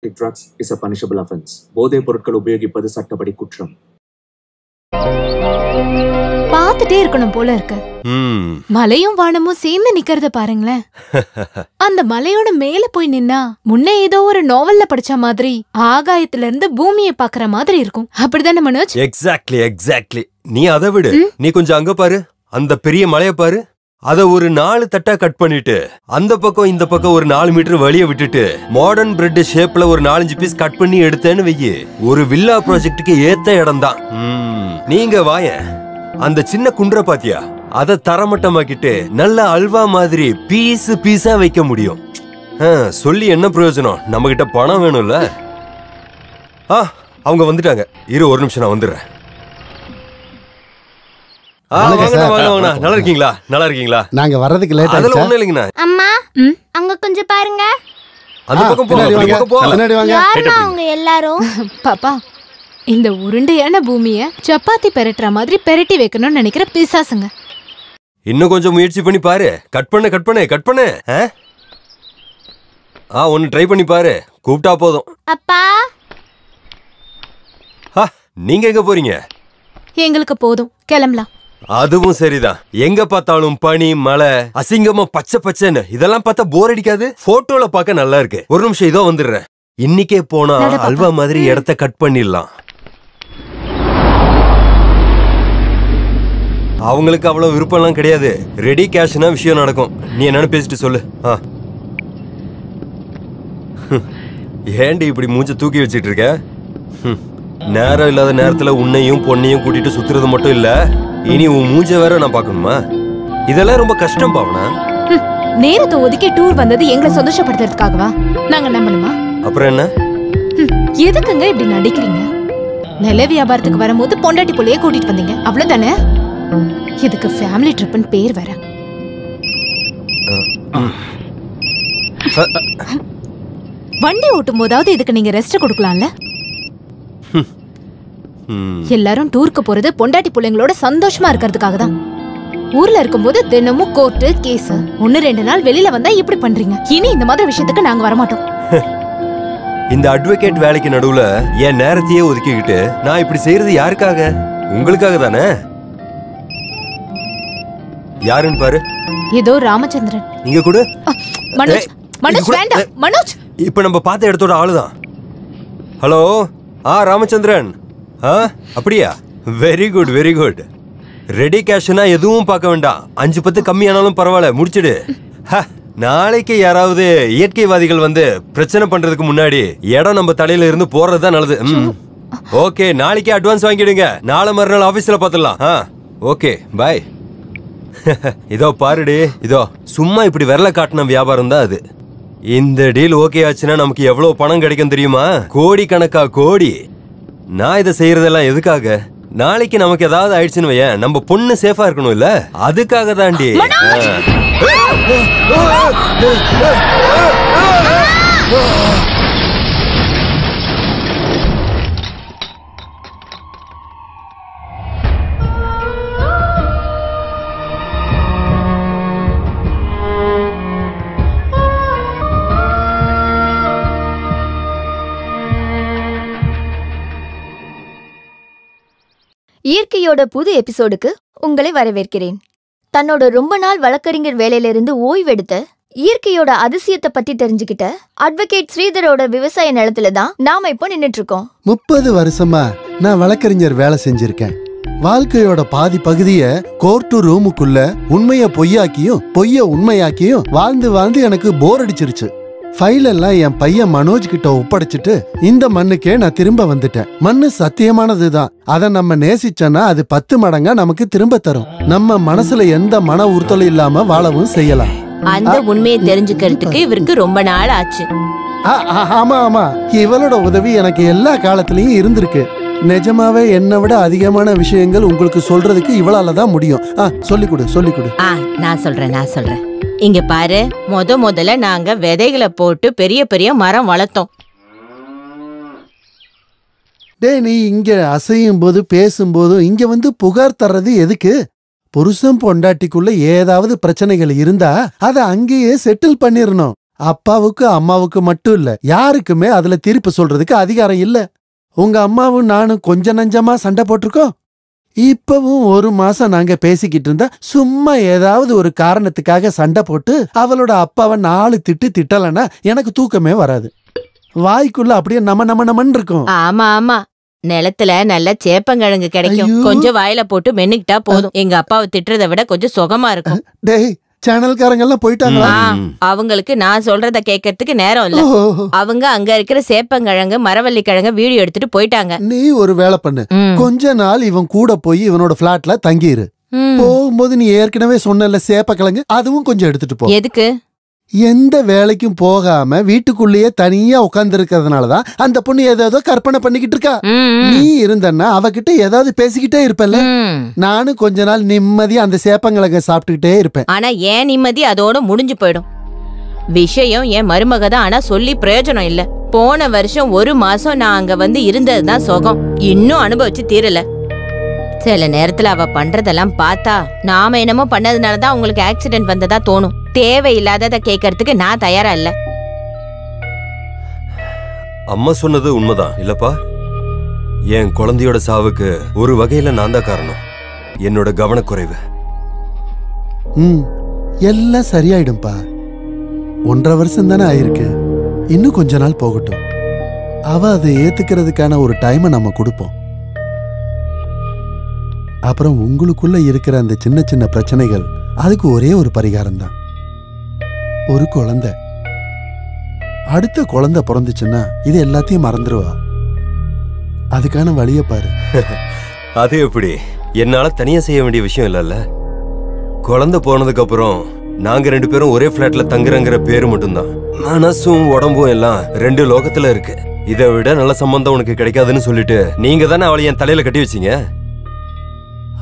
drugs is a punishable offense. போதைப் பொருட்கள் உபயோகிப்பது சட்டப்படி குற்றம். பாத்துட்டே இருக்கணும் போல இருக்கு. மலையும் வானமும் சேர்ந்து நிக்கிறத பாருங்களேன். அந்த மலையோட மேல போய் நின்னா முன்ன ஏதோ ஒரு நாவல்ல படிச்ச மாதிரி ஆகாயத்துல இருந்து பூமியை பாக்குற மாதிரி இருக்கும். அப்படிதானே மனோஜ்? எக்ஸாக்ட்லி. நீ அதை விடு, நீ கொஞ்சம் அங்க பாரு, அந்த பெரிய மலைய பாரு. அத ஒரு 4 தட்டா கட் பண்ணிட்டு அந்த பக்கம் இந்த பக்கம் ஒரு 4 மீட்டர் வழிய விட்டுட்டு மாடர்ன் பிரெட் ஷேப்ல ஒரு 4-5 பீஸ் கட் பண்ணி எடுத்தேன்னு வெயி, ஒரு வில்லா ப்ராஜெக்டுக்கு ஏத்த இடம் தான். நீங்க வாய, அந்த சின்ன குன்ற பாத்தியா, அத தரமட்டமாக்கிட்டு நல்ல அல்வா மாதிரி பீஸா வைக்க முடியும். சொல்லி என்ன பிரயோஜனம், நம்ம கிட்ட பணம் வேணும்ல. அவங்க வந்துட்டாங்க, இரு ஒரு நிமிஷம் நான் வந்துடுறேன். நல்லா இருக்கீங்களா? நல்லா இருக்கீங்களா? நாங்க வர்றதுக்கு லேட் ஆயிடுச்சு. அதெல்லாம் ஒண்ணும் இல்லைங்கண்ணா. அம்மா அங்க கொஞ்சம் பாருங்க. அந்த பக்கம் போ, அந்த பக்கம் போ. முன்னாடி வாங்க. யாருமா அவங்க எல்லாரும்? பாப்பா, இந்த உருண்டையான பூமியை சப்பாத்தி பெரட்டுற மாதிரி பெரட்டி வைக்கணும்னு நினைக்கிற பிசாசுங்க. இன்னும் கொஞ்சம் முயற்சி பண்ணி பாரு. கட் பண்ணு. ஒன்னு ட்ரை பண்ணி பாரு, கூப்பிட்டா போதும். அப்பா, நீங்க எங்க போறீங்க? எங்களுக்கு போதும், கிளம்பலாம். அதுவும் சரிதான். எங்க பார்த்தாலும் பனி, மலை, அசிங்கமா பச்சைன்னு இதெல்லாம் பார்த்தா போர் அடிக்காது? போட்டோல பார்க்க நல்லா இருக்கு. ஒரு நிமிஷம் இதோ வந்துடுறேன். இன்னைக்கே போனா அல்வா மாதிரி இடத்த கட் பண்ணிடலாம். அவங்களுக்கு அவ்வளவு விருப்பம் எல்லாம் கிடையாது. ரெடி கேஷ்னா விஷயம் நடக்கும். நீ என்னன்னு பேசிட்டு சொல்லு. ஏண்டி இப்படி மூஞ்ச தூக்கி வச்சிட்டு இருக்க? நேரம் இல்லாத நேரத்துல உன்னையும் பொண்ணையும் கூட்டிட்டு சுத்துறது மட்டும் இல்ல, இனி உன் மூஞ்ச வேற நான் பாக்கணுமா? இதெல்லாம் ரொம்ப கஷ்டம் பாவனா. நேரத்தை ஒதுக்கி டூர் வந்தது எங்களை சந்தோஷப்படுத்துறதுக்காகவா? நாங்க நம்பணுமா? அப்புறம் என்ன? எதுக்குங்க இப்படி நடிக்கிறீங்க? நில வியாபாரத்துக்கு வரும்போது பொண்டாட்டி புள்ளைய கூட்டிட்டு வந்தீங்க, அவ்வளவுதானே? இதுக்கு ஃபேமிலி ட்ரிப்னு பேர் வேற. வண்டி ஓட்டும் போதாவது இதுக்கு நீங்க ரெஸ்ட் கொடுக்கலாம்ல? எல்லாரும் டூருக்கு போறது பொண்டாட்டி பிள்ளைங்களோட சந்தோஷமா இருக்கிறதுக்காக தான். ஊர்ல இருக்கும்போது தினமும் கோர்ட்டு கேஸ், 1-2 நாள் வெளியில வந்தா இப்படி பண்றீங்க. இனி இந்த மாதிரி விஷயத்துக்கு நாங்க வரமாட்டோம். இந்த அட்வொகேட் வேலைக்கு நடுவுல என் நேரத்தையே ஒதுக்கிக்கிட்டு நான் இப்படி செய்யறது யாருக்காக? உங்களுக்காக தானே. யாருன்னு பாரு. ஏதோ ராமச்சந்திரன். இங்க கூட மனோஜ் வேண்டாம். மனோஜ் இப்ப நம்ம பார்த்த இடத்தோட ஆளுதான். ஹலோ, ராமச்சந்திரன். அப்படியா? Very good. ரெடி கேஷ்னா எதுவும் பார்க்க வேண்டாம். 5-10 கம்மியானாலும் பரவாயில்ல, முடிச்சிடு. நாளைக்கு யாராவது இயற்கைவாதிகள் வந்து பிரச்சனை பண்றதுக்கு முன்னாடி இடம் நம்ம தலையில இருந்து போறதுதான் நல்லது. ஓகே, நாளைக்கே அட்வான்ஸ் வாங்கிடுங்க. நாளை மறுநாள் ஆபீஸ்ல பாத்துடலாம். ஓகே, பாய். இதோ பாருடி, இதோ சும்மா இப்படி விரல காட்டின வியாபாரம் தான் அது. இந்த டீல் ஓகே ஆச்சுன்னா நமக்கு எவ்வளவு பணம் கிடைக்கும் தெரியுமா? கோடி கணக்கா கோடி. நான் இதை செய்யறதெல்லாம் எதுக்காக? நாளைக்கு நமக்கு ஏதாவது ஆயிடுச்சுன்னு வையேன், நம்ம பொண்ணு சேஃபா இருக்கணும் இல்ல, அதுக்காக தாண்டி. இயற்கையோட புது எபிசோடுக்கு உங்களை வரவேற்கிறேன். தன்னோட ரொம்ப நாள் வழக்கறிஞர் வேலையிலிருந்து ஓய்வெடுத்த இயற்கையோட அதிசயத்தை பத்தி தெரிஞ்சுக்கிட்ட அட்வொகேட் ஸ்ரீதரோட விவசாய நிலத்துல தான் நாம இப்போ நின்னுட்டு இருக்கோம். 30 வருஷமா நான் வழக்கறிஞர் வேலை செஞ்சிருக்கேன். வாழ்க்கையோட பாதி பகுதிய கோர்ட்டு ரூமுக்குள்ள உண்மைய பொய்யாக்கியும் பொய்ய உண்மையாக்கியும் வாழ்ந்து எனக்கு போர் அடிச்சிருச்சு. ஃபைல் எல்லாம் என் பையன் மனோஜ் கிட்ட ஒப்படைச்சிட்டு இந்த மண்ணுக்கே நான் திரும்ப வந்துட்டேன். மண்ணு சத்தியமானதுதான். அதை நம்ம நேசிச்சோன்னா அது 10 மடங்கா நமக்கு திரும்ப தரும். நம்ம மனசுல எந்த மன உறுத்தலும் இல்லாம வாழவும் செய்யலாம். அந்த உண்மையை தெரிஞ்சுக்கிறதுக்கு இவருக்கு ரொம்ப நாள் ஆச்சு. ஆமா, இவளோட உதவி எனக்கு எல்லா காலத்திலயும் இருந்திருக்கு. நிஜமாவே என்னை விட அதிகமான விஷயங்கள் உங்களுக்கு சொல்றதுக்கு இவளாலதான் முடியும். சொல்லிக் கொடு. நான் சொல்றேன். இங்க பாரு, முதல்ல நாங்க விதைகளை போட்டு பெரிய மரம் வளர்த்தோம். நீ இங்க அசையும் போது பேசும்போதும் இங்க வந்து புகார் தர்றது எதுக்கு? புருஷன் பொண்டாட்டிக்குள்ள ஏதாவது பிரச்சனைகள் இருந்தா அத அங்கேயே செட்டில் பண்ணிரணும். அப்பாவுக்கு அம்மாவுக்கு மட்டும் இல்ல, யாருக்குமே அதுல தீர்ப்பு சொல்றதுக்கு அதிகாரம் இல்ல. உங்க அம்மாவும் நானும் கொஞ்ச நஞ்சமா சண்டை போட்டிருக்கோம். இப்பவும் 1 மாசம் நாங்க பேசிக்கிட்டு இருந்தா சும்மா ஏதாவது ஒரு காரணத்துக்காக சண்டை போட்டு அவளோட அப்பாவை 4 திட்டலன்னா எனக்கு தூக்கமே வராது. வாய்க்குள்ள அப்படியே நமன்னு இருக்கும். ஆமா ஆமா, நிலத்துல நல்ல சேப்பங்கிழங்கு கிடைக்கும். ஐயோ. கொஞ்சம் வாயில போட்டு மென்னுக்கிட்டா போதும். எங்க அப்பாவை திட்டுறதை விட கொஞ்சம் சுகமா இருக்கும். டேய், சேனல்காரங்க எல்லாம் போயிட்டாங்களா? அவங்களுக்கு நான் சொல்றத கேட்கறதுக்கு நேரம் இல்ல. ஓஹோ. அவங்க அங்க இருக்கிற சேப்பங்கிழங்கு மரவள்ளி கிழங்கு வீடியோ எடுத்துட்டு போயிட்டாங்க. நீ ஒரு வேலை பண்ணு, கொஞ்ச நாள் இவன் கூட போய் இவனோட பிளாட்ல தங்கிரு. போகும்போது நீ ஏற்கனவே சொன்னல சேப்பக்கிழங்கு, அதுவும் கொஞ்சம் எடுத்துட்டு போ. எதுக்கு? எந்த வேலைக்கும் போகாம வீட்டுக்குள்ளேயே தனியா உட்கார்ந்து இருக்கிறதுனாலதான் அந்த பொண்ணு ஏதோ கற்பனை பண்ணிக்கிட்டு இருக்கா. நீ இருந்தன்னா அவகிட்ட ஏதாவது பேசிக்கிட்டே இருப்பல. நானும் கொஞ்ச நாள் நிம்மதியா அந்த சேப்பங்கிழங்க சாப்பிட்டுக்கிட்டே இருப்பேன். ஆனா ஏன் நிம்மதி அதோட முடிஞ்சு போயிடும். விஷயம் என் மருமக தான். ஆனா சொல்லி பிரயோஜனம் இல்ல. போன வருஷம் 1 மாசம் நான் அங்க வந்து இருந்ததுதான் சுகம். இன்னும் அனுபவிச்சு தீரல. சில நேரத்துல அவ பண்றதெல்லாம் பார்த்தா நாம என்னமோ பண்ணதுனாலதான் உங்களுக்கு ஆக்சிடென்ட் வந்ததா தோணும். தேவையில்லாததை கேட்கறதுக்கு நான் தயாரா இல்ல. அம்மா சொன்னது உண்மைதான் இல்லப்பா. என் குழந்தையோட சாவுக்கு ஒரு வகையில நான் தான் காரணம். என்னோட கவனக்குறைவு. எல்லாம் சரியாயிடும்பா. 1.5 வருஷம் தானே ஆயிருக்கு. இன்னும் கொஞ்ச நாள் போகட்டும். அவ அதை ஏத்துக்கிறதுக்கான ஒரு டைமை நம்ம கொடுப்போம். அப்புறம் உங்களுக்குள்ள இருக்கிற அந்த சின்ன சின்ன பிரச்சனைகள், அதுக்கு ஒரே ஒரு பரிகாரம் தான். ஒரு குழந்தை. அடுத்த குழந்தை பிறந்துச்சுன்னா இது எல்லாத்தையும் மறந்துடுவா. அதுக்கான வழிய பாரு. அது எப்படி? என்னால தனியா செய்ய வேண்டிய விஷயம் இல்லல்ல. குழந்தை போனதுக்கு அப்புறம் நாங்க 2 பேரும் ஒரே பிளாட்ல தங்குறங்கிற பேரு மட்டும்தான். மனசும் உடம்பும் எல்லாம் 2 லோகத்துல இருக்கு. இதை விட நல்ல சம்பந்தம் உனக்கு கிடைக்காதுன்னு சொல்லிட்டு நீங்க தானே அவளை என் தலையில கட்டி வச்சீங்க.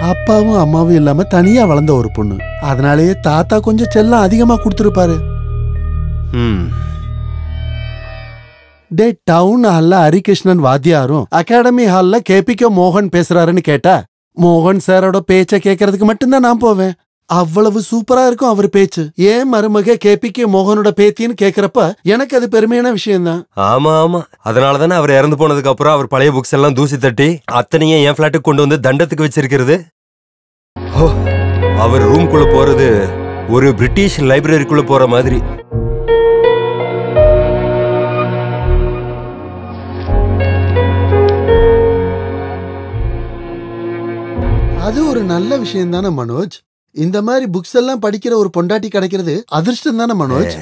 அப்பாவும் அம்மாவும் இல்லாம தனியா வளர்ந்த ஒரு பொண்ணு. அதனாலேயே தாத்தா கொஞ்சம் செல்லம் அதிகமா கொடுத்துருப்பாரு. டே, டவுன் ஹால்ல ஹரிகிருஷ்ணன் வாத்தியாரும் அகாடமி ஹால்ல கேபிகே மோகன் பேசுறாருன்னு கேட்டா மோகன் சாரோட பேச்ச கேட்கறதுக்கு மட்டும்தான் நான் போவேன். அவ்வளவு சூப்பரா இருக்கும் அவர் பேச்சு. ஏன் மருமக கேபிகே மோகனோட பேத்தின்னு கேக்குறப்ப எனக்கு அது பெருமையான விஷயம்தான். ஆமா ஆமா, அதனாலதானே அவர் இறந்து போனதுக்கு அப்புறம் அவர் பழைய புக்ஸ் எல்லாம் தூசி தட்டி அத்தனையும் என் பிளாட்டுக்கு கொண்டு வந்து தண்டத்துக்கு வச்சிருக்கிறது. அவர் ரூம்குள்ள போறது ஒரு பிரிட்டிஷ் லைப்ரரிக்குள்ள போற மாதிரி. அது ஒரு நல்ல விஷயம் தானே மனோஜ். இந்த மாதிரி புக்ஸ் எல்லாம் படிக்கிற ஒரு பொண்டாட்டி கிடைக்கிறது அதிர்ஷ்டம் தானே மனோஜ்.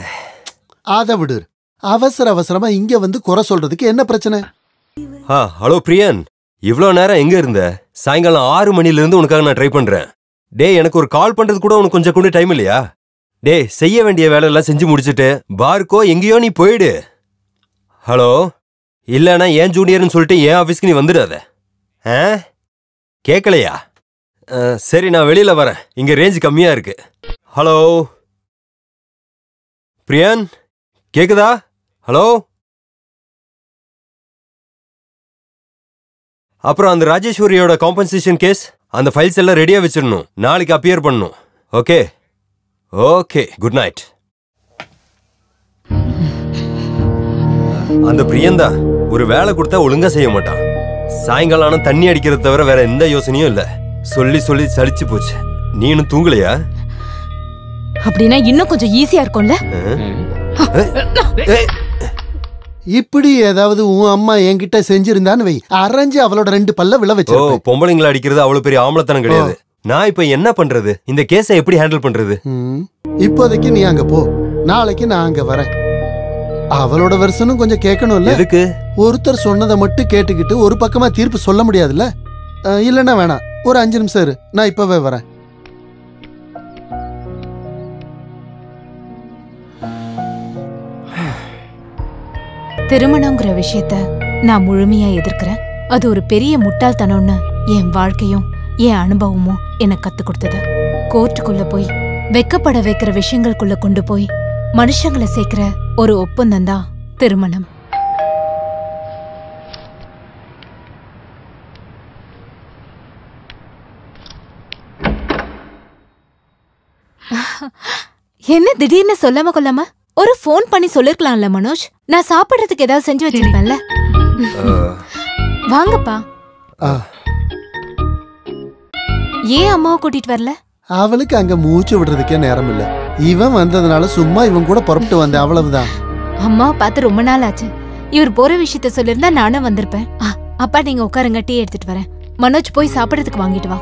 அதை விடு. அவசர அவசரமா இங்க வந்து குறை சொல்றதுக்கு என்ன பிரச்சனை? ஹலோ பிரியன், இவ்ளோ நேரம் எங்க இருந்த? சாயங்காலம் 6 மணில இருந்து உனக்காக நான் ட்ரை பண்றேன். டே, எனக்கு ஒரு கால் பண்றது கூட உனக்கு கொஞ்சம் கூட டைம் இல்லையா? டே, செய்ய வேண்டிய வேலை எல்லாம் செஞ்சு முடிச்சுட்டு பார்க்கோ எங்கேயோ நீ போயிடு. ஹலோ, இல்லனா ஏன் ஜூனியர்னு சொல்லிட்டு என் ஆபீஸ்க்கு நீ வந்துடாத. கேட்கலையா? சரி, நான் வெளியில வரேன். இங்க ரேஞ்ச் கம்மியா இருக்கு. ஹலோ பிரியன், கேக்குதா? ஹலோ. அப்புறம் அந்த ராஜேஸ்வரியோட காம்பன்சேஷன் கேஸ், அந்த ஃபைல்ஸ் எல்லாம் ரெடியா வச்சிடணும். நாளைக்கு அப்பியர் பண்ணணும். Okay okay, good night. அந்த பிரியந்தா ஒரு வேலை கொடுத்தா ஒழுங்கா செய்ய மாட்டான். சாயங்காலம் ஆனா தண்ணி அடிக்கிறத தவிர வேற எந்த யோசனையும் இல்ல. சொல்லி சொல்லி சலிச்சு போச்சு. நீ இன்னும் தூங்கலையா? அப்படின்னா இன்னும் கொஞ்சம் ஈஸியா இருக்கும்ல. இப்படி ஏதாவது உன் அம்மா என்கிட்ட செஞ்சிருந்தான்னு வை, அரைஞ்சு அவளோட 2 பல்ல விழ வச்சு. பொம்பளைங்களை அடிக்கிறது அவ்வளவு பெரிய ஆம்பளத்தனம் கிடையாது. நான் இப்ப என்ன பண்றது? இந்த கேஸை எப்படி ஹேண்டில் பண்றது? இப்போதைக்கு நீ அங்க போ, நாளைக்கு நான் அங்க வரேன். அவளோட வெர்ஷனும் கொஞ்சம் கேட்கணும்ல. எதுக்கு? ஒருத்தர் சொன்னதை மட்டும் கேட்டுக்கிட்டு ஒரு பக்கமா தீர்ப்பு சொல்ல முடியாதுல்ல. இல்லன்னா வேணாம், ஒரு 5 நிமிஷம் இரு, நான் இப்பவே வரேன். திருமணங்கிற விஷயத்த நான் முழுமையா எதிர்க்கிறேன். அது ஒரு பெரிய முட்டாள்தனம்னு என் வாழ்க்கையும் என் அனுபவமும் எனக்கு கத்து கொடுத்தது. கோர்ட்டுக்குள்ள போய் வெக்கப்பட வைக்கிற விஷயங்களுக்குள்ள கொண்டு போய் மனுஷங்களை சேர்க்கிற ஒரு ஒப்பந்தம் தான் திருமணம். என்ன திடீர்னு சொல்லாம கொள்ளாம? ஒரு ஃபோன் பண்ணி சொல்லிருக்கலாம்ல மனோஜ். நான் சாப்பிடுறதுக்கு ஏதாவது செஞ்சு வச்சிருப்பேன்ல. வாங்கப்பா. ஏன் அம்மாவை கூட்டிட்டு வரல? அவளுக்கு அங்க மூச்சு விடுறதுக்கே நேரம் இல்ல. இவன் வந்ததுனால சும்மா இவன் கூட புறப்பட்டு வந்தேன், அவ்வளவுதான். அம்மாவை பார்த்து ரொம்ப நாள் ஆச்சு. இவர் போற விஷயத்த சொல்லிருந்தா நானும் வந்திருப்பேன். அப்பா நீங்க உட்காருங்க, டீ எடுத்துட்டு வரேன். மனோஜ் போய் சாப்பிடறதுக்கு வாங்கிட்டு வா.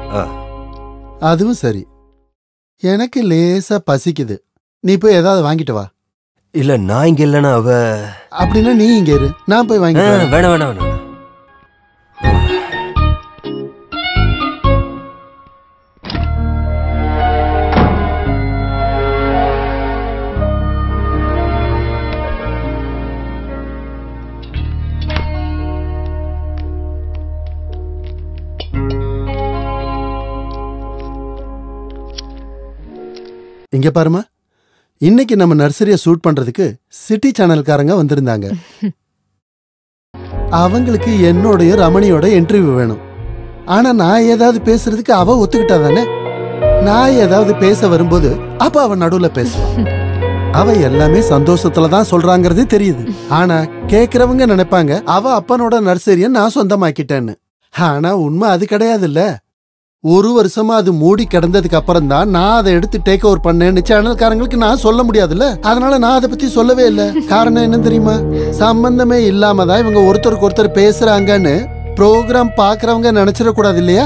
அதுவும் சரி, எனக்கு லேசா பசிக்குது. நீ போய் ஏதாவது வாங்கிட்டு வா. இல்ல நான் இங்க இல்லனா அவ. அப்படின்னா நீ இங்க இரு, நான் போய் வாங்கிட்டு வரேன். வேணாம் வேணாம் வேணாம். இங்க பாருமா, இன்னைக்கு நம்ம நர்சரியை ஷூட் பண்றதுக்கு சிட்டி சேனல்காரங்க வந்திருந்தாங்க. அவங்களுக்கு என்னோடைய ரமணியோட இன்டர்வியூ வேணும். ஆனா நான் ஏதாவது பேசுறதுக்கு அவ ஒத்துக்கிட்டா தானே. நான் ஏதாவது பேச வரும்போது அப்ப அவ நடுவுல பேசுவான். அவ எல்லாமே சந்தோஷத்துல தான் சொல்றாங்கிறது தெரியுது. ஆனா கேக்குறவங்க நினைப்பாங்க அவ அப்பனோட நர்சரிய நான் சொந்தமாக்கிட்டேன்னு. ஆனா உண்மை அது கிடையாது இல்ல. ஒரு வருஷமா அது மூடி கிடந்ததுக்கு அப்புறம் தான் நான் அதை எடுத்து டேக் ஓவர் பண்ணேன்னு சேனல்காரங்களுக்கு நான் சொல்ல முடியாதுல்ல. அதனால நான் அதை பத்தி சொல்லவே இல்லை. காரணம் என்ன தெரியுமா? சம்பந்தமே இல்லாம தான் இவங்க ஒருத்தருக்கு ஒருத்தர் பேசுறாங்கன்னு ப்ரோக்ராம் பாக்குறவங்க நினைச்சிடக்கூடாது இல்லையா?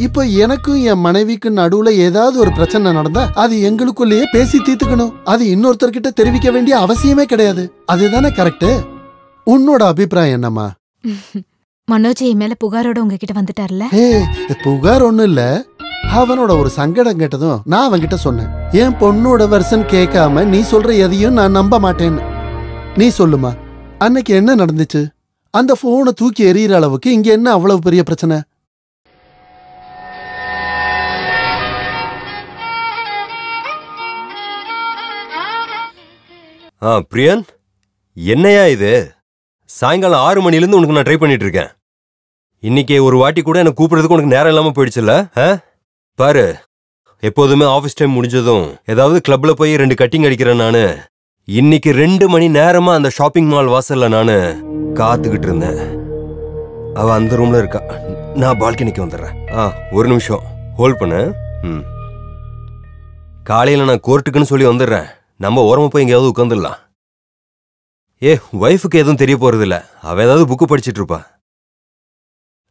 இப்போ எனக்கும் என் மனைவிக்கும் நடுவுல ஏதாவது ஒரு பிரச்சனை நடந்தா அது எங்களுக்குள்ளேயே பேசி தீர்த்துக்கணும். அது இன்னொருத்தர்கிட்ட தெரிவிக்க வேண்டிய அவசியமே கிடையாது. அதுதானே கரெக்ட். உன்னோட அபிப்பிராயம் என்னம்மா? மனோஜ் என் மேல புகாரோட உங்ககிட்ட வந்துட்டார்ல. புகார் ஒண்ணும் இல்ல. அவனோட ஒரு சங்கடம் கேட்டதும் நான் அவன்கிட்ட சொன்னேன், என் பொண்ணோட வெர்ஷன் கேட்காம நீ சொல்ற எதையும் நான் நம்ப மாட்டேன்னு. நீ சொல்லுமா, அன்னைக்கு என்ன நடந்துச்சு? அந்த போனை தூக்கி எறிகிற அளவுக்கு இங்க என்ன அவ்வளவு பெரிய பிரச்சனை? பிரியன், என்னையா இது? சாயங்காலம் 6 மணிலேருந்து உனக்கு நான் ட்ரை பண்ணிட்டு இருக்கேன். இன்னைக்கு ஒரு வாட்டி கூட எனக்கு கூப்பிடுறதுக்கு உனக்கு நேரம் இல்லாம போயிடுச்சுல்ல? பாரு, எப்போதுமே ஆஃபீஸ் டைம் முடிஞ்சதும் ஏதாவது கிளப்ல போய் 2 கட்டிங் அடிக்கிறேன் நானு. இன்னைக்கு 2 மணி நேரமா அந்த ஷாப்பிங் மால் வாசல்ல நானு காத்துக்கிட்டு இருந்தேன். அவ அந்த ரூம்ல இருக்கா. நான் பால்கனிக்கு வந்துடுறேன். ஒரு நிமிஷம் ஹோல்ட் பண்ணு. காலையில நான் கோர்ட்டுக்குன்னு சொல்லி வந்துடுறேன். நம்ம ஓரமா போய் எங்கேயாவது உட்காந்துடலாம். ஒய்ஃபுக்கு எதுவும் தெரிய போறது இல்ல. அவ ஏதாவது புக்கு படிச்சுட்டு இருப்பா.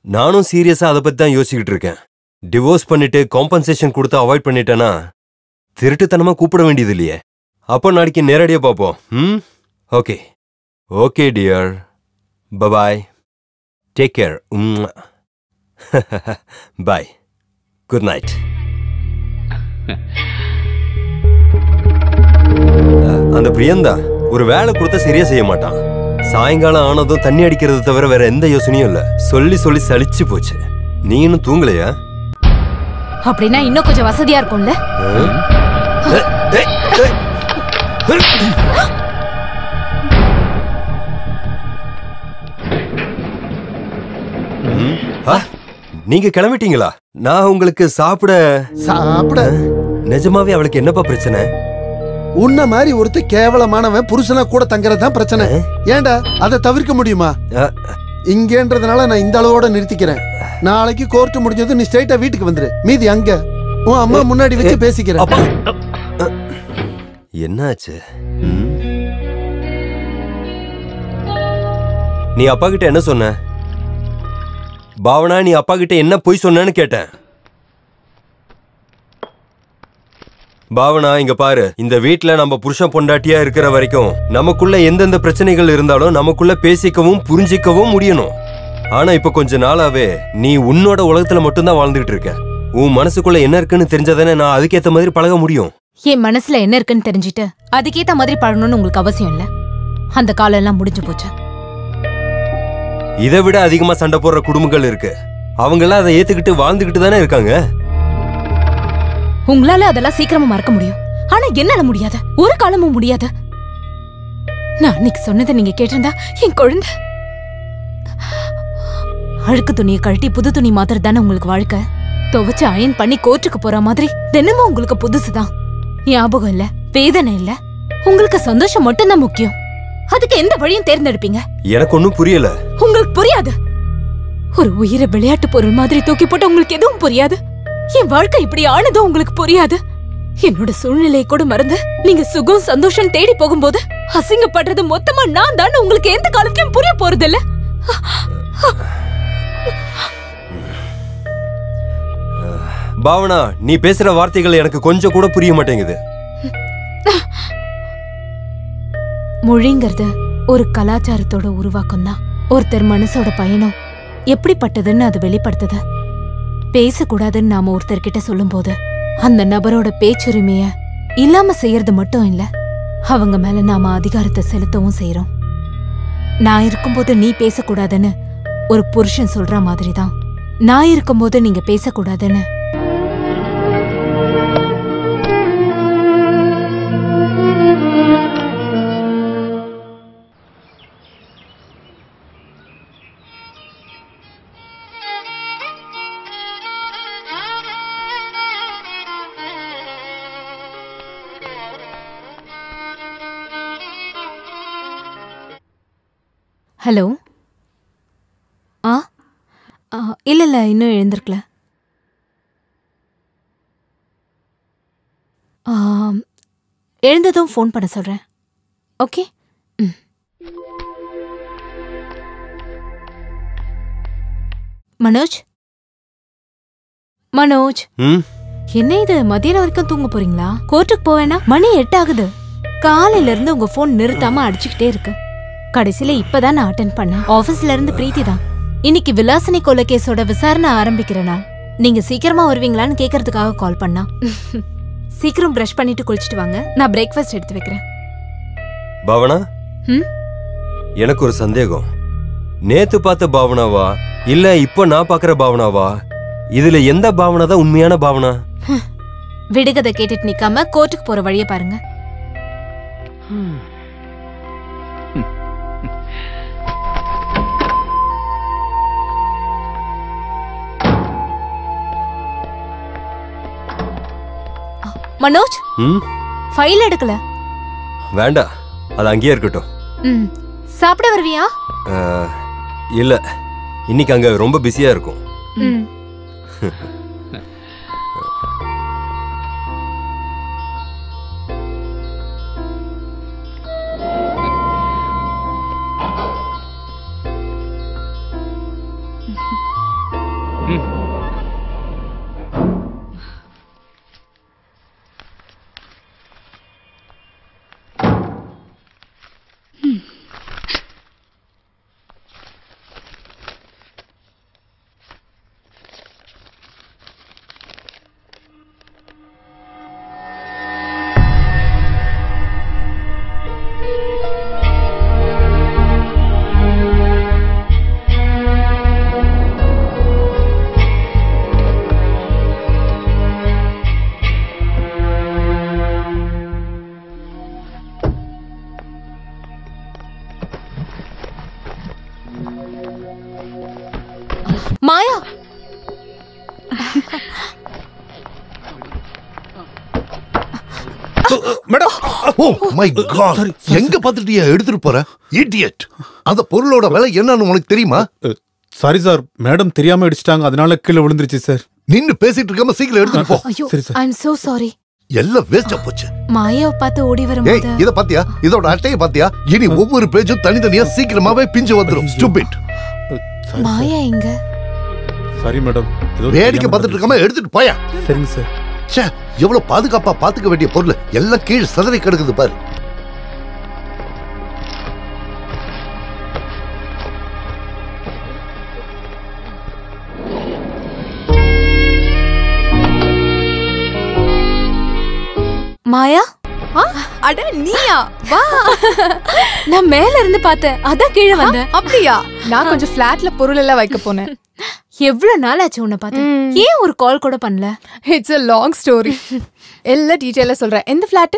நானும் சீரியஸா அதை பத்தி தான் யோசிச்சுக்கிட்டு இருக்கேன். டிவோர்ஸ் பண்ணிட்டு காம்பன்சேஷன் கொடுத்து அவாய்ட் பண்ணிட்டேன்னா திருட்டுத்தனமா கூப்பிட வேண்டியது இல்லையே. அப்போ நாளைக்கு நேரடியா பார்ப்போம். ஓகே ஓகே டியர், பாய், டேக் கேர். பாய், குட் நைட். அந்த பிரியந்தா ஒரு வேலை கொடுத்தா சரியா செய்ய மாட்டான். சாயங்காலம் ஆனதும் தண்ணி அடிக்கிறது தவிர வேற எந்த யோசனையும் இல்ல. சொல்லி சொல்லி சலிச்சு போச்சு. நீ இன்னும் தூங்கலையா? அப்படின்னா இன்னும் கொஞ்சம் வசதியா இருக்கும்ல. நீங்க கிளம்பிட்டீங்களா? நான் உங்களுக்கு சாப்பிட நிஜமாவே அவளுக்கு என்னப்பா பிரச்சனை? உன்ன மாதிரி ஒருத்த கேவலமானவன் புருஷனா கூட தங்கறதுதான் பிரச்சனை. ஏண்டா அதை தவிர்க்க முடியுமா? இங்கன்றதுனால நான் இந்த அளவோட நிறுத்திக்கிறேன். நாளைக்கு கோர்ட் முடிஞ்சது நீ ஸ்ட்ரைட்டா வீட்டுக்கு வந்துரு. மீதி அங்க உன் அம்மா முன்னாடி வச்சு பேசிக்கிறேன். என்னாச்சு? நீ அப்பா கிட்ட என்ன சொன்ன? பாவனா, நீ அப்பா கிட்ட என்ன போய் சொன்னேன்னு கேட்டேன். பாவனா, இங்க பாரு, இந்த வீட்ல நம்ம புருஷன் பொண்டாட்டியா இருக்கிற வரைக்கும் நமக்குள்ள எந்தெந்த பிரச்சனைகள் இருந்தாலும் நமக்குள்ள பேசிக்கவும் புரிஞ்சிக்கவும் முடியணும். ஆனா இப்ப கொஞ்ச நாளாவே நீ உன்னோட உலகத்துல மட்டும்தான் வாழ்ந்துகிட்டு இருக்க. உன் மனசுக்குள்ள என்ன இருக்குன்னு தெரிஞ்சதானே நான் அதுக்கேத்த மாதிரி பழக முடியும். என் மனசுல என்ன இருக்குன்னு தெரிஞ்சுட்டு அதுக்கேத்த மாதிரி பழகணும்னு உங்களுக்கு அவசியம் இல்ல. அந்த காலம் எல்லாம் முடிஞ்சு போச்சு. இதை விட அதிகமா சண்டை போடுற குடும்பங்கள் இருக்கு. அவங்க எல்லாம் அதை ஏத்துக்கிட்டு வாழ்ந்துகிட்டு தானே இருக்காங்க. உங்களால அதெல்லாம் சீக்கிரமா மறக்க முடியும். ஆனா என்னால முடியாது. ஒரு காலமும் முடியாது. நான் அன்னைக்கு சொன்னதை நீங்க கேட்டிருந்தா என் குழந்தை அழுக்கு துணியை கழட்டி புது துணி மாத்திரம் தானே உங்களுக்கு வாழ்க்கை. துவைச்சு அயன் பண்ணி கோர்ட்டுக்கு போற மாதிரி தினமும் உங்களுக்கு புதுசுதான். ஞாபகம் இல்ல, வேதனை இல்ல, உங்களுக்கு சந்தோஷம் மட்டும்தான் முக்கியம். அதுக்கு எந்த வழியும் தேர்ந்தெடுப்பீங்க? எனக்கு ஒன்னும் புரியல. உங்களுக்கு புரியாது. ஒரு உயிரை விளையாட்டு பொருள் மாதிரி தூக்கி போட்டு உங்களுக்கு எதுவும் புரியாது. என் வாழ்க்கை இப்படி ஆனதும் உங்களுக்கு புரியாது. என்னோட சூழ்நிலையை கூட மறந்து நீங்க சுகம் சந்தோஷம் தேடி போகும்போது அசிங்கப்படுறது மொத்தமா நான் தான் உங்களுக்கு எந்த காலத்திலும் புரிய போறது இல்ல. பாவனா, நீ பேசுற வார்த்தைகள் எனக்கு கொஞ்சம் கூட புரிய மாட்டேங்குது. மொழிங்கிறது ஒரு கலாச்சாரத்தோட உருவாக்கம் தான். ஒருத்தர் மனசோட பயணம் எப்படிப்பட்டதுன்னு அது வெளிப்படுத்துது. பேசக்கூடாதுன்னு நாம ஒருத்தர்கிட்ட சொல்லும் போது அந்த நபரோட பேச்சுரிமைய இல்லாம செய்யறது மட்டும் இல்ல, அவங்க மேல நாம அதிகாரத்தை செலுத்தவும் செய்யறோம். நான் இருக்கும்போது நீ பேசக்கூடாதுன்னு ஒரு புருஷன் சொல்ற மாதிரிதான் நான் இருக்கும்போது நீங்க பேசக்கூடாதுன்னு ஹலோ. இல்ல இன்னும் எழுந்திருக்கல. எழுந்ததும் ஃபோன் பண்ண சொல்றேன். ஓகே. மனோஜ், மனோஜ், என்ன இது மதியானம் வரைக்கும் தூங்க போறீங்களா? கோர்ட்டுக்கு போவேனா? மணி 8 ஆகுது. காலையில இருந்து உங்க போன் நிறுத்தாம அடிச்சுக்கிட்டே இருக்கு. கடைசியில இப்பதான் நான் அட்டென்ட் பண்ணேன். ஆபீஸ்ல இருந்து பிரீத்தி தான். இன்னைக்கு விலாசினி கொலை கேஸோட விசாரணை ஆரம்பிக்கிற நாள். நீங்க சீக்கிரமா வருவீங்களான்னு கேக்குறதுக்காக கால் பண்ணா. சீக்கிரம் பிரஷ் பண்ணிட்டு குளிச்சிட்டு வாங்க, நான் பிரேக்ஃபாஸ்ட் எடுத்து வைக்கிறேன். பாவனா, எனக்கு ஒரு சந்தேகம். நேத்து பார்த்த பாவனாவா இல்ல இப்ப நான் பாக்குற பாவனாவா? இதுல எந்த பாவனா தான் உண்மையான பாவனா? விடுகதை கேட்டுட்டு நிக்காம கோர்ட்டுக்கு போற வழிய பாருங்க. மனோஜ், ஃபைல் எடுக்கல. வேண்டாம், அது அங்கேயே இருக்கட்டும். சாப்பிட வருவியா? இல்ல, இன்னைக்கு அங்க ரொம்ப பிஸியா இருக்கும். மாயா, மேடம். ஓ மை காட், எங்க பாத்துட்டியா எடுத்துட்டு போற இடியட்? அந்த பொருளோட விலை என்னன்னு உனக்கு தெரியுமா? சாரி சார், மேடம் தெரியாம அடிச்சிட்டாங்க, அதனால கீழே விழுந்துருச்சு சார். நின்னு பேசிட்டு இருக்காம சீக்கிரம் எடுத்துட்டு போ. சரி sir. I am so sorry. எல்லாம் வேஸ்டா போச்சு. மாயாவை பார்த்து ஓடி வரும்போது இத பாத்தியா? இதோட அட்டையை பாத்தியா? இனி ஒவ்வொரு பேஜும் தனித்தனியா சீக்கிரமாவே பிஞ்சு வந்துரும். ஸ்டூபிட். மாயா எங்க? சாரி மேடம், வேடிக்கை பார்த்துட்டு இருக்காம எடுத்துட்டு போயா. சரிங்க சார். ச்சே, எவ்வளவு பாதுகாப்பா பாத்துக்க வேண்டிய பொருள் எல்லாம் கீழே சதறி கிடக்குது பாரு. மாயா, அட நீயா? வா. நான் மேல இருந்து பார்த்தேன், அதான் கீழே வந்தேன். அப்படியா? நான் கொஞ்சம் ஃபிளாட்ல பொருள் எல்லாம் வைக்க போனேன். எவ்வளவு நாள் ஆச்சு உன்னை பார்த்து. ஏன் ஒரு கால் கூட பண்ணல? It's a long story. எல்லா டீடைலா சொல்றேன். எந்த ஃபிளாட்?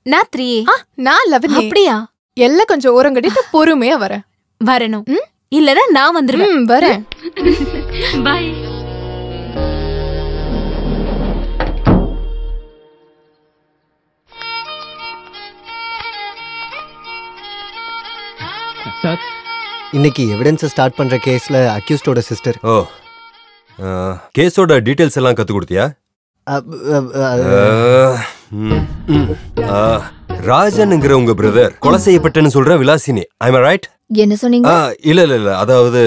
நான் 3A. நான் 11A. அப்படியா? எல்லாம் கொஞ்சம் ஓரம் கட்டிட்டு பொறுமையா வரேன். வரணும், இல்லனா நான் வந்துருவேன். வரேன். பை. சார் இன்னைக்கு எவிடன்ஸ் ஸ்டார்ட் பண்ற கேஸ்ல அக்யூஸ்டோட சிஸ்டர். ஓ, கேஸோட டீடைல்ஸ் எல்லாம் கத்து கொடுத்தியா? ராஜன்ங்கிற உங்க பிரதர் கொலை செய்யப்பட்டன்னு சொல்ற விலாசினி, ஐ ரைட்? என்ன சொன்னீங்க? இல்ல அதாவது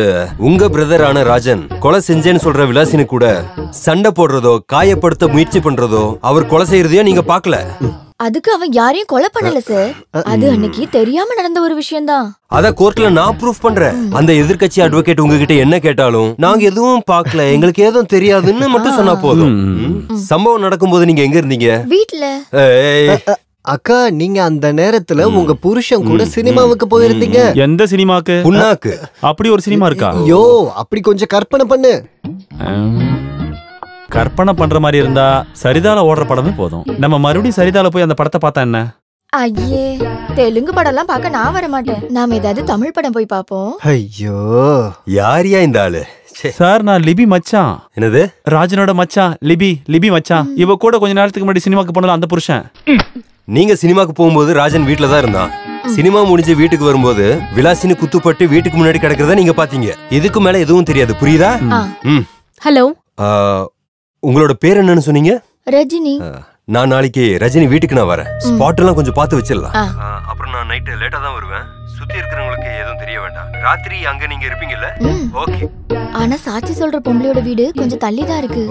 உங்க பிரதரான ராஜன் கொலை செஞ்சேன்னு சொல்ற விலாசினி கூட சண்டை போடுறதோ காயப்படுத்த முயற்சி பண்றதோ அவர் கொலை செய்யறதையோ நீங்க பாக்கல. அதுக்கு அவன் யாரையும் கொலை பண்ணல சார். அது அன்னைக்கு தெரியாம நடந்த ஒரு விஷயம்தான். அத கோர்ட்ல நான் ப்ரூஃப் பண்றேன். அந்த எதிர்க்கட்சி அட்வொகேட் உங்ககிட்ட என்ன கேட்டாலும் நாங்க எதுவும் பாக்கல, எங்களுக்கு எதுவும் தெரியாதுன்னு மட்டும் சொன்னா போதும். சம்பவம் நடக்கும்போது நீங்க எங்க இருந்தீங்க? வீட்ல. அக்கா, நீங்க அந்த நேரத்துல உங்க புருஷன் கூட சினிமாவுக்கு போயிருந்தீங்க. எந்த சினிமாக்கு? புண்ணாக்கு. அப்படி ஒரு சினிமா இருக்கா? ஐயோ, அப்படி கொஞ்சம் கற்பனை பண்ணு. கற்பனை பண்ற மாதிரி இருந்தா சரிதால ஓடுற படமே போதும். நம்ம மறுபடியும் சரிதால போய் அந்த படத்தை பார்த்தா என்ன? ஐயே, தெலுங்கு படம் எல்லாம் பார்க்க நான் வர மாட்டேன். நாம ஏதாவது தமிழ் படம் போய் பாப்போம். ஐயோ, யாரியா இந்த ஆளு? சார், நான் லிபி மச்சான். என்னது? ராஜனோட மச்சான். லிபி மச்சான். இவ கூட கொஞ்ச நேரத்துக்கு முன்னாடி சினிமாக்கு போனல அந்த புருஷன். நீங்க சினிமாக்கு போகும்போது ராஜன் வீட்டுல தான் இருந்தான். சினிமா முடிஞ்சு வீட்டுக்கு வரும்போது விலாசினி குத்துப்பட்டு வீட்டுக்கு முன்னாடி கிடக்கிறத நீங்க பாத்தீங்க. இதுக்கு மேல எதுவும் தெரியாது, புரியுதா? ஹலோ, உங்களோட பேர் என்னன்னு சொன்னீங்க? ரஜினி. நான் நாளைக்கு ரஜினி வீட்டுக்கு நான் வரேன். ஸ்பாட் எல்லாம் கொஞ்சம் பார்த்து வச்சிடலாம். அப்புறம் நான் நைட்டு லேட்டா தான் வருவேன். சுத்தி இருக்கிறவங்களுக்கு எதுவும் தெரிய வேண்டாம். ராத்திரி அங்க நீங்க இருப்பீங்கல்ல? ஓகே. ஆனா சாட்சி சொல்ற பொம்பளையோட வீடு கொஞ்சம் தள்ளி தான் இருக்கு.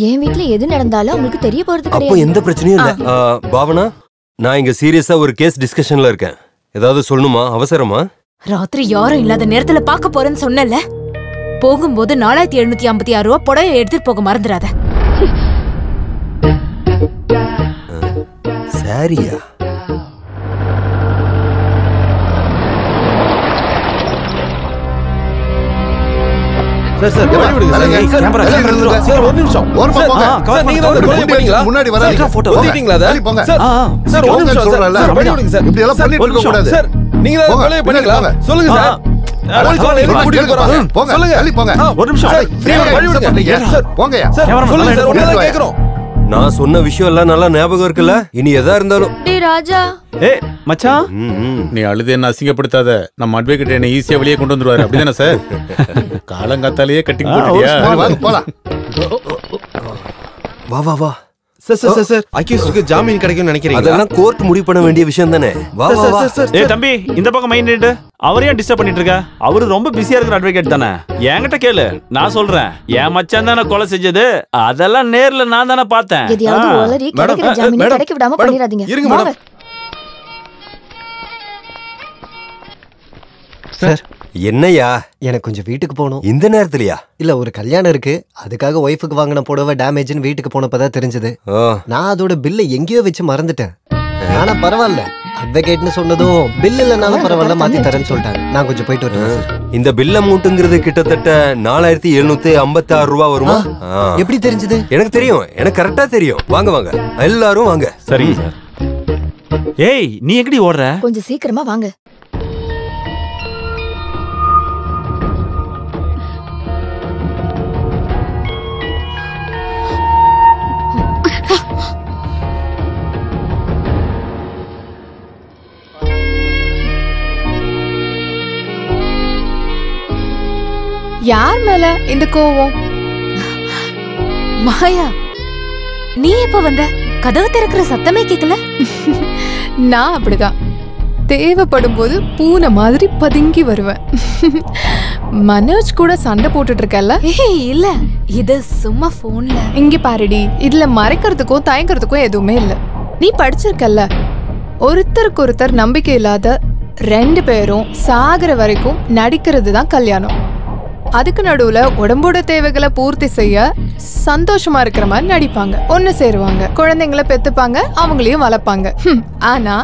என் வீட்ல எது நடந்தாலும் உங்களுக்கு தெரிய போறது கிடையாது. அப்போ எந்த பிரச்சனையும் இல்ல. பாவனா, நான் இங்க சீரியஸா ஒரு கேஸ் டிஸ்கஷன்ல இருக்கேன். ஏதாவது சொல்லணுமா? அவசரமா? ராத்திரி யாரும் இல்லாத நேரத்துல பாக்க போறேன்னு சொன்னல. போகும்போது 4756 ரூபா புடவை எடுத்துட்டு போக மறந்துடாத. சரியா? முன்னாடி வராதீங்க. நான் சொன்ன விஷயம் எல்லாம் நல்லா ஞாபகம் இருக்குல்ல? இனி எதா இருந்தாலும். டேய் ராஜா. மச்சான், நீ அழுது என்ன அசிங்கப்படுத்தாத. நம்ம அட்வொகேட் என்ன ஈஸியா வெளியே கொண்டு வந்துருவாரு. அப்படிதானே சார்? காலங்காத்தாலேயே கட்டிங் போட்டுட்டியா? போலாம். வா வா வா. சார், அக்யூஸ்டுக்கு ஜாமீன் கிடைக்கும்னு நினைக்கிறீங்க? அதெல்லாம் கோர்ட் முடிவு பண்ண வேண்டிய விஷயம் தானே. வா வா வா. தம்பி, இந்த பக்கம் மைண்ட் நிட்டு. அவரையும் டிஸ்டர்ப் பண்ணிட்டு இருக்க? அவரு ரொம்ப பிஸியா இருக்கிற அட்வொகேட் தானே. என்கிட்ட கேளு, நான் சொல்றேன். என் மச்சான் தானே கொலை செஞ்சது. அதெல்லாம் நேர்ல நான் தானே பார்த்தேன். எதையாவது உளறி கிடைக்கிற ஜாமீன் கிடைக்க விடாம பண்ணிராதீங்க. இருங்க மேடம். சார், என்னையா? எனக்கு கொஞ்சம் வீட்டுக்கு போகணும். இந்த நேரத்துலயா? இல்ல, ஒரு கல்யாணம் இருக்கு. அதுக்காக ஒய்ஃபுக்கு வாங்கின புடவை டேமேஜ்னு வீட்டுக்கு போனப்பதான் தெரிஞ்சது. நான் அதோட பில்லை எங்கேயோ வச்சு மறந்துட்டேன். ஆனா பரவாயில்ல, அட்வொகேட்னு சொன்னதும் பில் இல்லனாலும் பரவாயில்ல மாத்தி தரேன்னு சொல்லிட்டாங்க. நான் கொஞ்சம் போயிட்டு வரேன். இந்த பில் அமௌண்ட்ங்கிறது கிட்டத்தட்ட 4756 ரூபா வருமா? எப்படி தெரிஞ்சது? எனக்கு தெரியும், எனக்கு கரெக்டா தெரியும். வாங்க வாங்க, எல்லாரும் வாங்க. சரிங்க சார். ஏய், நீ எங்கடி ஓடுற? கொஞ்சம் சீக்கிரமா வாங்க. யார் மேல இந்த கோவம்? மாயா, நீ எப்ப வந்த? கதவு திறக்கிற சத்தமே கேக்கல. நான் அப்படிதான். தேவைப்படும் போது பூனை மாதிரி பதுங்கி வருவேன். மனோஜ் கூட சண்டை போட்டுட்டு இருக்கல? இல்ல, இது சும்மா போன்ல. இங்க பாருடி, இதுல மறைக்கிறதுக்கும் தயங்குறதுக்கும் எதுவுமே இல்ல. நீ படிச்சிருக்கல்ல, ஒருத்தருக்கு ஒருத்தர் நம்பிக்கை இல்லாத 2 பேரும் சாகுற வரைக்கும் நடிக்கிறது தான் கல்யாணம். அதுக்கு நடுவுல உடம்போட தேவைகளை பூர்த்தி செய்ய சந்தோஷமா இருக்கிற மாதிரி நடிப்பாங்க. ஒண்ணு சேருவாங்க, குழந்தைங்களை பெத்துப்பாங்க, அவங்களையும் வளர்ப்பாங்க. ஆனா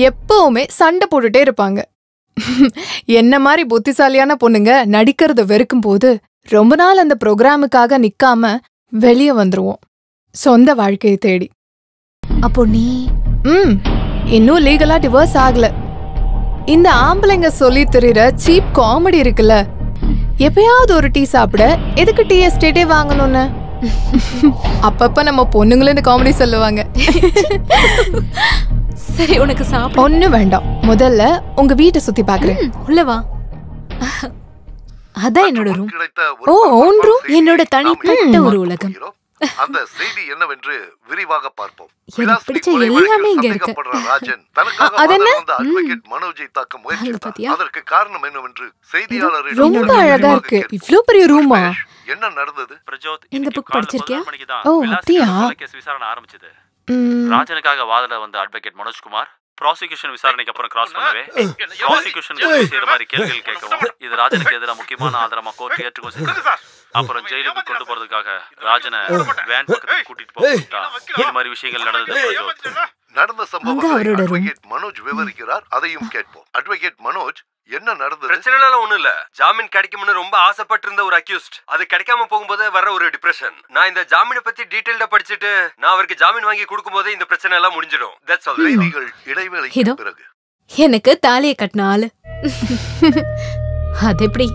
எப்பவுமே சண்டை போட்டுட்டே இருப்பாங்க. என்ன மாதிரி புத்திசாலியான பொண்ணுங்க நடிக்கிறத வெறுக்கும் போது ரொம்ப நாள் அந்த ப்ரோக்ராமுக்காக நிக்காம வெளியே வந்துருவோம், சொந்த வாழ்க்கையை தேடி. அப்போ நீ இன்னும் லீகலா டிவோர்ஸ் ஆகல. இந்த ஆம்பளைங்க சொல்லி தெரியுற சீப் காமெடி இருக்குல்ல, எப்பயாவது ஒரு டீ சாப்பிட எதுக்கு டீ எஸ்டேட்டே வாங்கணும்னு அப்பப்ப நம்ம பொண்ணுங்களும் இந்த காமெடி சொல்லுவாங்க. சரி உனக்கு சாப்பிட ஒண்ணும் வேண்டாம். முதல்ல உங்க வீட்டை சுத்தி பாக்குறேன். உள்ள வா. அதான் என்னோட ரூம். ஓ, ஓன் ரூம். என்னோட தனிப்பட்ட ஒரு உலகம். அந்த செய்தி என்னவென்று விரிவாக பார்ப்போம். எனக்கு பிடிச்ச எல்லாமே இங்க இருக்கு. ராஜன் தனக்காக அதென்ன அட்வொகேட் மனோஜை தாக்க முயற்சித்தார். அதற்கு காரணம் என்னவென்று செய்தியாளர் ரொம்ப அழகா இருக்கு. இவ்ளோ பெரிய ரூமா? என்ன நடந்தது? பிரஜோத் இந்த புக் படிச்சிருக்கியா? ஓ, அப்படியா? கேஸ் விசாரணை ஆரம்பிச்சது. ராஜனுக்காக வாதல வந்த அட்வொகேட் மனோஜ்குமார் ப்ராசிக்யூஷன் விசாரணைக்கு அப்புறம் கிராஸ் பண்ணவே ப்ராசிக்யூஷன் செய்யற மாதிரி கேள்விகள் கேட்கவும் இது ராஜனுக்கு எதிராக முக்கியமான ஆதாரமா கோர்ட் ஏற்றுக்கும் செஞ்சது. அப்புறம் ஜெயிலுக்கு கொண்டு போறதுக்காக ராஜனை வேன் பக்கத்துக்கு கூட்டிட்டு போட்டா இந்த மாதிரி விஷயங்கள் நடந்தது. நடந்த சம்பவத்தை அட்வொகேட் மனோஜ் விவரிக்கிறார். அதையும் கேட்போம். அட்வொகேட் மனோஜ், என்ன நடந்தது? பிரச்சனை எல்லாம் ஒண்ணும் இல்ல. ஜாமீன் கிடைக்கும்னு ரொம்ப ஆசைப்பட்டு இருந்த ஒரு அக்யூஸ்ட் அது கிடைக்காம போகும்போது வர ஒரு டிப்ரெஷன். நான் இந்த ஜாமீனை பத்தி டீடைல்டா படிச்சுட்டு நான் அவருக்கு ஜாமீன் வாங்கி கொடுக்கும்போது இந்த பிரச்சனை எல்லாம் முடிஞ்சிடும். That's all. செய்திகள் இடைவேளைக்கு பிறகு எனக்கு தாலியை கட்டின ஆளு. அது எப்படி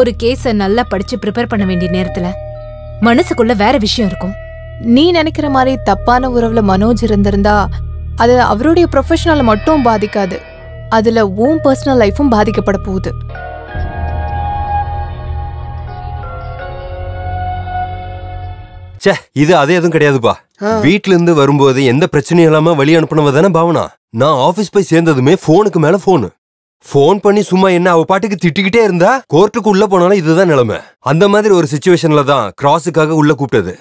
ஒரு கேஸ நல்லா படிச்சு ப்ரிப்பேர் பண்ண வேண்டிய நேரத்துல மனசுக்குள்ள வேற விஷயம் இருக்கும். நீ நினைக்கிற மாதிரி தப்பான உறவுல மனோஜ் இருந்திருந்தா அது அவருடைய ப்ரொஃபஷனல மட்டும் பாதிக்காது, அதுல உன் பர்சனல் லைஃபும் பாதிக்கப்பட போகுது. ச்சே, இது அதே எதுவும் கிடையாதுப்பா. வீட்ல இருந்து வரும்போது எந்த பிரச்சனையும் இல்லாம வழி அனுப்பினவ தானே பாவனா. நான் ஆபீஸ் போய் சேர்ந்ததுமே போனுக்கு மேல போன் பண்ணி சும்மா என்ன அவ பாட்டுக்கு திட்டிக்கிட்டே இருந்தா கோர்ட்டுக்கு உள்ள போனாலும் இதுதான் நிலைமை. அந்த மாதிரி ஒரு சிச்சுவேஷன்ல தான் கிராஸுக்காக உள்ள கூப்பிட்டது.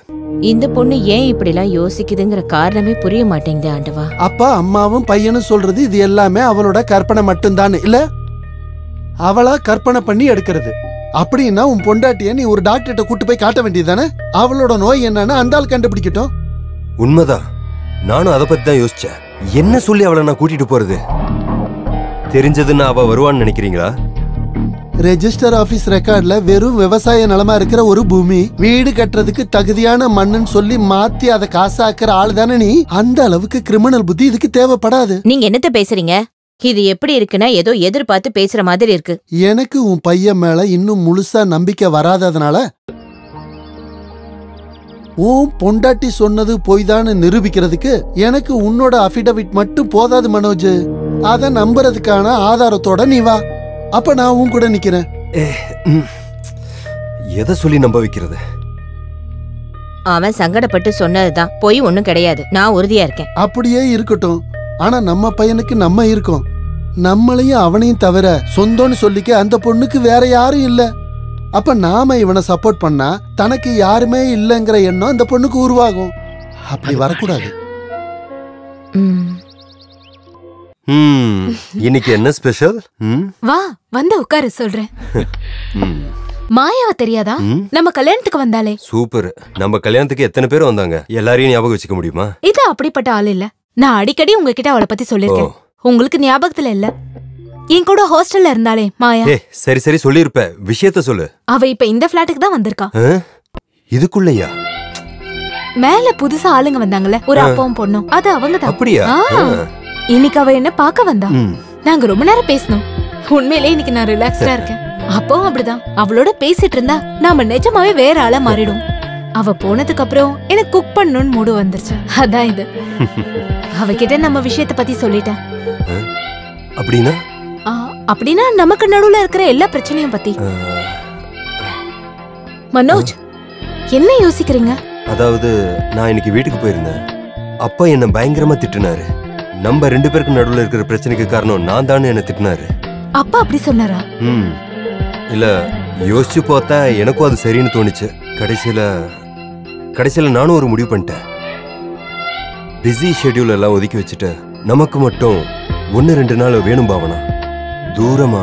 இந்த பொண்ணு ஏன் இப்படி எல்லாம் யோசிக்குதுங்கிற காரணமே புரிய மாட்டேங்குது ஆண்டவா. அப்பா அம்மாவும் பையனும் சொல்றது இது எல்லாமே அவளோட கற்பனை மட்டும்தான் இல்ல, அவளா கற்பனை பண்ணி எடுக்கிறது. அப்படின்னா உன் பொண்டாட்டிய நீ ஒரு டாக்டர்கிட்ட கூட்டு போய் காட்ட வேண்டியதானே? அவளோட நோய் என்னன்னு அந்த ஆள் கண்டுபிடிக்கட்டும். உண்மைதான், நானும் அதை பத்தி தான் யோசிச்சேன். என்ன சொல்லி அவளை நான் கூட்டிட்டு போறது? தெரிஞ்சதுன்னா அவ வருவான்னு நினைக்கிறீங்களா? ரெஜிஸ்டர் ஆபீஸ் ரெக்கார்ட்ல வெறும் விவசாய நிலமா இருக்கிற ஒரு பூமி வீடு கட்டுறதுக்கு தகுதியான மண்ணுன்னு சொல்லி மாத்தி அதை காசாக்குற ஆளு தானே நீ. அந்த அளவுக்கு கிரிமினல் புத்தி இதுக்கு தேவைப்படாது. நீங்க என்னத்த பேசுறீங்க? இது எப்படி இருக்குன்னா ஏதோ எதிர்பார்த்து பேசுற மாதிரி இருக்கு. எனக்கு உன் பையன் மேல இன்னும் முழுசா நம்பிக்கை வராததுனால உன் பொண்டாட்டி சொன்னது பொய்தான்னு நிரூபிக்கிறதுக்கு எனக்கு உன்னோட அபிடவிட் மட்டும் போதாது மனோஜ். அத நம்புறதுக்கான ஆதாரத்தோட நீ வா, அப்ப நான் உன் கூட நிக்கிறேன். எதை சொல்லி நம்ப வைக்கிறது? அவன் சங்கடப்பட்டு சொன்னதுதான், பொய் ஒண்ணும் கிடையாது. நான் உறுதியா இருக்கேன். அப்படியே இருக்கட்டும், ஆனா நம்ம பையனுக்கு நம்ம இருக்கோம். நம்மளையும் அவனையும் தவிர சொந்தம்னு சொல்லிக்க அந்த பொண்ணுக்கு வேற யாரும் இல்ல. அப்ப நாம இவனை சப்போர்ட் பண்ணா தனக்கு யாருமே இல்லைங்கிற எண்ணம் அந்த பொண்ணுக்கு உருவாகும். அப்படி வரக்கூடாது. இன்னைக்கு என்ன ஸ்பெஷல்? வா வந்து உட்காரு சொல்றேன். மாயாவ தெரியாதா? நம்ம கல்யாணத்துக்கு வந்தாலே. சூப்பர். நம்ம கல்யாணத்துக்கு எத்தனை பேர் வந்தாங்க? எல்லாரையும் ஞாபகம் வச்சுக்க முடியுமா? இது அப்படிப்பட்ட ஆள் இல்ல. நான் அடிக்கடி உங்ககிட்ட அவளை பத்தி சொல்லிருக்கேன். உங்களுக்கு ஞாபகத்துல இல்ல? என் கூட ஹாஸ்டல்ல இருந்தாலே மாயா. சரி சரி சொல்லிருப்ப, விஷயத்த சொல்லு. அவ இப்ப இந்த பிளாட்டுக்கு தான் வந்திருக்கா. இதுக்குள்ளயா? மேல புதுசா ஆளுங்க வந்தாங்கல்ல, ஒரு அப்பாவும் பொண்ணும், அது அவங்க தான். அப்படியா? இன்னைக்கு அவ என்ன பாக்க வந்தா. நாங்க ரொம்ப நேரம் பேசணும். உண்மையிலே இன்னைக்கு நான் ரிலாக்ஸ்டா இருக்கேன். அப்பவும் அப்படிதான். அவளோட பேசிட்டு இருந்தா நாம நிஜமாவே வேற ஆளா மாறிடும். அவ போனதுக்கு அப்புறம் எனக்கு குக் பண்ணணும்னு மூடு வந்துருச்சு. அதான் இது. அவகிட்ட நம்ம விஷயத்த பத்தி சொல்லிட்டேன். அப்படின்னா? அப்படின்னா நமக்கு நடுவுல இருக்கிற எல்லா பிரச்சனையும் பத்தி. மனோஜ், என்ன யோசிக்கிறீங்க? அதாவது நான் இன்னைக்கு வீட்டுக்கு போயிருந்தேன். அப்பா என்ன பயங்கரமா திட்டுனாரு. நம்ம ரெண்டு பேருக்கு நடுவுல இருக்கிற பிரச்சனைக்கு காரணம் நான் தானே என்ன திட்டினாரு. அப்பா அப்படி சொன்னாரா? இல்ல, யோசிச்சு பார்த்தா எனக்கும் அது சரின்னு தோணுச்சு. கடைசியில நானும் ஒரு முடிவு பண்ணிட்டேன். பிஸி ஷெட்யூல் எல்லாம் ஒதுக்கி வச்சுட்டு நமக்கு மட்டும் 1-2 நாள் வேணும் பாவனா. தூரமா,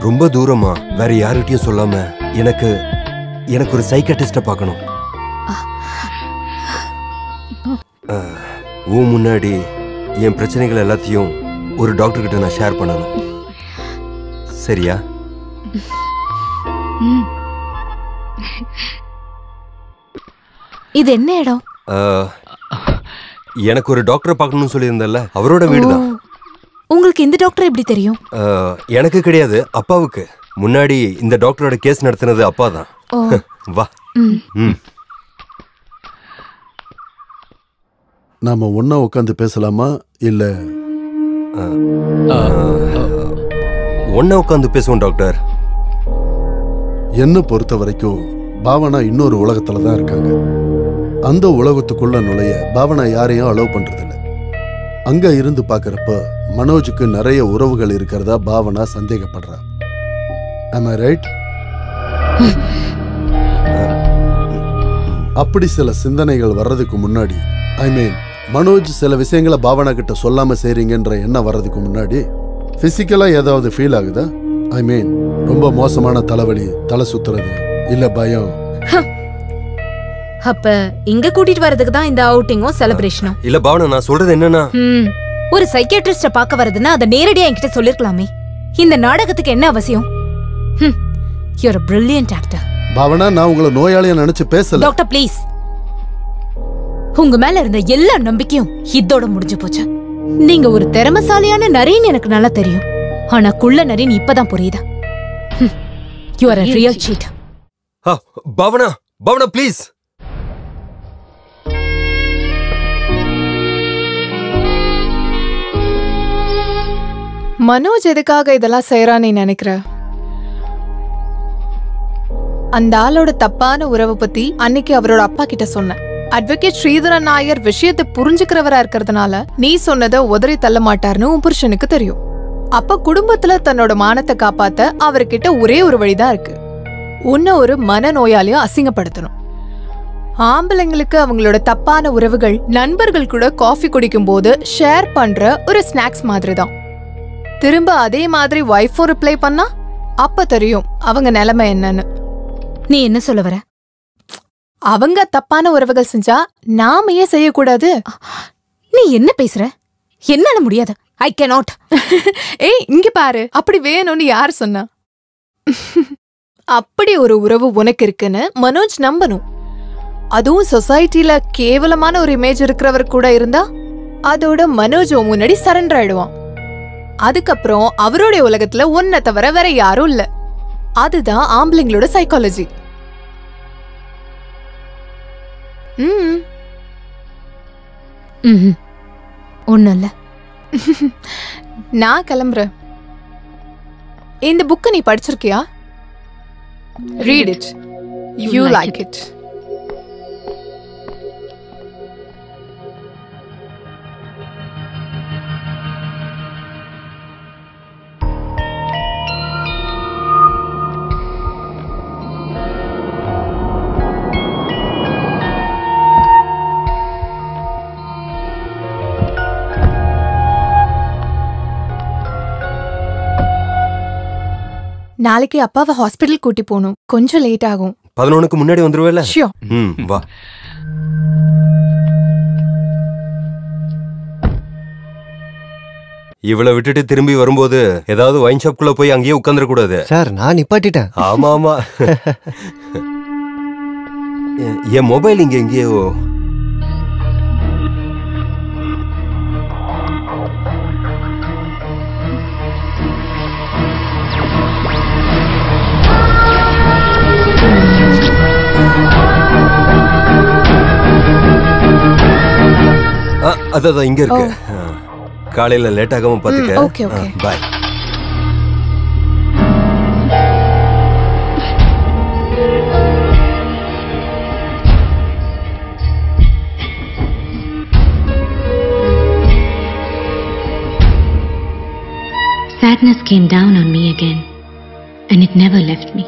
ரொம்ப தூரமா, வேற யாருகிட்டயும் சொல்லாம எனக்கு ஒரு சைக்காட்ரிஸ்ட பார்க்கணும். உன் முன்னாடி என் பிரச்சனைகள் எல்லாத்தையும் ஒரு டாக்டர் கிட்ட நான் ஷேர் பண்ணணும். சரியா? இது என்ன இடம்? எனக்கு ஒரு டாக்டரை பார்க்கணும்னு சொல்லியிருந்தல, அவரோட வீடுதான். உங்களுக்கு இந்த டாக்டர் எப்படி தெரியும்? எனக்கு கிடையாது, அப்பாவுக்கு. முன்னாடி இந்த டாக்டரோட கேஸ் நடத்தினது அப்பா தான். வா. நாம ஒன்னா உட்காந்து பேசலாமா இல்ல ஒன்னா உட்காந்து பேசுவோம் டாக்டர். என்ன பொறுத்த வரைக்கும் பாவனா இன்னொரு உலகத்துல தான் இருக்காங்க. அந்த உலகத்துக்குள்ள நுழைய பாவனா யாரையும் அலோவ் பண்றதில்ல. அங்க இருந்து பாக்குறப்ப மனோஜுக்கு நிறைய உறவுகள் இருக்கிறதா பாவனா சந்தேகப்படுறா. Am I right? அப்படி சில சிந்தனைகள் வர்றதுக்கு முன்னாடி, மனோஜ் சில விஷயங்களை பாவனா கிட்ட சொல்லாம செய்றீங்கன்ற எண்ணம் வர்றதுக்கு முன்னாடி பிசிக்கலா ஏதாவது ஃபீல் ஆகுதா? ரொம்ப மோசமான தலைவலி, தலை சுத்துறது, இல்ல பயம்? அப்ப இங்க கூட்டிட்டு வரதுக்கு தான் இந்த அவுட்டிங்கும் செலிப்ரேஷனும். இல்ல பாவனா, நான் சொல்றது என்னன்னா, ஒரு சைக்கியாட்ரிஸ்ட பார்க்க வரதுன்னா அதை நேரடியா என்கிட்ட சொல்லிருக்கலாமே. இந்த நாடகத்துக்கு என்ன அவசியம்? You're a brilliant actor. Bhavana, நான் உங்களை நோயாளியா நினைச்சு பேசல. Doctor please. உங்க மேல இருந்த எல்லா நம்பிக்கையும் இதோட முடிஞ்சு போச்சு. நீங்க ஒரு திறமசாலியான நரின்னு எனக்கு நல்லா தெரியும். ஆனா குள்ள நரின்னு இப்பதான் புரியுதா? You are a real cheat. Bhavana, Bhavana please. Manoj எதுக்காக இதெல்லாம் செய்யறான்னு நீ நினைக்கிற? அந்த ஆளோட தப்பான உறவை பத்தி அன்னைக்கு அவரோட அப்பா கிட்ட சொன்னேன். அட்வொகேட் ஸ்ரீதரன் நாயர் விஷயத்தை புரிஞ்சுக்கிறவரா இருக்கிறதுனால நீ சொன்னதை உதறி தள்ள மாட்டாருன்னு உன் புருஷனுக்கு தெரியும். அப்ப குடும்பத்துல தன்னோட மானத்தை காப்பாத்த அவர்கிட்ட ஒரே ஒரு வழிதான் இருக்கு. உன்ன ஒரு மனநோயாளியும் அசிங்கப்படுத்தணும். ஆம்பளைங்களுக்கு அவங்களோட தப்பான உறவுகள் நண்பர்கள் கூட காஃபி குடிக்கும் போது ஷேர் பண்ற ஒரு ஸ்நாக்ஸ் மாதிரி தான். திரும்ப அதே மாதிரி வைஃபும் ரிப்ளை பண்ணா அப்ப தெரியும் அவங்க நிலைமை என்னன்னு. நீ என்ன சொல்ல வர? அவங்க தப்பான உறவுகள் செஞ்சா நாம ஏன் செய்யக்கூடாது? நீ என்ன பேசுற? என்னால முடியாது. I cannot. ஏய், இங்க பாரு, அப்படி வேணும்னு யார் சொன்னா? அப்படி ஒரு உறவு உனக்கு இருக்குன்னு மனோஜ் நம்பணும். அதுவும் சொசைட்டில கேவலமான ஒரு இமேஜ் இருக்கிறவர் கூட இருந்தா அதோட மனோஜ் முன்னாடி சரண்டர் ஆயிடுவான். அதுக்கப்புறம் அவருடைய உலகத்துல ஒன்ன தவிர வேற யாரும் இல்ல. அதுதான் ஆம்பளைங்களோட சைக்காலஜி. ஒண்ணும் இல்ல. நான் கிளம்புறேன். இந்த புக்க நீ படிச்சிருக்கியா? Read it. You like it. நாளைக்கு அப்பாவை ஹாஸ்பிடல் கூட்டி போகணும். கொஞ்சம் லேட் ஆகும். 11க்கு முன்னாடி வந்துருவேல? ஷியோர். வா. இவளை விட்டுட்டு திரும்பி வரும்போது ஏதாவது வைன் ஷாப்குள்ள போய் அங்கேயே உட்கார்ந்துட கூடாது. சார், நான் நிப்பாட்டிட்டேன். ஆமா ஆமா. என் மொபைல் இங்க எங்கேயோ. அதான் இங்க இருக்கு. காலையில லேட் ஆகாம பாத்துக்க. Okay okay. Bye. Sadness came down on me again, and it never left me.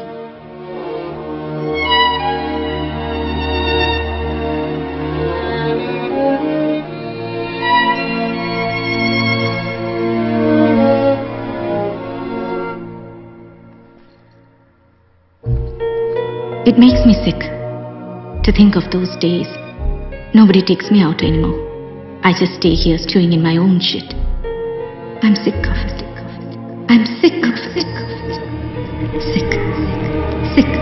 It makes me sick to think of those days. Nobody takes me out anymore. I just stay here stewing in my own shit. I'm sick of it. I'm sick of it. Sick. Sick. Sick.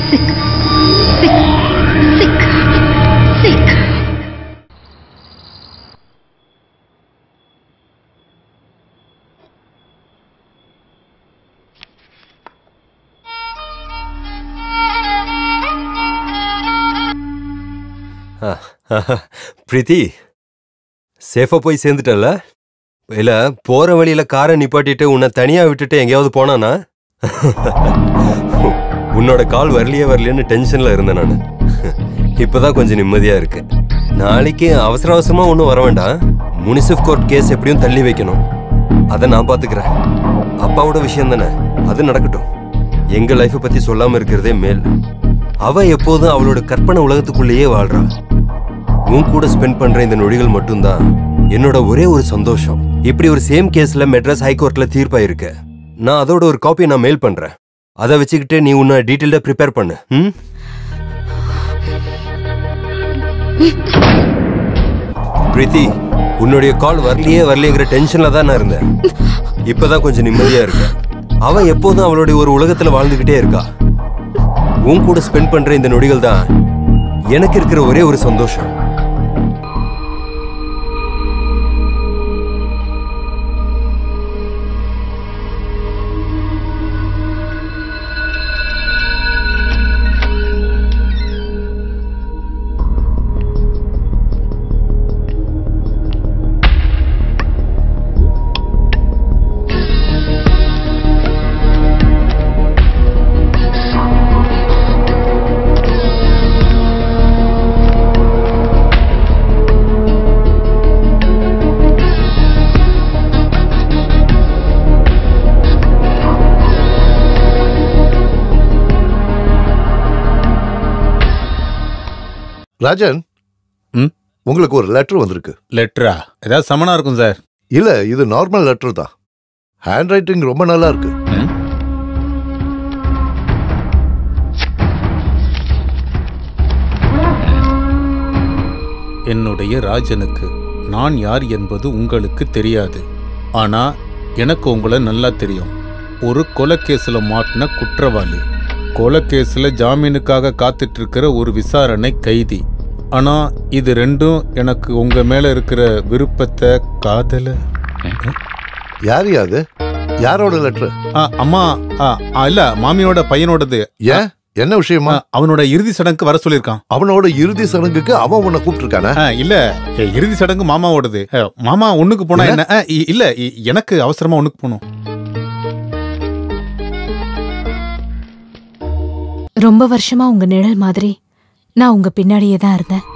Sick. Sick. Sick. Sick. பிரீத்தி, சேஃபா போய் சேர்ந்துட்டல? இல்ல போற வழியில காரை நிப்பாட்டிட்டு உன்னை தனியா விட்டுட்டு எங்கேயாவது போனானா? உன்னோட கால் வரலையேன்னு டென்ஷன்ல இருந்தேன் நான். இப்பதான் கொஞ்சம் நிம்மதியா இருக்கு. நாளைக்கு அவசர அவசரமா ஒன்றும் வர வேண்டாம். முனிசிப் கோர்ட் கேஸ் எப்படியும் தள்ளி வைக்கணும். அதை நான் பாத்துக்கிறேன். அப்பாவோட விஷயம் தானே, அது நடக்கட்டும். எங்க லைஃபை பத்தி சொல்லாம இருக்கிறதே மேல். அவ எப்போதும் அவளோட கற்பனை உலகத்துக்குள்ளேயே வாழ்றா. உன் கூட ஸ்பெண்ட் பண்ற இந்த நொடிகள் மட்டும்தான் என்னோட ஒரே ஒரு சந்தோஷம். இப்படி ஒரு சேம் கேஸ்ல மெட்ராஸ் ஹைகோர்ட்ல தீர்ப்பாயிருக்கு. நான் அதோட ஒரு காப்பி நான் மெயில் பண்றேன். அதை வச்சுக்கிட்டு நீ உன்னை டீட்டெயில்டா ப்ரிப்பேர் பண்ணு. பிரீத்தி, உன்னுடைய கால் வரலையேங்கிற டென்ஷன்ல தான் நான் இருந்தேன். இப்பதான் கொஞ்சம் நிம்மதியா இருக்கேன். அவன் எப்போதும் அவளுடைய ஒரு உலகத்துல வாழ்ந்துகிட்டே இருக்கா. உன் கூட ஸ்பெண்ட் பண்ற இந்த நொடிகள் தான் எனக்கு இருக்கிற ஒரே ஒரு சந்தோஷம். ராஜன், உங்களுக்கு ஒரு லெட்டர் வந்திருக்கு. லெட்டரா? ஏதாவது சமனா இருக்கும் சார். இல்ல, இது நார்மல் லெட்டர் தான். ஹேண்ட் ரைட்டிங் ரொம்ப நல்லா இருக்கு. என்னுடைய ராஜனுக்கு நான் யார் என்பது உங்களுக்கு தெரியாது. ஆனா எனக்கு உங்களை நல்லா தெரியும். ஒரு கொலைக்கேஸ்ல மாட்டின குற்றவாளி, கொலைக்கேஸ்ல ஜாமீனுக்காக காத்துட்டு இருக்கிற ஒரு விசாரணை கைதி. ஆனா இது ரெண்டும் எனக்கு உங்க மேல இருக்கிற விருப்பத்தை, காதல. யார் யாது? யாரோட லெட்டர்? அம்மா, இல்ல மாமியோட பையனோடது. ஏன், என்ன விஷயமா? அவனோட இறுதி சடங்குக்கு வர சொல்லிருக்கான். அவனோட இறுதி சடங்குக்கு அவன் உன்னை கூப்பிட்டுருக்கானா? இல்ல, இறுதி சடங்கு மாமாவோடது. மாமா ஒண்ணுக்கு போனா என்ன? இல்ல, எனக்கு அவசரமா ஒண்ணுக்கு போகணும். ரொம்ப வருஷமா உங்க நிழல் மாதிரி நான் உங்க பின்னாடியே தான் இருந்தேன்.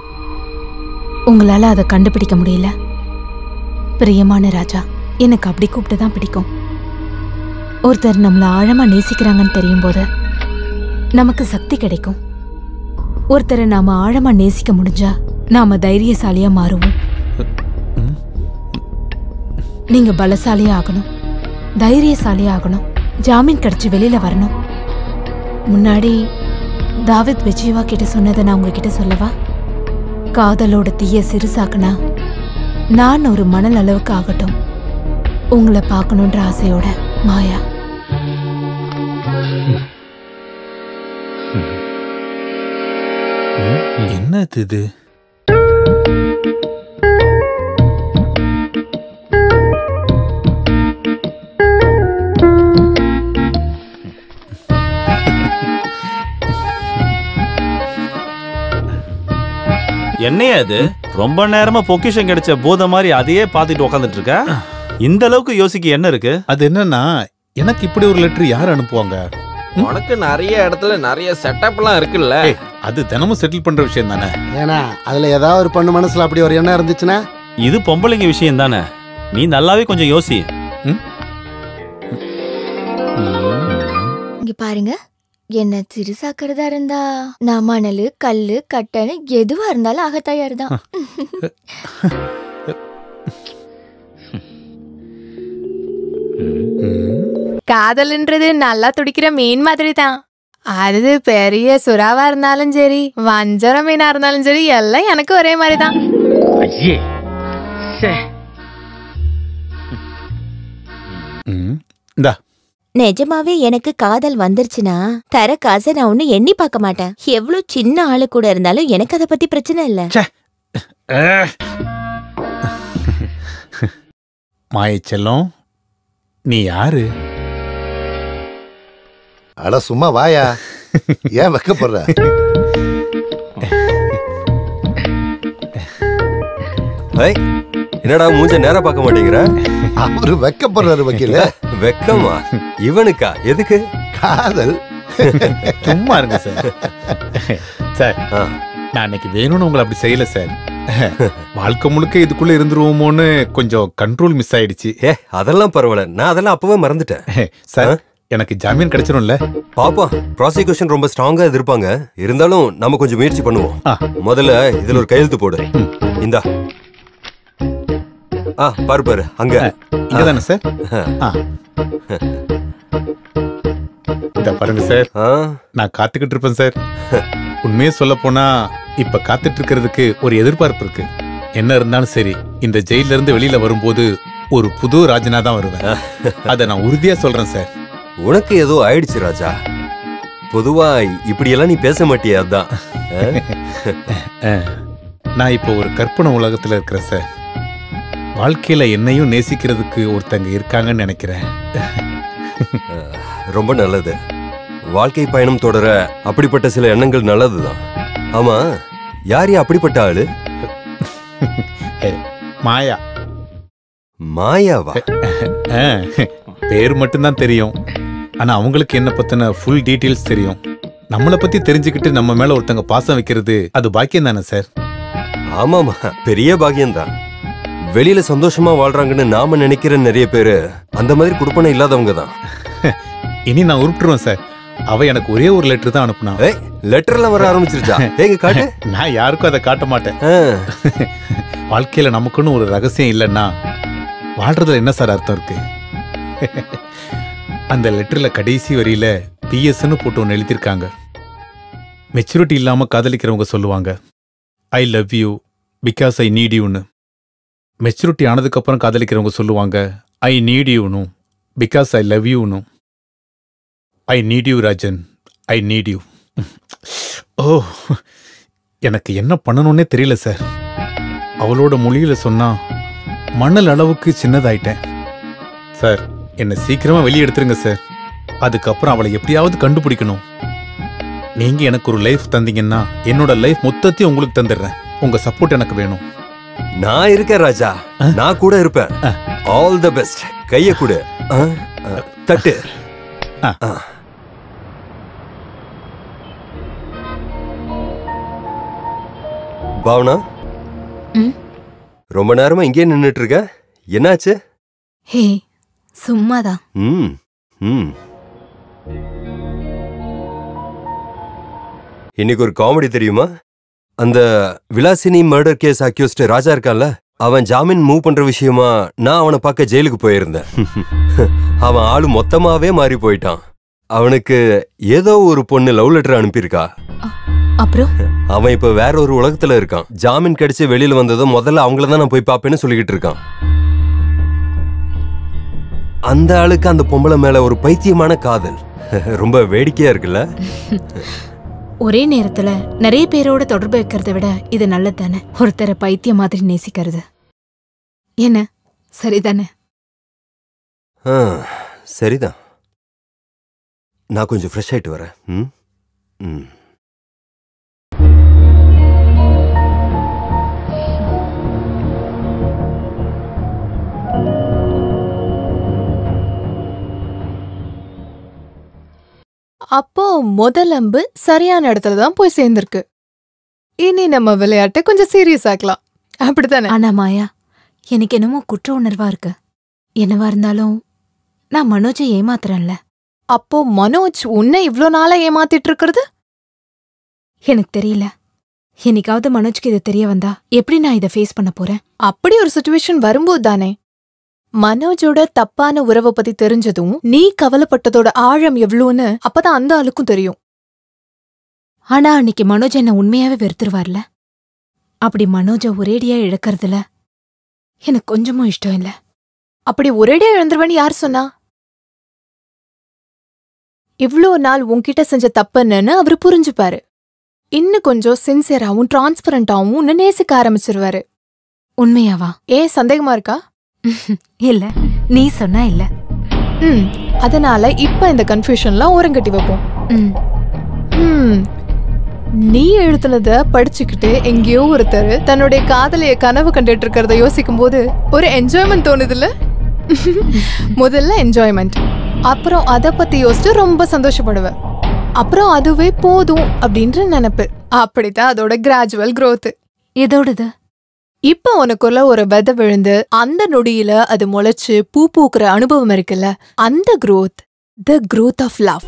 உங்களால அதை கண்டுபிடிக்க முடியல. பிரியமான ராஜா, எனக்கு அப்படி கூப்பிட்டு தான் பிடிக்கும். ஒருத்தர் நம்மள ஆழமா நேசிக்கிறாங்கன்னு தெரியும் போது நமக்கு சக்தி கிடைக்கும். ஒருத்தரை நாம ஆழமா நேசிக்க முடிஞ்சா நாம தைரியசாலியா மாறுவோம். நீங்க பலசாலியா ஆகணும், தைரியசாலியா ஆகணும், ஜாமீன் கிடைச்சு வெளியில வரணும். முன்னாடி தாவித் விஜயவா கிட்ட சொன்னதை நான் உங்ககிட்ட சொல்லவா? காதலோட தீய சிறுசாக்குனா நான் ஒரு மணல் அளவுக்கு ஆகட்டும், உங்களை பார்க்கணுன்ற ஆசையோட, மாயா. என்னது இது? என்னையா இது? ரொம்ப நேரமா பொக்கிஷம் கிடைச்ச போத மாதிரி அதையே பார்த்துட்டு உட்காந்துட்டு இருக்க. இந்த அளவுக்கு யோசிக்க என்ன இருக்கு? அது என்னன்னா, எனக்கு இப்படி ஒரு லெட்டர் யார் அனுப்புவாங்க? உனக்கு நிறைய இடத்துல நிறைய செட்டப்லாம் இருக்குல்ல. அது தினமும் செட்டில் பண்ற விஷயம் தானே. ஏன்னா அதுல ஏதாவது ஒரு பொண்ணு மனசுல அப்படி ஒரு எண்ணம் இருந்துச்சுன்னா? இது பொம்பளைங்க விஷயம் தானே, நீ நல்லாவே கொஞ்சம் யோசி. இங்க பாருங்க, என்ன சிறுசாக்கிறதா இருந்தா நான் மணலு, கல்லு, கட்டணு எதுவா இருந்தாலும் அகத்தாயாரு தான். காதல்ன்றது நல்லா துடிக்கிற மீன் மாதிரி தான். அது பெரிய சுறாவா இருந்தாலும் சரி, வஞ்சர மீனா இருந்தாலும் சரி, எல்லாம் எனக்கு ஒரே மாதிரி தான். நிஜமாவே எனக்கு காதல் வந்துருச்சுன்னா தர காசை நான் ஒண்ணு எண்ணி பார்க்க மாட்டேன். எவ்வளவு சின்ன ஆளு கூட இருந்தாலும் எனக்கு அதை பத்தி பிரச்சனை இல்ல. மாயச்செல்லம், நீ யாரு? அட சும்மா வாயா, ஏன் வெக்கப்படுற? என்னடா மூஞ்ச நேரா பார்க்க மாட்டேங்கிற? அவரு வெக்கப்படுறாரு வக்கீல. வெக்கமா? இவனுக்கா? எதுக்கு? காதல். சும்மா இருங்க சார். சார் நான் அன்னைக்கு வேணும்னு உங்களை அப்படி செய்யல சார். வாழ்க்கை முழுக்க இதுக்குள்ள இருந்துருவோமோன்னு கொஞ்சம் கண்ட்ரோல் மிஸ் ஆயிடுச்சு. அதெல்லாம் பரவாயில்ல, நான் அதெல்லாம் அப்பவே மறந்துட்டேன். சார் எனக்கு ஜாமீன் கிடைச்சிரும்ல? பாப்போம், ப்ராசிக்யூஷன் ரொம்ப ஸ்ட்ராங்கா எதிர்ப்பாங்க. இருந்தாலும் நம்ம கொஞ்சம் முயற்சி பண்ணுவோம். முதல்ல இதுல ஒரு கையெழுத்து போடு. இந்தா. பாரு பாரு அங்க. இங்கதானே சார்? இத பாருங்க சார், நான் காத்துக்கிட்டு இருப்பேன் சார். உண்மையே சொல்ல போனா இப்ப காத்துட்டு இருக்கிறதுக்கு ஒரு எதிர்பார்ப்பு இருக்கு. என்ன இருந்தாலும் சரி, இந்த ஜெயில இருந்து வெளியில வரும்போது ஒரு புது ராஜனா தான் வருவேன். அத நான் உறுதியா சொல்றேன் சார். உனக்கு ஏதோ ஆயிடுச்சு ராஜா. பொதுவா இப்படி எல்லாம் நீ பேச மாட்டியே, அதான். நான் இப்போ ஒரு கற்பனை உலகத்துல இருக்கிறேன் சார். வாழ்க்கையில என்னையும் நேசிக்கிறதுக்கு ஒருத்தங்க இருக்காங்கன்னு நினைக்கிறேன். ரொம்ப நல்லது. வாழ்க்கை பயணம் தொடர அப்படிப்பட்ட சில எண்ணங்கள் நல்லதுதான். ஆமா, யார் அப்படிப்பட்ட ஆளு? மாயா. மாயாவா? பேர் மட்டும்தான் தெரியும். ஆனா அவங்களுக்கு என்ன பத்தின ஃபுல் டீடைல்ஸ் தெரியும். நம்மளை பத்தி தெரிஞ்சுக்கிட்டு நம்ம மேல ஒருத்தங்க பாசம் வைக்கிறது அது பாக்கியம் தானே சார்? ஆமாமா, பெரிய பாக்கியம்தான். வெளியில சந்தோஷமா வாழ்றாங்கன்னு நாம நினைக்கிற நிறைய பேரு அந்த மாதிரி குடுப்பனை இல்லாதவங்க தான். இனி நான் உருப்பிடுவேன் சார். அவ எனக்கு ஒரே ஒரு லெட்டர் தான் அனுப்புனா. லெட்டர்ல வர ஆரம்பிச்சிருச்சா? எங்க காட்டு. நான் யாருக்கும் அதை காட்ட மாட்டேன். வாழ்க்கையில நமக்குன்னு ஒரு ரகசியம் இல்லைன்னா வாழ்றதுல என்ன சார் அர்த்தம் இருக்கு? அந்த லெட்டர்ல கடைசி வரியில பிஎஸ்ன்னு போட்டு ஒன்று எழுதியிருக்காங்க. மெச்சூரிட்டி இல்லாம காதலிக்கிறவங்க சொல்லுவாங்க I love you because I need யூன்னு. மெச்சூரிட்டி ஆனதுக்கு அப்புறம் காதலிக்கிறவங்க சொல்லுவாங்க ஐ நீட் யூன்னு பிகாஸ் ஐ லவ் யூன்னு. I need you Rajan, I need you. Oh, எனக்கு என்ன பண்ணணும்னே தெரியல சார். அவளோட மொழியில சொன்னா மணல் அளவுக்கு சின்னதாயிட்டேன் சார். என்னை சீக்கிரமா வெளியே எடுத்துருங்க சார். அதுக்கப்புறம் அவளை எப்படியாவது கண்டுபிடிக்கணும். நீங்க எனக்கு ஒரு லைஃப் தந்தீங்கன்னா என்னோட லைஃப் மொத்தத்தையும் உங்களுக்கு தந்துடுறேன். உங்க சப்போர்ட் எனக்கு வேணும். நான் இருக்கேன் ராஜா, நான் கூட இருப்பேன். All the best. கைய கொடு. தட்டு. பாவனா, ரொம்ப நேரமா இங்கே நின்னுட்டு இருக்க, என்னாச்சு? ஹே, சும்மாதான். இன்னைக்கு ஒரு காமெடி தெரியுமா? அந்த விலாசினி மர்டர் கேஸ் அக்யூஸ்ட் ராஜா இருக்கான்ல, அவன் ஜாமீன் மூவ் பண்ற விஷயமா நான் அவனை பார்க்க ஜெயிலுக்கு போயிருந்தேன். அவன் ஆளு மொத்தமாவே மாறி போயிட்டான். அவனுக்கு ஏதோ ஒரு பொண்ணு லவ் லெட்டர் அனுப்பியிருக்கா. அப்புறம் அவன் இப்ப வேற ஒரு உலகத்துல இருக்கான். ஜாமீன் கிடைச்சு வெளியில வந்ததும் முதல்ல அவங்களதான் நான் போய் பாப்பேன்னு சொல்லிக்கிட்டு இருக்கான். அந்த ஆளுக்கு அந்த பொம்பளை மேல ஒரு பைத்தியமான காதல். ரொம்ப வேடிக்கையா இருக்குல்ல? ஒரே நேரத்துல நிறைய பேரோட தொடர்பு வைக்கிறத விட இது நல்லது தானே? ஒருத்தரை பைத்தியம் மாதிரி நேசிக்கிறது என்ன சரிதானே? சரிதான். நான் கொஞ்சம் ஃப்ரெஷ் ஆயிட்டு வரேன். அப்போ முதல் அம்பு சரியான இடத்துல தான் போய் சேர்ந்திருக்கு. இனி நம்ம விளையாட்டை கொஞ்சம் சீரியஸ் ஆக்கலாம், அப்படித்தானே? ஆனா மாயா, எனக்கு என்னமோ குற்ற உணர்வா இருக்கு. என்னவா இருந்தாலும் நான் மனோஜை ஏமாத்துறேன்ல. அப்போ மனோஜ் உன்னை இவ்ளோ நாளா ஏமாத்திட்டு இருக்கிறது? எனக்கு தெரியல. என்னைக்காவது மனோஜ்க்கு இது தெரிய வந்தா எப்படி நான் இதை ஃபேஸ் பண்ண போறேன்? அப்படி ஒரு சிச்சுவேஷன் வரும்போது தானே மனோஜோட தப்பான உறவை பத்தி தெரிஞ்சதும் நீ கவலைப்பட்டதோட ஆழம் எவ்வளோன்னு அப்பதான் அந்த ஆளுக்கும் தெரியும். ஆனா அன்னைக்கு மனோஜ் என்ன உண்மையாவே வெறுத்துருவார்ல. அப்படி மனோஜ ஒரேடியா இழக்கிறதுல எனக்கு கொஞ்சமும் இஷ்டம் இல்ல. அப்படி ஒரேடியா இழந்துருவேன்னு யார் சொன்னா? இவ்ளோ நாள் உன்கிட்ட செஞ்ச தப்புன்னு அவரு புரிஞ்சுப்பாரு. இன்னும் கொஞ்சம் சின்சியராவும் டிரான்ஸ்பரண்டாவும் உன்னை நேசிக்க ஆரம்பிச்சிருவாரு. உண்மையாவா? ஏன் சந்தேகமா இருக்கா? இல்ல, நீ சொன்னா இல்ல. அதனால இப்ப இந்த கன்ஃபியூஷன்லாம் ஓரங்கட்டி வைப்போம். நீ எழுத்துனத படிச்சுக்கிட்டு எங்கேயோ ஒருத்தர் தன்னுடைய காதலைய கனவு கண்டுட்டு இருக்கிறத யோசிக்கும் போது ஒரு என்ஜாய்மெண்ட் தோணுதுல்ல? முதல்ல என்ஜாய்மெண்ட், அப்புறம் அதை பத்தி யோசிச்சு ரொம்ப சந்தோஷப்படுவேன், அப்புறம் அதுவே போதும் அப்படின்ற நினைப்பு. அப்படித்தான் அதோட கிராஜுவல் growth. எதோடது? இப்ப உனக்குள்ள ஒரு விதை விழுந்து அந்த நொடியில அது முளைச்சு பூ பூக்குற அனுபவம் இருக்குல்ல, அந்த growth, the growth of love.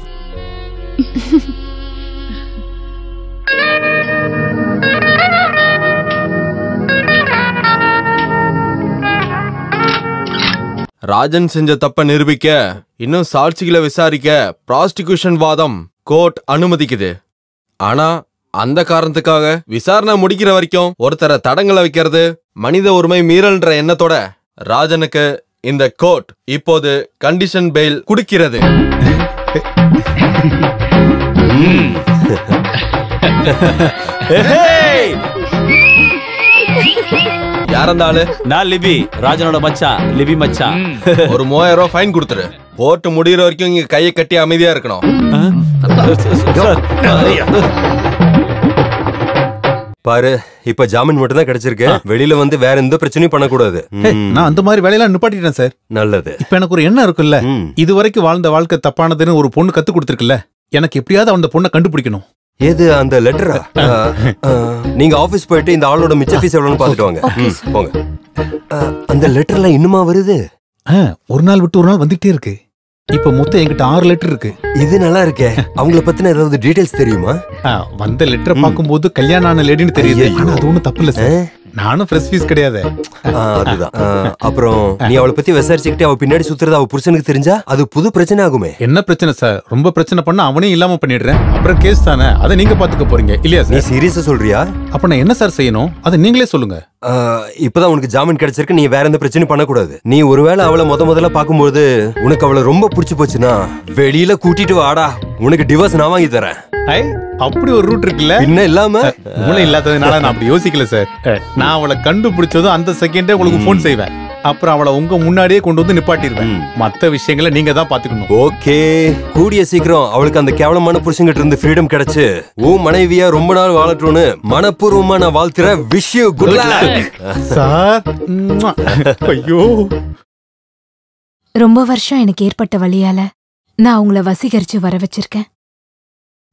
Rajan செஞ்ச தப்ப நிரூபிக்க இன்னும் சாட்சிகளை விசாரிக்க ப்ராஸ்டிகியூஷன் வாதம் கோர்ட் அனுமதிக்குது. ஆனா அந்த காரணத்துக்காக விசாரணை முடிக்கிற வரைக்கும் ஒருத்தரை தடங்களை வைக்கிறது மனித உரிமை மீறல்ன்ற எண்ணத்தோட ராஜனுக்கு இந்த கோர்ட் இப்போது கண்டிஷன் பெயில் குடுக்கிறது. யார் அந்த ஆளு? நான் லிபி, ராஜனோட மச்சான். லிபி மச்சான். ஒரு 3000 ரூபாய் ஃபைன் கொடுத்துரு. போட்டு முடிகிற வரைக்கும் இங்க கையை கட்டி அமைதியா இருக்கணும். பாரு, இப்ப ஜாமீன் மட்டும் தான் கிடைச்சிருக்கு. வெளியில வந்து வேற எந்த பிரச்சனையும் பண்ணக்கூடாது. நான் அந்த மாதிரி வேலையெல்லாம் நிப்பாட்டிட்டேன் சார். நல்லது. இப்ப எனக்கு ஒரு எண்ணம் இருக்குல்ல, இது வரைக்கும் வாழ்ந்த வாழ்க்கை தப்பானதுன்னு ஒரு பொண்ணு கத்து கொடுத்துருக்குல்ல, எனக்கு எப்படியாவது அந்த பொண்ணை கண்டுபிடிக்கணும். ஏது அந்த லெட்டரா? நீங்க ஆபீஸ் போயிட்டு இந்த ஆளோட மிச்ச ஃபீஸ் எவ்வளவுன்னு பாத்துட்டு வாங்க. போங்க. அந்த லெட்டர்லாம் இன்னுமா வருது? ஒரு நாள் விட்டு ஒரு நாள் வந்துட்டே இருக்கு. இப்ப மொத்தம் என்கிட்ட 6 லெட்டர் இருக்கு. இது நல்லா இருக்கே. அவங்கள பத்தின ஏதாவது டீடைல்ஸ் தெரியுமா? வந்த லெட்டரை பார்க்கும்போது கல்யாணம் ஆன லேடின்னு தெரியுது. ஆனா அது ஒண்ணும் தப்பு இல்ல சார். நானும் ஃப்ரெஷ் ஃபீஸ் கிடையாது. அதுதான். அப்புறம் நீ அவளை பத்தி விசாரிச்சுக்கிட்டு அவ பின்னாடி சுத்துறது அவ புருஷனுக்கு தெரிஞ்சா அது புது பிரச்சனை ஆகுமே. என்ன பிரச்சனை சார்? ரொம்ப பிரச்சனை பண்ணா அவனே இல்லாம பண்ணிடுறேன். அப்புறம் கேஸ் தானே, அதை நீங்க பாத்துக்க போறீங்க இல்லையா சார்? நீ சீரியஸா சொல்றியா? அப்ப நான் என்ன சார் செய்யணும்? அதை நீங்களே சொல்லுங்க. இப்பதான் உனக்கு ஜாமீன் கிடைச்சிருக்கு. நீ வேற எந்த பிரச்சனையும் பண்ணக்கூடாது. நீ ஒருவேளை அவளை முதல்ல பாக்கும்போது உனக்கு அவளை ரொம்ப பிடிச்சு போச்சுன்னா வெளியில கூட்டிட்டு வாடா, உனக்கு டிவோர்ஸ் நான் வாங்கி தரேன். அப்படி ஒரு ரூட் இருக்குல்ல? என்ன இல்லாம மூளை இல்லாததுனால நான் அப்படி யோசிக்கல சார். நான் அவளை கண்டுபிடிச்சதும் அந்த செகண்டே உங்களுக்கு போன் செய்வேன். அப்புறம் அவளை உங்க முன்னாடியே கொண்டு வந்து நிப்பாட்டிடுவேன். மத்த விஷயங்களை நீங்க தான் பாத்துக்கணும். ஓகே. கூடிய சீக்கிரம் அவளுக்கு அந்த கேவலமான புருஷங்கிட்ட இருந்து ஃப்ரீடம் கிடைச்சு உன் மனைவியா ரொம்ப நாள் வாழட்டும்னு மனப்பூர்வமா நான் வாழ்த்துறேன். Wish you good luck sir. ஐயோ, ரொம்ப வருஷம் எனக்கு ஏற்பட்ட வழியால நான் உங்களை வசீகரிச்சு வர வச்சிருக்கேன்.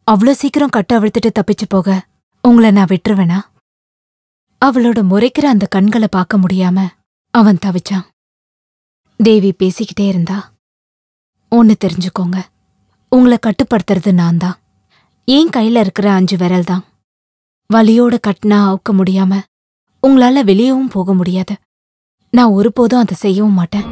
அவ்வளோ சீக்கிரம் கட்ட அவிழ்த்துட்டு தப்பிச்சு போக உங்களை நான் விட்டுருவேனா? அவளோட முறைக்கிற அந்த கண்களை பார்க்க முடியாம அவன் தவிச்சான். தேவி பேசிக்கிட்டே இருந்தா. ஒன்னு தெரிஞ்சுக்கோங்க, உங்களை கட்டுப்படுத்துறது நான் தான். என் கையில இருக்கிற 5 விரல் தான். வலியோட கட்டினா அவுக்க முடியாம உங்களால வெளியவும் போக முடியாது. நான் ஒருபோதும் அதை செய்யவும் மாட்டேன்.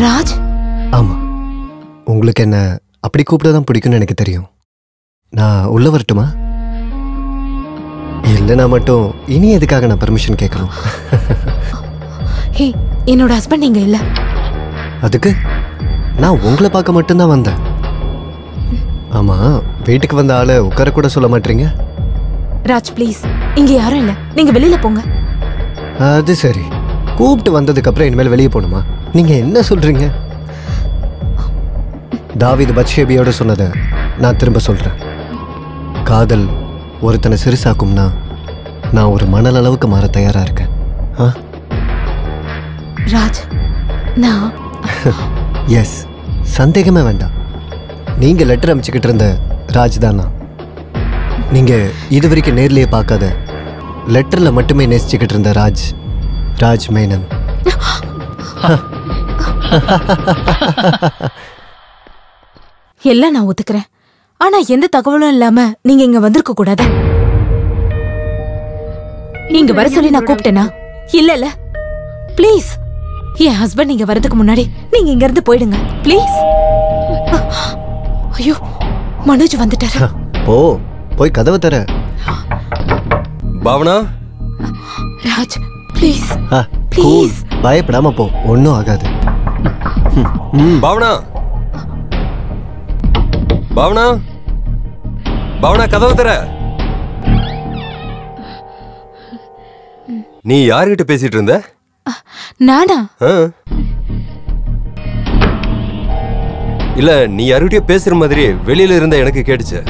ராஜ், ஆமா, உங்களுக்கு என்ன அப்படி கூப்பிடதான் பிடிக்கும்னு எனக்கு தெரியும். நான் உள்ள வரட்டுமா? இல்லைனா மட்டும் இனி எதுக்காக நான் பெர்மிஷன் கேட்கணும்? ஹே, என்னோட ஹஸ்பண்ட் இங்க இல்ல. அதுக்கு நான் உங்களை பார்க்க மட்டும்தான் வந்தேன். ஆமா, வீட்டுக்கு வந்த ஆளை உட்கார கூட சொல்ல மாட்டீங்க? ராஜ் ப்ளீஸ், இங்க யாரும் இல்ல, நீங்க வெளியில போங்க. அது சரி, கூப்பிட்டு வந்ததுக்கு அப்புறம் இனிமேல் வெளியே போகணுமா? நீங்க என்ன சொல்றீங்க? தாவீது பத்ஷேபியோட சொன்னதை நான் திரும்ப சொல்றேன். காதல் ஒருத்தனை சிறுசாக்கும்னா நான் ஒரு மணல் அளவுக்கு மாற தயாரா இருக்கேன். ராஜ், நான் எஸ், சந்தேகமே வேண்டாம். நீங்க லெட்டர் அமைச்சுக்கிட்டு இருந்த ராஜ் தானா? நீங்க இதுவரைக்கும் நேர்லயே பார்க்காத லெட்டர்ல மட்டுமே நேசிச்சுக்கிட்டு இருந்த ராஜ், ராஜ் மேனன். எல்லாம் நான் ஒத்துக்கிறேன். ஆனா எந்த தகவலும் இல்லாம நீங்க இங்க வந்திருக்க கூடாது. இங்க வர சொல்லி நான் கூப்பிட்டேனா? இல்ல ப்ளீஸ், என் ஹஸ்பண்ட் இங்க வரதுக்கு முன்னாடி நீங்க இங்க இருந்து போயிடுங்க ப்ளீஸ். ஐயோ, மனோஜ் வந்துட்டாரு. போய் கதவை தர. பாவனா, ராஜ் ப்ளீஸ் ப்ளீஸ் பயப்படாம போ, ஒன்னும் ஆகாது. பாவனா, பாவனா, பாவனா கதவை தர. நீ யார்கிட்ட பேசிட்டு இருந்த? நானா? இல்ல, நீ யார்கிட்டயோ பேசுற மாதிரி வெளியில இருந்த எனக்கு கேட்டுச்சு.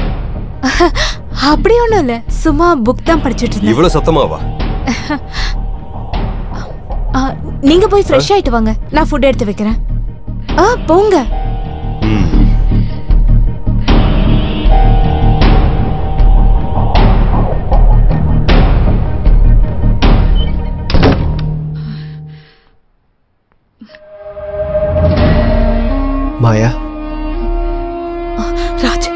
அப்படி ஒண்ணும் இல்ல, சும்மா புக் தான் படிச்சிட்டு இருந்தேன். இவ்வளவு சத்தமாவா? நீங்க போய் ஃப்ரெஷ் ஆயிட்டு வாங்க, நான் ஃபுட் எடுத்து வைக்கிறேன். போங்க. மாயா, ராஜ்,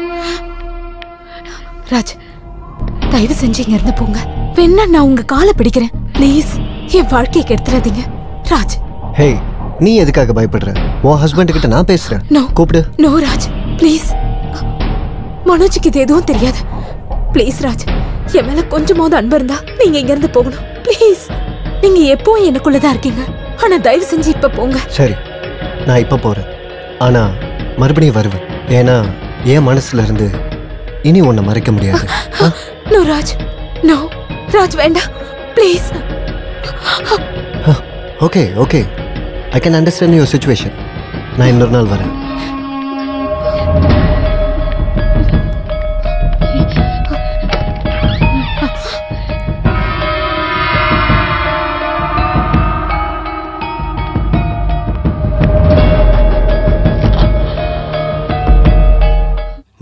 ராஜ் தயவு செஞ்சு இங்க இருந்து போங்க. வேணா நான் உங்க காலை பிடிக்கிறேன் ப்ளீஸ். என் வாழ்க்கையை கெடுத்துறாதீங்க ராஜ். ஹே, நீ எதுக்காக பயப்படுற? உன் ஹஸ்பண்ட் கிட்ட நான் பேசுறேன். கூப்பிடு. No Raj please. மனோஜுக்கு இது எதுவும் தெரியாது. ப்ளீஸ் ராஜ், என் மேல கொஞ்சமாவது அன்பு இருந்தா நீங்க இங்க இருந்து போகணும் ப்ளீஸ். நீங்க எப்பவும் எனக்குள்ளதான் இருக்கீங்க, ஆனா தயவு செஞ்சு இப்ப போங்க. சரி, நான் இப்ப போறேன். ஆனா மறுபடியும் வருவேன். ஏன்னா என் மனசுல இருந்து இனி உன்னை மறைக்க முடியாது. நோ ராஜ், நோ ராஜ், வேண்டாம் please. Okay okay, I can understand your situation. நான் இன்னொரு நாள் வரேன்.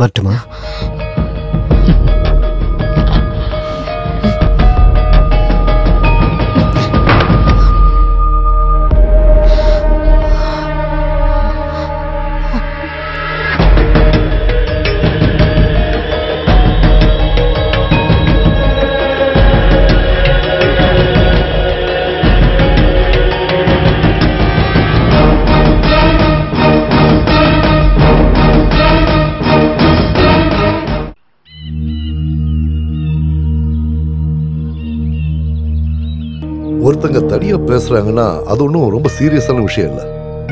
வரட்டுமா? ஒருத்தங்க தனியா பேசுறாங்கன்னா அது ஒன்றும் ரொம்ப சீரியஸான விஷயம் இல்ல.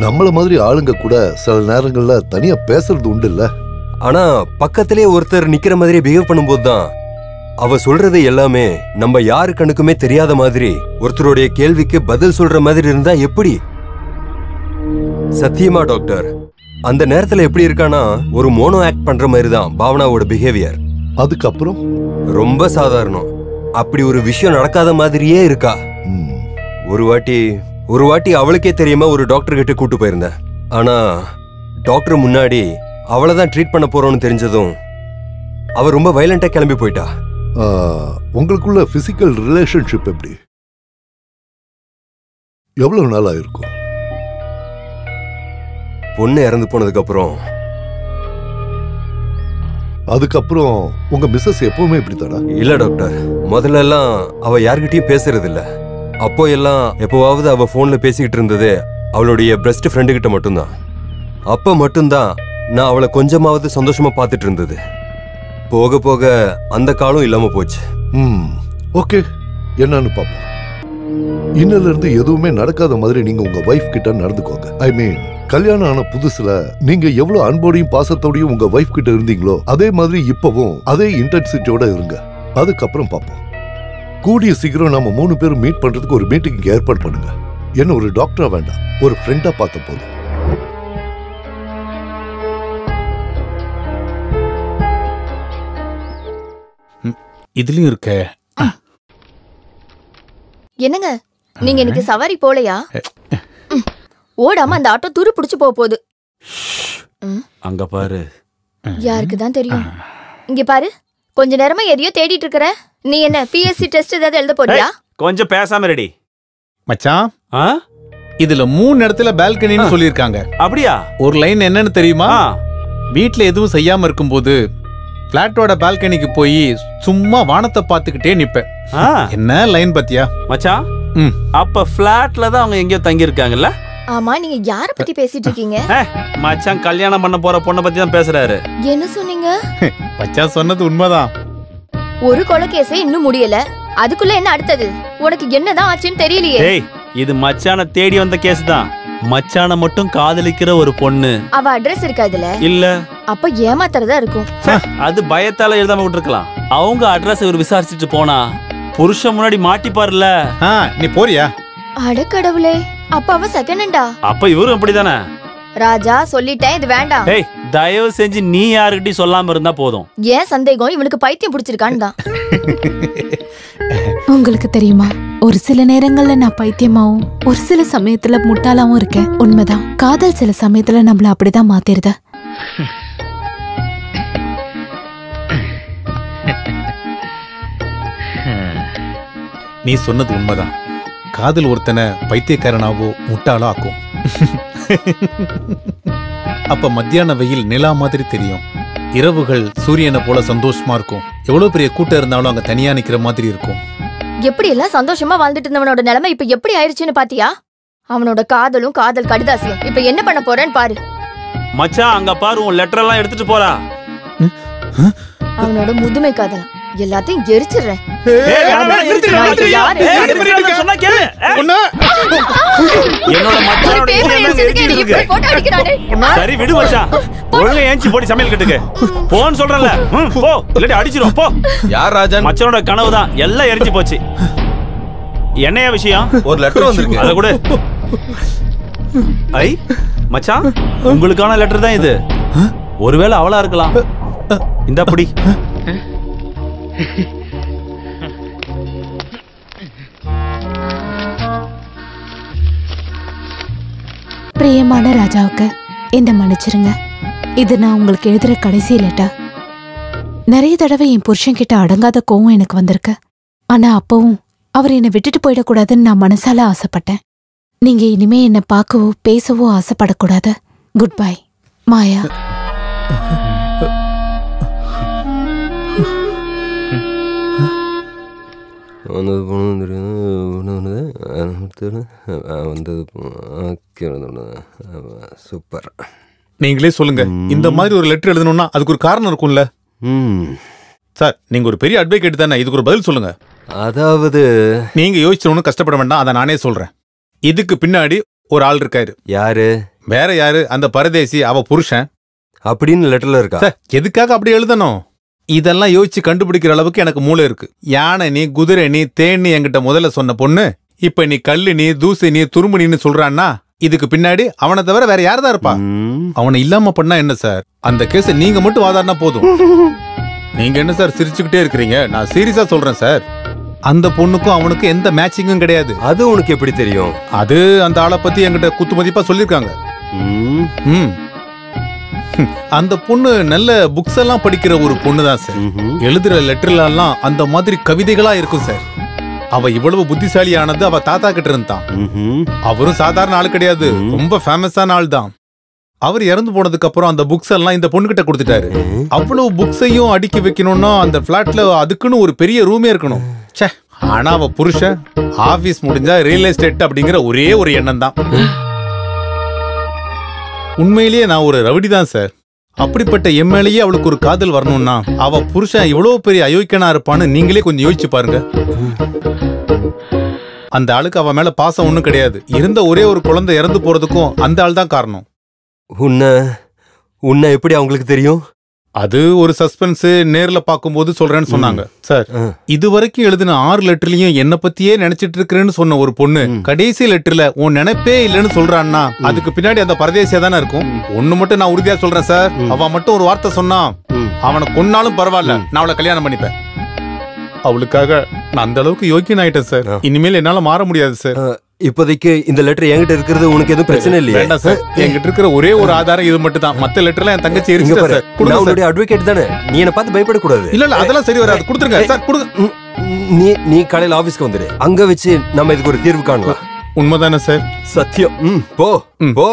நம்மள மாதிரி ஆளுங்க கூட சில நேரங்கள்ல தனியா பேசுறது உண்டு இல்ல. ஆனா பக்கத்திலே ஒருத்தர் நிக்கிற மாதிரி பிஹேவ் பண்ணும்போது தான் அவ சொல்றது எல்லாமே நம்ம யாரு கண்ணுக்குமே தெரியாத மாதிரி, ஒருத்தருடைய கேள்விக்கு பதில் சொல்ற மாதிரி இருந்தா எப்படி? சத்தியமா டாக்டர், அந்த நேரத்துல எப்படி இருக்கானா ஒரு மோனோ ஆக்ட் பண்ற மாதிரி தான் பாவனாவோட பிஹேவியர். அதுக்கப்புறம் ரொம்ப சாதாரணம், அப்படி ஒரு விஷயம் நடக்காத மாதிரியே இருக்கா. ஒரு வாட்டி அவளுக்கே தெரியாம ஒரு டாக்டர் கிட்ட கூட்டு போயிருந்தேன். ஆனா டாக்டர் முன்னாடி அவளைதான் ட்ரீட் பண்ண போறோம்னு தெரிஞ்சதும் அவ ரொம்ப வயலண்டா கிளம்பி போயிட்டா. உங்களுக்குள்ள பிசிக்கல் ரிலேஷன்ஷிப் எப்படி? எவ்வளவு நாளா இருக்கும்? பொண்ணு இறந்து போனதுக்கு அப்புறம். அதுக்கப்புறம் உங்க மிஸ்ஸஸ் எப்பவுமே இப்படித்தானா? இல்ல டாக்டர், முதல்ல எல்லாம் அவ யார்கிட்டயும் பேசுறது இல்ல. அப்போ எல்லாம் எப்பவாவது அவ போன்ல பேசிக்கிட்டு இருந்தது அவளுடைய பெஸ்ட் ஃப்ரெண்டு கிட்ட மட்டும்தான். அப்ப மட்டும்தான் நான் அவளை கொஞ்சமாவது சந்தோஷமா பார்த்துட்டு இருந்தது. போக போக அந்த காலம் இல்லாம போச்சு. ஓகே, என்னன்னு பாப்போம். இன்னல இருந்து எதுவுமே நடக்காத மாதிரி நீங்க உங்க வைஃப் கிட்ட நடந்துக்கோங்க. ஐ மீன், கல்யாணம் ஆன புதுசுல நீங்க எவ்வளவு அன்போடையும் பாசத்தோடையும் உங்க வைஃப் கிட்ட இருந்தீங்களோ அதே மாதிரி இப்பவும் அதே இன்டென்சிட்டியோட இருங்க. அதுக்கப்புறம் பாப்போம். கூடிய சீக்கிரம் நாம 3 பேரும் மீட் பண்றதுக்கு ஒரு மீட்டிங் ஏற்பாடு பண்ணுங்க. என்ன ஒரு டாக்டரா வேண்டாம், ஒரு ஃப்ரெண்டா பார்த்த போதும். இதுலயும் இருக்க. என்னங்க, நீங்க இன்னைக்கு சவாரி போலையா? ஓடாம அந்த ஆட்டோ துரு புடிச்சு போகுது. அங்க பாரு. யாருக்கு தான் தெரியும். இங்க பாரு, கொஞ்ச நேரமா எதையோ தேடிட்டு இருக்கற. நீ என்ன பிஎஸ்சி டெஸ்ட் ஏதாவது எழுத போறியா? கொஞ்சம் பேசாம ரெடி மச்சான். இதுல 3 இடத்துல பால்கனின்னு சொல்லிருக்காங்க. அப்படியா? ஒரு லைன் என்னன்னு தெரியுமா? வீட்ல எதுவும் செய்யாம இருக்கும்போது பிளாட்டோட பால்கனிக்கு போய் சும்மா வானத்தை பார்த்துக்கிட்டே நிப்பேன். என்ன லைன் பத்தியா மச்சான்? அப்ப ஃபிளாட்ல தான் அவங்க எங்கேயோ தங்கி இருக்காங்கல்ல? ஆமா, நீங்க யார பத்தி பேசிட்டு இருக்கீங்க? மச்சான் கல்யாணம் பண்ண போற பொண்ணை பத்தி தான் பேசுறாரு. என்ன சொன்னீங்க? மச்சான் சொன்னது உண்மைதான். ஒரு கொலை கேஸே இன்னும் முடியல, அதுக்குள்ள என்ன அடுத்தது? உனக்கு என்னதான் ஆச்சுன்னு தெரியலையே. டேய், இது மச்சான தேடி வந்த கேஸ் தான். மச்சான மட்டும் காதலிக்கிற ஒரு பொண்ணு. அவ அட்ரஸ் இருக்கா இதுல? இல்ல. அப்ப ஏமாத்துறதா இருக்கும். அது பயத்தால எழுதாம விட்டுருக்கலாம். அவங்க அட்ரஸ் இவர் விசாரிச்சுட்டு போனா புருஷன் முன்னாடி மாட்டிப்பாருல. நீ போறியா? அடக்கடவுளே, அப்ப அவ செகண்ட் ஹேண்டா? அப்ப இவரும் அப்படிதானே? ராஜா, சொல்லிட்டேன், இது வேண்டாம். டேய், தயவு செஞ்சு நீ யாருக்கிட்டையும் சொல்லாம இருந்தா போதும். ஏன் சந்தேகம்? இவனுக்கு பைத்தியம் பிடிச்சிருக்கான்னு தான். உங்களுக்கு தெரியுமா, ஒரு சில நேரங்கள்ல நான் பைத்தியமாவும் ஒரு சில சமயத்துல முட்டாளாவும் இருக்கேன். உண்மைதான், காதல் சில சமயத்துல நம்மள அப்படிதான் மாத்திருது. நீ சொன்னது உண்மைதான். காதல் ஒருத்தனை பைத்தியக்காரனாவோ முட்டாளோ ஆக்கும். அப்ப மத்தியான வெயில் நிலா மாதிரி தெரியும், இரவுகள் சூரியனை போல சந்தோஷமா இருக்கும். எவ்வளவு பெரிய கூட்டம் இருந்தாலும் அங்க தனியா நிக்கிற மாதிரி இருக்கும். எப்படி எல்லாம் சந்தோஷமா வாழ்ந்துட்டு இருந்தவனோட நிலைமை இப்ப எப்படி ஆயிருச்சுன்னு பாத்தியா? அவனோட காதலும் காதல் கடிதாசியும் இப்ப என்ன பண்ண போறேன்னு பாரு. மச்சான், அங்க பாரு, உன் லெட்டர் எல்லாம் எடுத்துட்டு போறா. அவனோட முதுமை காதல் எல்லாத்தையும் எரிச்சிடுறேன். சரி விடு மச்சான், ஒழுங்கா ஏஞ்சி போடி சமையல் கட்டுக்கு போன்னு சொல்றல. போ, இல்லாட்டி அடிச்சிரும் போ. யார் ராஜன்? மச்சானோட கனவு தான், எல்லாம் எரிஞ்சு போச்சு. என்னையா விஷயம்? ஒரு லெட்டர் வந்திருக்கு, அத கூட. ஐ மச்சான், உங்களுக்கான லெட்டர் தான் இது. ஒருவேளை அவளா இருக்கலாம். இந்த அப்படி பிரியமான ராஜாவுக்கு என்ன மன்னிச்சிருங்க. இது நான் உங்களுக்கு எழுதுற கடைசி லெட்டர். நிறைய தடவை என் புருஷன் கிட்ட அடங்காத கோவம் எனக்கு வந்திருக்கு. ஆனா அப்பவும் அவர் என்னை விட்டுட்டு போயிடக்கூடாதுன்னு நான் மனசால ஆசைப்பட்டேன். நீங்க இனிமே என்னை பார்க்கவோ பேசவோ ஆசைப்படக்கூடாது. குட் பை, மாயா. சூப்பர். நீங்களே சொல்லுங்க, இந்த மாதிரி ஒரு லெட்டர் எழுதணும்னா அதுக்கு ஒரு காரணம் இருக்கும்ல சார்? நீங்க ஒரு பெரிய அட்வொகேட் தானே, இதுக்கு ஒரு பதில் சொல்லுங்க. அதாவது நீங்க யோசிச்சவனு கஷ்டப்பட வேண்டாம், அதை நானே சொல்றேன். இதுக்கு பின்னாடி ஒரு ஆள் இருக்காரு. யாரு? வேற யாரு? அந்த பரதேசி, அவ புருஷன் அப்படின்னு லெட்டர்ல இருக்கா? எதுக்காக அப்படி எழுதணும்? இதெல்லாம் யோசிச்சு கண்டுபிடிக்கிற அளவுக்கு எனக்கு மூளை இருக்கு. யானை நீ, குதிரை நீ, தேன் நீ என்கிட்ட முதல்ல சொன்ன பொண்ணு இப்ப நீ கல்லு நீ, தூசு நீ, துரும்பு நீன்னு சொல்றான்னா இதுக்கு பின்னாடி அவனை தவிர வேற யார்தான் இருப்பா? அவனை இல்லாம பண்ணா என்ன சார்? அந்த கேஸ நீங்க மட்டும் வாதாடினா போதும். நீங்க என்ன சார் சிரிச்சுக்கிட்டே இருக்கிறீங்க? நான் சீரியஸா சொல்றேன் சார். அந்த பொண்ணுக்கும் அவனுக்கும் எந்த மேட்சிங்கும் கிடையாது. அது உனக்கு எப்படி தெரியும்? அது அந்த ஆளை பத்தி என்கிட்ட குத்து மதிப்பா சொல்லிருக்காங்க. அந்த பொண்ணு நல்ல புக்ஸ் எல்லாம் படிக்கிற ஒரு பொண்ணு தான் சார். எழுதுற லெட்டர்ல எல்லாம் அந்த மாதிரி கவிதைகளா இருக்கும் சார். அவ இவ்வளவு புத்திசாலியானது அவ தாத்தா கிட்ட இருந்தான். அவரும் சாதாரண ஆள் கிடையாது, ரொம்ப ஃபேமஸான ஆள் தான். அவர் இறந்து போனதுக்கு அப்புறம் அந்த புக்ஸ் எல்லாம் இந்த பொண்ணு கிட்ட கொடுத்துட்டாரு. அவ்வளவு புக்ஸையும் அடுக்கி வைக்கணும்னா அந்த பிளாட்ல அதுக்குன்னு ஒரு பெரிய ரூமே இருக்கணும். ச்சே, ஆனா அவ புருஷன் ஆபீஸ் முடிஞ்சா ரியல் எஸ்டேட் அப்படிங்கிற ஒரே ஒரு எண்ணம் தான். உண்மையிலேயே நான் ஒரு ரவுடி தான் சார். அப்படிப்பட்ட எம்எல்ஏயே அவளுக்கு ஒரு காதல் வரணும்னா அவ புருஷன் இவ்வளவு பெரிய அயோக்கியனா இருப்பான்னு நீங்களே கொஞ்சம் யோசிச்சு பாருங்க. அந்த ஆளுக்கு அவ மேல பாசம் ஒண்ணும் கிடையாது. இருந்த ஒரே ஒரு குழந்தை இறந்து போறதுக்கும் அந்த ஆள் தான் காரணம். உன்னை எப்படி அவங்களுக்கு தெரியும்? அது ஒரு சஸ்பென்ஸ், நேர்ல பாக்கும்போது சொல்றேன்னு சொன்னாங்க சார். இதுவரைக்கும் எழுதின 6 லெட்டர்லயும் என்ன பத்தியே நினைச்சிட்டு இருக்கிறேன்னு சொன்ன ஒரு பொண்ணு கடைசி லெட்டர்ல உன் நினைப்பே இல்லைன்னு சொல்றான்னா அதுக்கு பின்னாடி அந்த பரதேசியா தானே இருக்கும். ஒண்ணு மட்டும் நான் உறுதியா சொல்றேன் சார், அவ மட்டும் ஒரு வார்த்தை சொன்னா அவனை கொன்னாலும் பரவாயில்ல, நான் அவளை கல்யாணம் பண்ணிப்பேன். அவளுக்காக நான் அந்த அளவுக்கு யோக்கியன் ஆயிட்டேன் சார். இனிமேல் என்னால மாற முடியாது சார். இப்போதைக்கு இந்த லெட்டர் என்கிட்ட இருக்கிறது உனக்கு எதுவும் பிரச்சனை இல்லையா? வேண்டாம் சார், என்கிட்ட இருக்கிற ஒரே ஒரு ஆதாரம் இது மட்டும் தான். மத்த லெட்டர்லாம் என் தங்கச்சி எரிச்சிட்டா சார். நான் உன்னுடைய அட்வொகேட் தானே, நீ என்ன பார்த்து பயப்படக்கூடாது. இல்ல அதெல்லாம் சரி வராது, கொடுத்துருங்க சார், கொடுங்க. நீ காலையில ஆபீஸ்க்கு வந்துடு, அங்க வச்சு நம்ம இதுக்கு ஒரு தீர்வு காணலாம். உண்மைதானே சார்? சத்தியம். போ போ.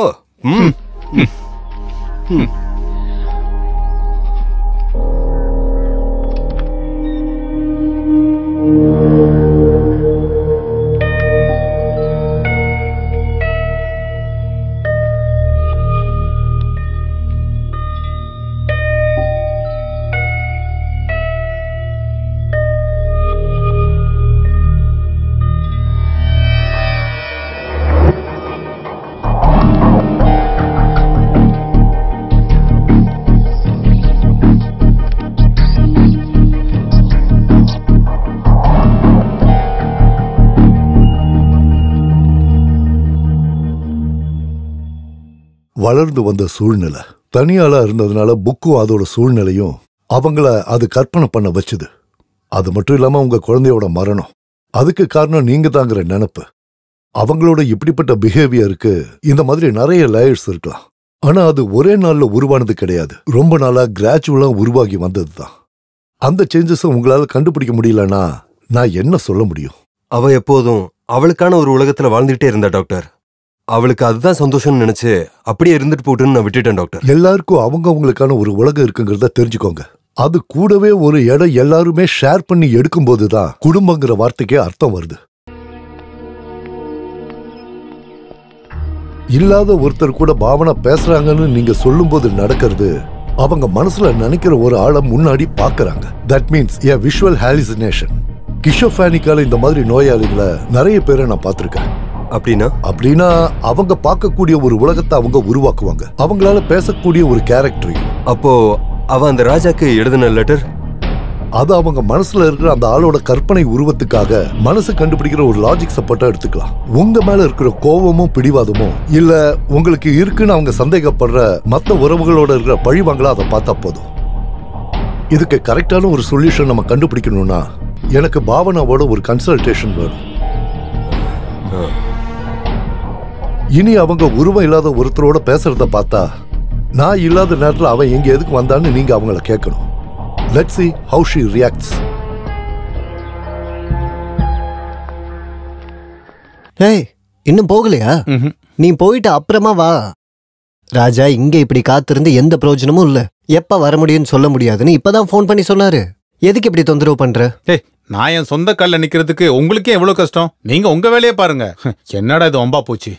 வளர்ந்து வந்த சூழ்நிலை, தனியாளா இருந்ததுனால புக்கும் அதோட சூழ்நிலையும் அவங்கள அது கற்பனை பண்ண வச்சுது. அது மட்டும் இல்லாம உங்க குழந்தையோட மரணம், அதுக்கு காரணம் நீங்க தாங்கிற நினைப்பு. அவங்களோட இப்படிப்பட்ட பிஹேவியருக்கு இந்த மாதிரி நிறைய லேயர்ஸ் இருக்கலாம். ஆனா அது ஒரே நாள்ல உருவானது கிடையாது. ரொம்ப நாளா கிராஜுவலா உருவாகி வந்ததுதான். அந்த சேஞ்சஸ் உங்களால கண்டுபிடிக்க முடியலன்னா நான் என்ன சொல்ல முடியும்? அவ எப்போதும் அவளுக்கான ஒரு உலகத்துல வாழ்ந்துட்டே இருந்தா டாக்டர். அவளுக்கு அதுதான் சந்தோஷம்னு நினைச்சு அப்படியே இருந்துட்டு போட்டுன்னு நான் விட்டுட்டேன் டாக்டர். எல்லாருக்கும் அவங்களுக்கான ஒரு உலகம் இருக்குங்கிறத தெரிஞ்சுக்கோங்க. அது கூடவே ஒரு இடம் எல்லாருமே ஷேர் பண்ணி எடுக்கும் போதுதான் குடும்பங்கிற வார்த்தைக்கே அர்த்தம் வருது. இல்லாத ஒருத்தர் கூட பாவனா பேசுறாங்கன்னு நீங்க சொல்லும் போது நடக்கிறது அவங்க மனசுல நினைக்கிற ஒரு ஆளை முன்னாடி பாக்குறாங்க. That means a visual hallucination. கிஷோஃபானிக்கால இந்த மாதிரி நோயாளிகளை நிறைய பேரை நான் பார்த்திருக்கேன். அப்படின்னா அவங்க பார்க்கக்கூடிய ஒரு உலகத்தை அவங்க உருவாக்குவாங்க, அவங்களால பேசக்கூடிய ஒரு கேரக்டர். அப்போ அவ அந்த ராஜாக்கு எழுதின லெட்டர், அது அவங்க மனசுல இருக்கிற அந்த ஆளோட கற்பனை உருவத்துக்காக மனசு கண்டுபிடிக்கிற ஒரு லாஜிக் சப்போர்ட்டா எடுத்துக்கலாம். உங்க மேல இருக்கிற கோபமும் பிடிவாதமும் இல்ல உங்களுக்கு இருக்குன்னு அவங்க சந்தேகப்படுற மத்த உறவுகளோட இருக்கிற பழிவாங்களா அதை பார்த்தா போதும். இதுக்கு கரெக்டான ஒரு சொல்யூஷன் நம்ம கண்டுபிடிக்கணும்னா எனக்கு பாவனாவோட ஒரு கன்சல்டேஷன் வேணும். இனி அவங்க உருவம் இல்லாத ஒருத்தரோட பேசுறத பார்த்தா நான் இல்லாத நேரத்தில் அவன் எங்க எதுக்கு வந்தான்னு நீங்க அவங்கள கேட்கணும். Let's see how she reacts. ஏய், இன்னும் போகலையா? நீ போயிட்டு அப்புறமா வா. ராஜா இங்க இப்படி காத்திருந்து எந்த பிரயோஜனமும் இல்ல. எப்ப வர முடியும்னு சொல்ல முடியாதுன்னு இப்பதான் போன் பண்ணி சொன்னாரு. எதுக்கு இப்படி தொந்தரவு பண்ற? ஏய், நான் என் சொந்த கால்ல நிக்கிறதுக்கு உங்களுக்கே எவ்வளவு கஷ்டம். நீங்க உங்க வேலையை பாருங்க. என்னடா இது ஒம்பா போச்சு.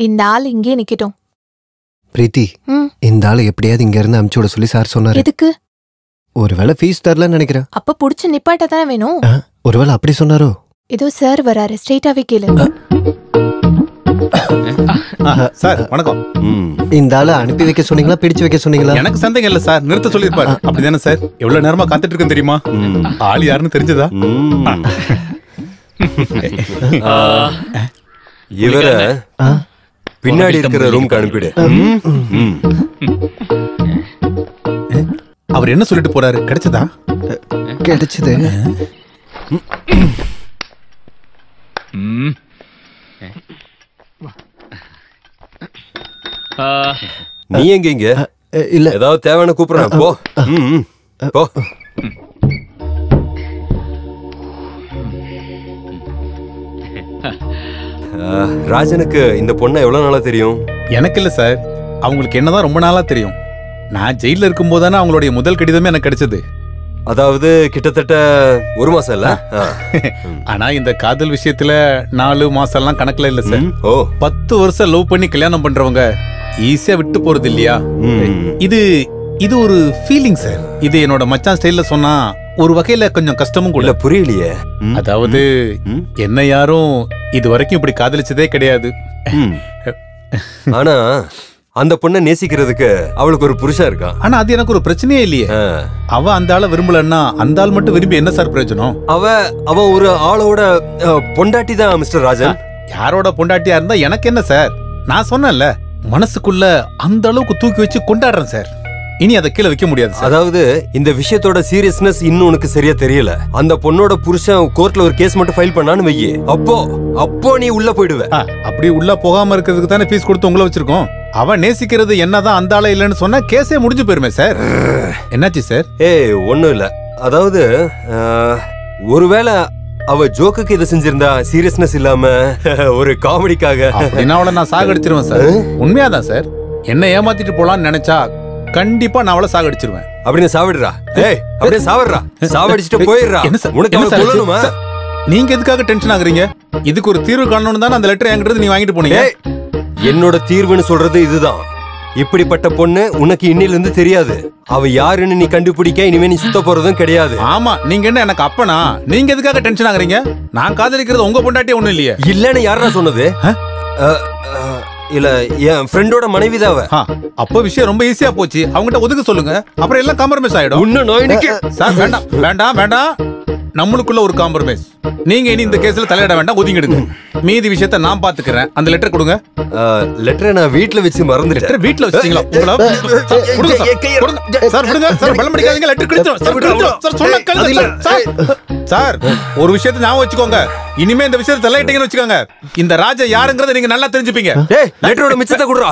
இந்த ஆள் இங்கே நிக்கட்டும். பிரீத்தி, இந்த ஆளு எப்படியாவது இங்க இருந்து அனுப்பிச்சு விட சொல்லி சார் சொன்னாரு. எதுக்கு? ஒருவேளை ஃபீஸ் தரலன்னு நினைக்கிறேன். அப்ப புடிச்சு நிப்பாட்ட தானே வேணும். ஒருவேளை அப்படி சொன்னாரோ? ஏதோ சார் வராரு, ஸ்ட்ரெயிட்டாவே கேளு. சார் வணக்கம். இந்த ஆளை அனுப்பி வைக்க சொன்னீங்களா பிடிச்சு வைக்க சொன்னீங்களா? எனக்கு சந்தேகம் இல்ல சார், நிறுத்த சொல்லிருப்பாரு. அப்படிதானே சார்? எவ்வளவு நேரமா காத்துட்டு இருக்கேன் தெரியுமா? ஆள் யாருன்னு தெரிஞ்சதா? இவர பின்னாடி இருக்கிற ரூம்க்கு அனுப்பிடு. அவர் என்ன சொல்லிட்டு போறாரு? கிடைச்சதா? கிடைச்சது. நீ எங்க இங்க? இல்ல, ஏதாவது தேவையான கூப்பிடுறேன். போ போ. ராஜனுக்கு இந்த பொண்ணை எவ்வளவு நாளா தெரியும்? எனக்கு இல்ல சார், அவங்களுக்கு என்னதான் ரொம்ப நாளா தெரியும். நான் ஜெயில இருக்கும் போதானே அவங்களுடைய முதல் கடிதமே எனக்கு கிடைச்சது. அதாவது கிட்டத்தட்ட 1 மாசம் இல்ல. ஆனா இந்த காதல் விஷயத்துல 4 மாசம் எல்லாம் கணக்குல இல்ல சார். 10 வருஷம் லவ் பண்ணி கல்யாணம் பண்றவங்க ஈஸியா விட்டு போறது இல்லையா? இது ஒரு ஃபீலிங் சார். இது என்னோட மச்சான் ஸ்டைல்ல சொன்னா ஒரு வகையில கொஞ்சம் கஷ்டமும் கூட. புரியலையே. அதாவது என்ன யாரும் இது வரைக்கும் இப்படி காதலிச்சதே கிடையாது. ஆனா அந்த பொண்ணை நேசிக்கிறதுக்கு அவளுக்கு ஒரு புருஷன் இருக்கான். ஆனா அது எனக்கு ஒரு பிரச்சனையே இல்லையே. அவ அந்த ஆளை விரும்பலன்னா அந்த ஆள் மட்டும் விரும்பி என்ன சார் பிரயோஜனம்? அவ ஒரு ஆளோட பொண்டாட்டி தான் மிஸ்டர் ராஜன். யாரோட பொண்டாட்டியா இருந்தா எனக்கு என்ன சார்? நான் சொன்னேன்ல, மனசுக்குள்ள அந்த அளவுக்கு தூக்கி வச்சு கொண்டாடுறேன் சார். இனி அதை கீழே வைக்க முடியாது. அதாவது இந்த விஷயத்தோட சீரியஸ்னஸ் இன்னும் உனக்கு சரியா தெரியல. அந்த பொண்ணோட புருஷன் கோர்ட்ல ஒரு கேஸ் மட்டும் ஃபைல் பண்ணான்னு வையே, அப்போ நீ உள்ள போயிடுவ. அப்படி உள்ள போகாம இருக்கிறதுக்கு தானே ஃபீஸ் கொடுத்து உங்களை வச்சிருக்கோம். அவன் நேசிக்கிறது என்னதான் அந்த ஆள இல்லன்னு சொன்னா கேஸே முடிஞ்சு போயிருமே சார். என்னாச்சு சார்? ஒண்ணும் இல்ல. அதாவது ஒருவேளை அவ ஜோக்குக்கு இதை செஞ்சிருந்தா சீரியஸ்னஸ் இல்லாம ஒரு காமெடிக்காக அப்படின்னா அவளை நான் சாகடிச்சிருவேன் சார். உண்மையாதான் சார். என்ன ஏமாத்திட்டு போலான்னு நினைச்சா கண்டிப்பா நான் அவளை சாகடிச்சிருவேன். அப்படின்னு சாவிடுறா. அப்படியே சாவிடுறா. சாவடிச்சுட்டு போயிடுறா. உனக்கு நீங்க எதுக்காக டென்ஷன் ஆகுறீங்க? இதுக்கு ஒரு தீர்வு காணணும்னு தான் அந்த லெட்டர் என்கிட்ட நீ வாங்கிட்டு போனீங்க. என்னோட தீர்வுன்னு சொல்றது இதுதான். இப்படிப்பட்ட பொண்ணு உனக்கு இன்னில இருந்து தெரியாது. அவ யாருன்னு நீ கண்டுபிடிக்க இனிமே நீ சுத்த போறதும் கிடையாது. ஆமா, நீங்க என்ன எனக்கு அப்பனா? நீங்க எதுக்காக டென்ஷன் ஆகுறீங்க? நான் காதலிக்கிறது உங்க பொண்டாட்டியே ஒண்ணும் இல்லையே. இல்லன்னு யாரா சொன்னது? இல்ல, என் ஃப்ரெண்டோட மனைவி தான். அப்போ விஷயம் ரொம்ப ஈஸியா போச்சு. அவங்ககிட்ட ஒதுக்க சொல்லுங்க, அப்புறம் எல்லாம் காம்ப்ரமைஸ் ஆயிடும். இன்னும் நோய் சார் வேண்டாம் வேண்டாம் வேண்டாம். நம்மளுக்குள்ள ஒரு காம்ப்ரமைஸ். நீங்க இனி இந்த கேஸ்ல தலையிட வேண்டாம், ஒதுங்கிடுங்க. மீதி விஷயத்தை நான் பாத்துக்கிறேன். அந்த லெட்டர் கொடுங்க. லெட்டரை நான் வீட்ல வச்சு மறந்துட்டேன். வீட்ல வச்சிட்டீங்களா? சார் விடுங்க சார், பலம் படிக்காதீங்க. Letter கிழிச்சிரும் sir. சொன்ன கேளுங்க சார். ஒரு விஷயத்தை ஞாபகம் வச்சுக்கோங்க. இனிமே இந்த விஷயத்தை தலையிட்டீங்கன்னு வச்சுக்கோங்க, இந்த ராஜா யாருங்கறத நீங்க நல்லா தெரிஞ்சுப்பீங்க. லெட்டரோட மிச்சத்தை குடுறா.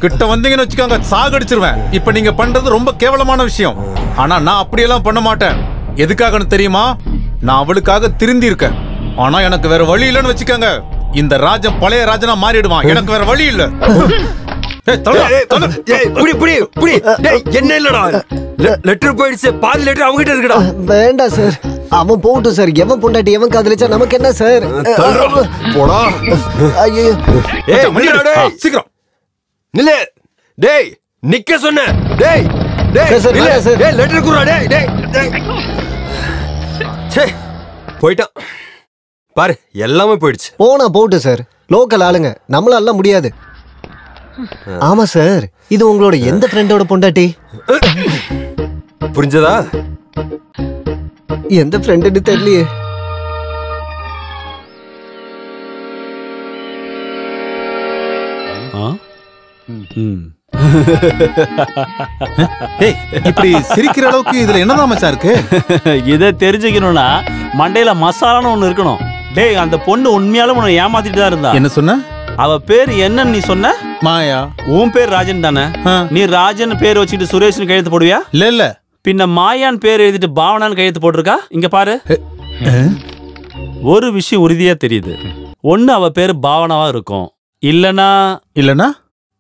கிட்ட வந்தீங்கன்னு வச்சுக்கோங்க, சாகடிச்சிருவேன். இப்ப நீங்க பண்றது ரொம்ப கேவலமான விஷயம். ஆனா நான் அப்படியெல்லாம் பண்ண மாட்டேன். எதுக்காகன்னு தெரியுமா? நான் அவளுக்காக திருந்தி இருக்கேன். ஆனா எனக்கு வேற வழி இல்லைன்னு வச்சுக்கோங்க, இந்த ராஜன் பழைய ராஜனா மாறிடுவான். எனக்கு வேற வழி இல்ல. என்ன இல்லடா, லெட்டர் போயிடுச்சு. பாதி லெட்டர் அவங்க கிட்ட இருக்குடா. வேண்டாம் சார், அவன் போகட்டும் சார். எவன் பொண்டாட்டி எவன் காதலிச்சா நமக்கு என்ன சார்? போடா. ஐயோ சீக்கிரம் நில்லு. டேய் நிக்க சொன்ன. டேய் டேய் லெட்டர் குடுறா. டேய் டேய் போயிட்டான் பாரு, எல்லாமே போயிடுச்சு. போனா போட்டு சார், லோக்கல் ஆளுங்க, நம்மளால முடியாது. ஆமா சார், இது உங்களோட எந்த ஃப்ரெண்டோட பொண்டாட்டி? புரிஞ்சதா? எந்த ஃப்ரெண்டுன்னு தெரியலையே. இப்படி சிரிக்கிற அளவுக்கு இதுல என்னதான் மச்சான் இருக்கு? இதை தெரிஞ்சுக்கணும்னா மண்டையில மசாலான்னு ஒண்ணு இருக்கணும். டேய், அந்த பொண்ணு உண்மையாலும் உன்னை ஏமாத்திட்டு தான் இருந்தா. என்ன சொன்ன? அவ பேர் என்னன்னு நீ சொன்ன? மாயா. உன் பேர் ராஜன் தானே? நீ ராஜன் பேர் வச்சுட்டு சுரேஷ்னு கையெழுத்து போடுவியா? இல்ல இல்ல. பின்ன மாயான் பேர் எழுதிட்டு பாவனான்னு கையெழுத்து போட்டிருக்கா. இங்க பாரு, ஒரு விஷயம் உறுதியா தெரியுது. ஒண்ணு அவ பேரு பாவனாவா இருக்கும், இல்லனா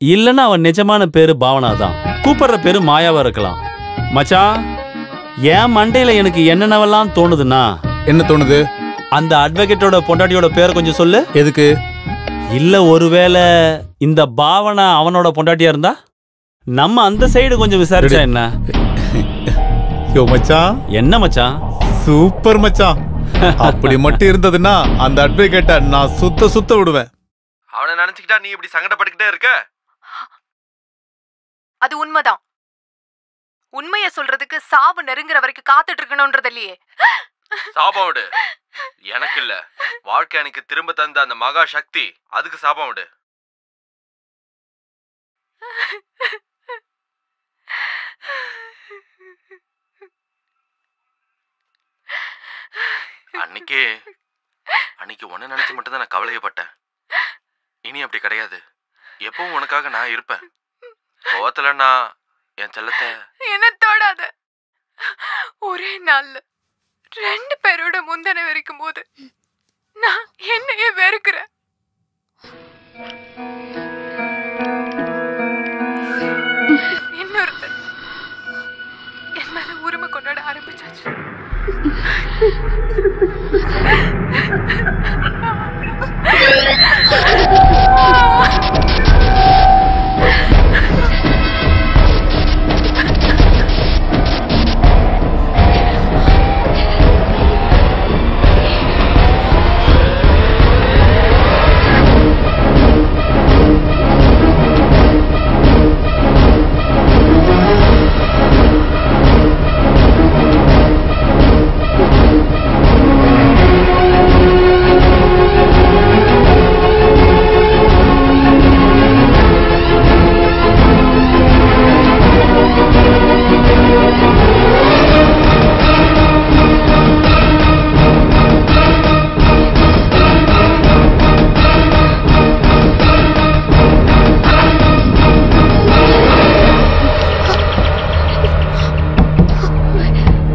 இல்லனா அவன் நிஜமான பேரு பாவனா தான். கூப்பிடுற பேரு மாயாவா இருக்கலாம். மச்சான், என் மண்டையில எனக்கு என்னென்னவெல்லாம் தோணுதுன்னா. என்ன தோணுது? அந்த அட்வொகேட்டோட பொண்டாட்டியோட பேரை கொஞ்சம் சொல்லு. எதுக்கு? இல்ல ஒருவேளை இந்த பாவனா அவனோட பொண்டாட்டியா இருந்தா நம்ம அந்த சைடு கொஞ்சம் விசாரிச்சா என்ன? யோ மச்சான். என்ன மச்சான்? சூப்பர் மச்சான். அப்படி மட்டும் இருந்ததுன்னா அந்த அட்வொகேட்ட நான் சுத்த விடுவேன். அவனை நினைச்சுக்கிட்டா நீ இப்படி சங்கடப்பட்டுக்கிட்டே இருக்க? அது உண்மைதான். உண்மைய சொல்றதுக்கு சாவு நெருங்குற வரைக்கும் காத்துட்டு இருக்கணும்ன்றது இல்லையே. சாபம் விடு. எனக்கு இல்ல, வாழ்க்கை எனக்கு திரும்ப தந்த அந்த மகா சக்தி, அதுக்கு சாபம் விடு. அன்னைக்கு ஒன்ன நினைச்சு மட்டும் தான் நான் கவலையப்பட்டேன். இனி அப்படி கிடையாது. எப்பவும் உனக்காக நான் இருப்பேன். கோவத்துல நான் என் செல்லத்தை என்ன தொடாத. ஒரே நாள்ல 2 பேரோட முந்தனை வெறுக்கும் போது நான் என்னையே வெறுக்கிறேன். இன்னொருத்தர் என் மேல உரிமை கொண்டாட ஆரம்பிச்சாச்சு.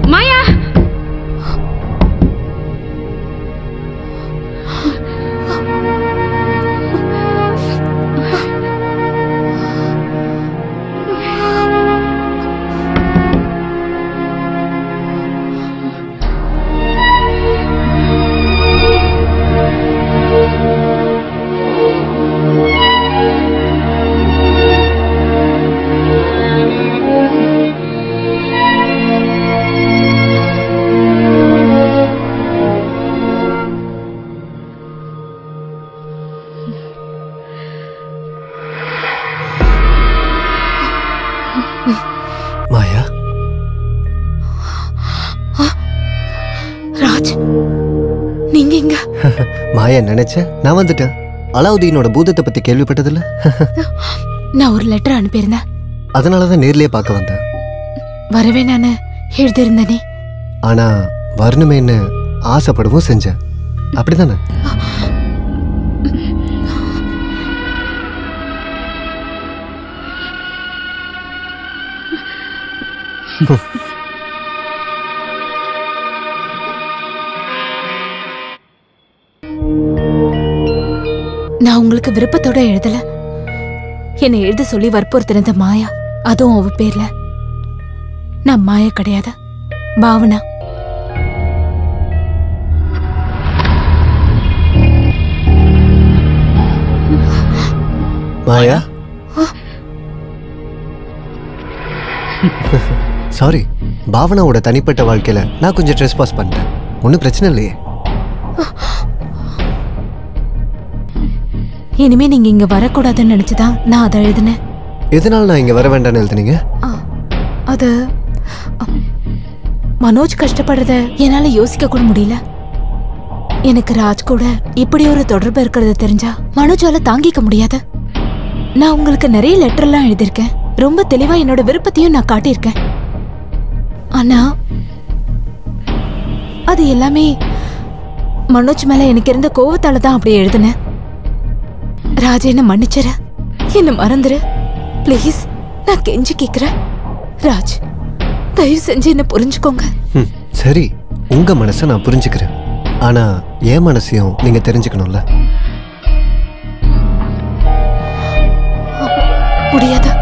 மாயா, ராஜ், நீங்க இங்க? மாயா நினைச்ச நான் வந்துட்டேன். அலாவுதீனோட பூதத்தை பத்தி கேள்விப்பட்டதில்ல? நான் ஒரு லெட்டர் அனுப்பியிருந்தேன். அதனாலதான் நேர்லயே பார்க்க வந்தேன். வரவே நானு எழுதியிருந்தேனே. ஆனா வரணுமேன்னு ஆசைப்படவும் செஞ்சேன். அப்படிதானே? நான் உங்களுக்கு விருப்பத்தோட எழுதல. என்னை எழுத சொல்லி வற்புறுத்தினது மாயா. அதுவும் அவ பேர்ல. நான் மாயா கிடையாது, பாவனா. மாயா, சாரி. பாவனாவோட தனிப்பட்ட வாழ்க்கையில நான் கொஞ்சம் ட்ரெஸ் பாஸ் பண்ணிட்டேன். ஒன்றும் பிரச்சனை இல்லையே. இனிமே நீங்க இங்க வரக்கூடாதுன்னு நினைச்சுதான் நான் அதை எழுதினேன். எதனால நான் இங்க வர வேண்டாம்னு எழுதுனீங்க? அது மனோஜ் கஷ்டப்படுறத என்னால யோசிக்க கூட முடியல. எனக்கு ராஜ் கூட இப்படி ஒரு தொடர்பு இருக்கிறது தெரிஞ்சா மனோஜால தாங்கிக்க முடியாது. நான் உங்களுக்கு நிறைய லெட்டர்லாம் எழுதியிருக்கேன். ரொம்ப தெளிவா என்னோட விருப்பத்தையும் நான் காட்டியிருக்கேன். ஆனா அது எல்லாமே மனோஜ் மேல எனக்கு இருந்த கோவத்தால தான் அப்படி எழுதினேன். ராஜ, என்ன மன்னிச்சிரு, என்ன மறந்துரு பிளீஸ். நான் கெஞ்சி கேக்குறேன். ராஜ், தயவு செஞ்சு என்ன புரிஞ்சுக்கோங்க. சரி, உங்க மனசை நான் புரிஞ்சுக்கிறேன். ஆனா என் மனசையும் நீங்க தெரிஞ்சுக்கணும்ல. முடியாதா?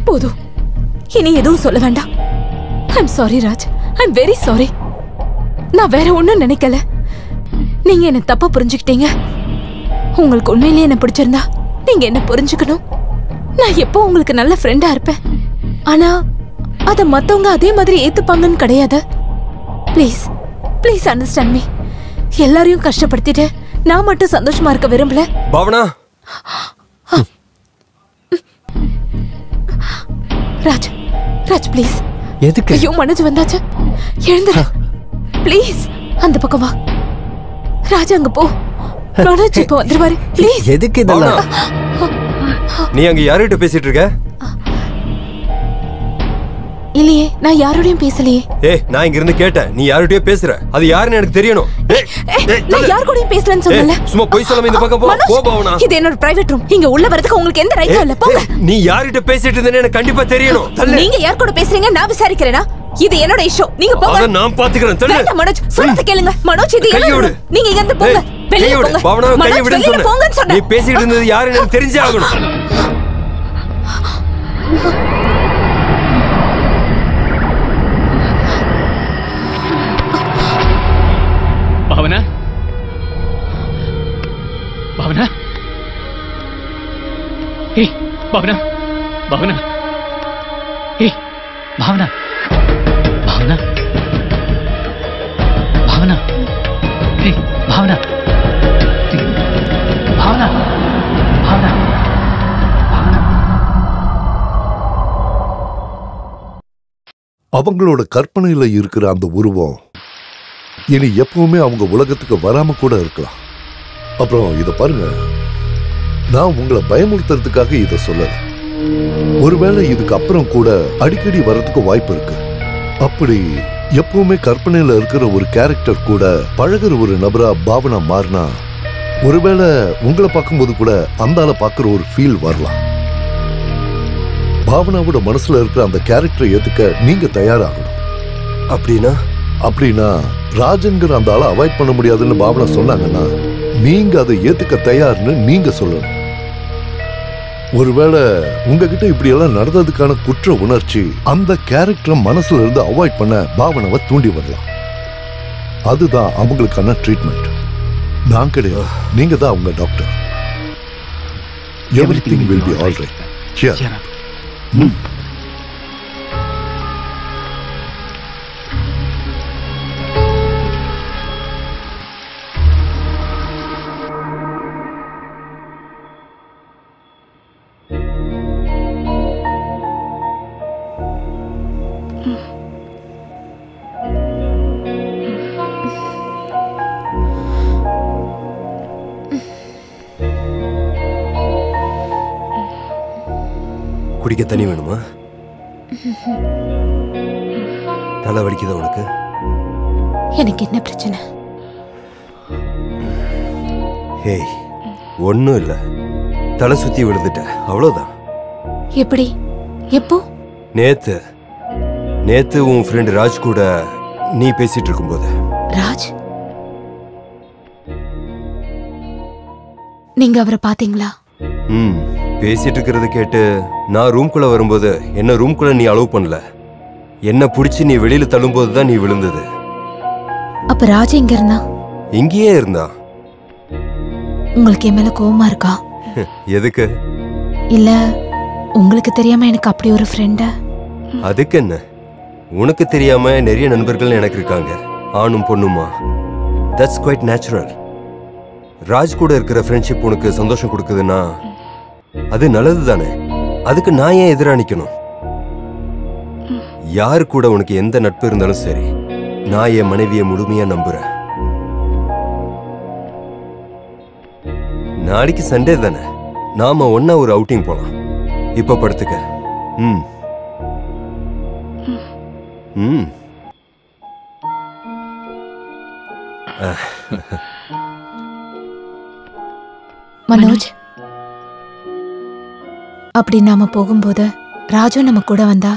போதும், இனி எதுவும் சொல்ல வேண்டாம். I'm sorry Raj, I'm very sorry. நான் வேற ஒண்ணும் நினைக்கல. நீங்க என்ன தப்பா புரிஞ்சுக்கிட்டீங்க. உங்களுக்கு உண்மையிலேயே என்ன பிடிச்சிருந்தா நீங்க என்ன புரிஞ்சுக்கணும். நான் எப்போ உங்களுக்கு நல்ல ஃப்ரெண்டா இருப்பேன். ஆனா அத மத்தவங்க அதே மாதிரி ஏத்துப்பாங்கன்னு கிடையாது. Please please understand me. எல்லாரையும் கஷ்டப்படுத்திட்டு நான் மட்டும் சந்தோஷமா இருக்க விரும்பல. பாவனா, ராஜ், ராஜ் ப்ளீஸ். எதுக்கு? ஐயோ, மனோஜ் வந்தாச்சு. எழுந்துரு ப்ளீஸ். அந்த பக்கம் வா. ராஜ், அங்க போ. மனோஜ் இப்ப வந்துருவாரு. ப்ளீஸ். எதுக்கு இதெல்லாம்? நீ அங்க யார்கிட்ட பேசிட்டு இருக்க? இல்லையே, நான் யாரோடையும் பேசலையே. ஏய், நான் இங்க இருந்து கேட்டேன். நீ யார்கிட்டயோ பேசுற. அது யாருன்னு எனக்கு தெரியணும். நான் யார் கூடயும் பேசலன்னு சொன்னல. சும்மா போய் சொல்லாம இந்த பக்கம் போ. போ பாவனா. இது என்னோட பிரைவேட் ரூம். இங்க உள்ள வரதுக்கு உங்களுக்கு எந்த ரைட்டும் இல்ல. போங்க. நீ யார்கிட்ட பேசிட்டு இருந்தேன்னு எனக்கு கண்டிப்பா தெரியணும். நீங்க யார் கூட பேசுறீங்க நான் விசாரிக்கிறேனா? இது என்னோட இஷ்யூ. நீங்க போங்க. அத நான் பாத்துக்கறேன். தள்ளு. வேண்டாம் மனோஜ், சொல்றத கேளுங்க. மனோஜ், இது என்னோட. நீங்க இங்க இருந்து போங்க. வெளிய போங்க. பாவனா, கையை விடுன்னு சொன்னேன். போங்கன்னு சொன்னேன். நீ பேசிட்டு இருந்தது யாருன்னு எனக்கு தெரிஞ்சே ஆகணும். பாவனா, பாவனா, ஏய் பாவனா, பாவனா, ஏய் பாவனா, பாவனா, பாவனா, ஏய் பாவனா, பாவனா, பாவனா. அவங்களோட கற்பனையில இருக்கிற அந்த உருவம் இனி எப்பவுமே அவங்க உலகத்துக்கு வராம கூட இருக்கலாம். அப்புறம் இத பாருங்க, நான் உங்களை பயமுறுத்துறதுக்காக இத சொல்லல. ஒருவேளை இதுக்கு அப்புறம் கூட அடிக்கடி வர்றதுக்கு வாய்ப்பு இருக்கு. அப்படி எப்பவுமே கற்பனையில இருக்கிற ஒரு கேரக்டர் கூட பழகுற ஒரு நபரா பாவனா மாறினா, ஒருவேளை உங்களை பார்க்கும்போது கூட அந்த ஆளை பார்க்குற ஒரு ஃபீல் வரலாம். பாவனாவோட மனசுல இருக்கிற அந்த கேரக்டரை ஏத்துக்க நீங்க தயாராகணும். அப்படின்னா ராஜன்கிற அந்த ஆளை அவாய்ட் பண்ண முடியாதுன்னு பாவனா சொன்னாங்கன்னா நீங்க அதை ஏத்துக்க தயார்னு நீங்க சொல்லணும். ஒருவேளை உங்ககிட்ட இப்படி எல்லாம் நடந்ததுக்கான குற்ற உணர்ச்சி அந்த கேரக்டரை மனசுல இருந்து அவாய்ட் பண்ண பாவனாவை தூண்டி வரலாம். அதுதான் அவங்களுக்கான ட்ரீட்மெண்ட். நான் கிடையாது, நீங்க தான் அவங்க doctor. Everything will be all right. Cheer up. குடிக்க தண்ணி வேணுமா? தலை வலிக்குதா உனக்கு? எனக்கு என்ன பிரச்சனை? ஏய், ஒன்னும் இல்ல, தலை சுத்தி விழுந்துட்ட, அவ்வளவுதான். எப்படி? எப்போ? நேத்து உன் ஃப்ரெண்ட் ராஜ் கூட நீ பேசிட்டு இருக்கும்போது. ராஜ்? நீங்க அவரை பாத்தீங்களா? பேசிட்டு இருக்கிறத கேட்டு நான் ரூம்குள்ள வரும்போது என்ன ரூம்குள்ள நீ அலோவ் பண்ணல. என்ன புடிச்சு நீ வெளியில தள்ளும்போது தான் நீ விழுந்தது. அப்ப ராஜ் எங்க இருந்தா? இங்கேயே இருந்தா. உங்களுக்கு என் மேல கோவமா இருக்கா? எதுக்கு? இல்ல உங்களுக்கு தெரியாம எனக்கு அப்படி ஒரு ஃப்ரெண்டா? அதுக்கு என்ன, உனக்கு தெரியாம நிறைய நண்பர்கள் எனக்கு இருக்காங்க, ஆணும் பொண்ணுமா. That's quite natural. ராஜ் கூட இருக்கிற ஃப்ரெண்ட்ஷிப் உனக்கு சந்தோஷம் கொடுக்குதுன்னா அது நல்லது தானே. அதுக்கு நான் ஏன் எதிரா நிக்கணும்? யாரு கூட உனக்கு எந்த நட்பு இருந்தாலும் சரி, நான் என் மனைவியை முழுமையா நம்புறேன். நாளைக்கு சண்டே தானே, நாம ஒன்னா ஒரு அவுட்டிங் போலாம். இப்ப படுத்துக்க. மனோஜ், அப்படி நாம போகும்போது ராஜு நம்ம கூட வந்தா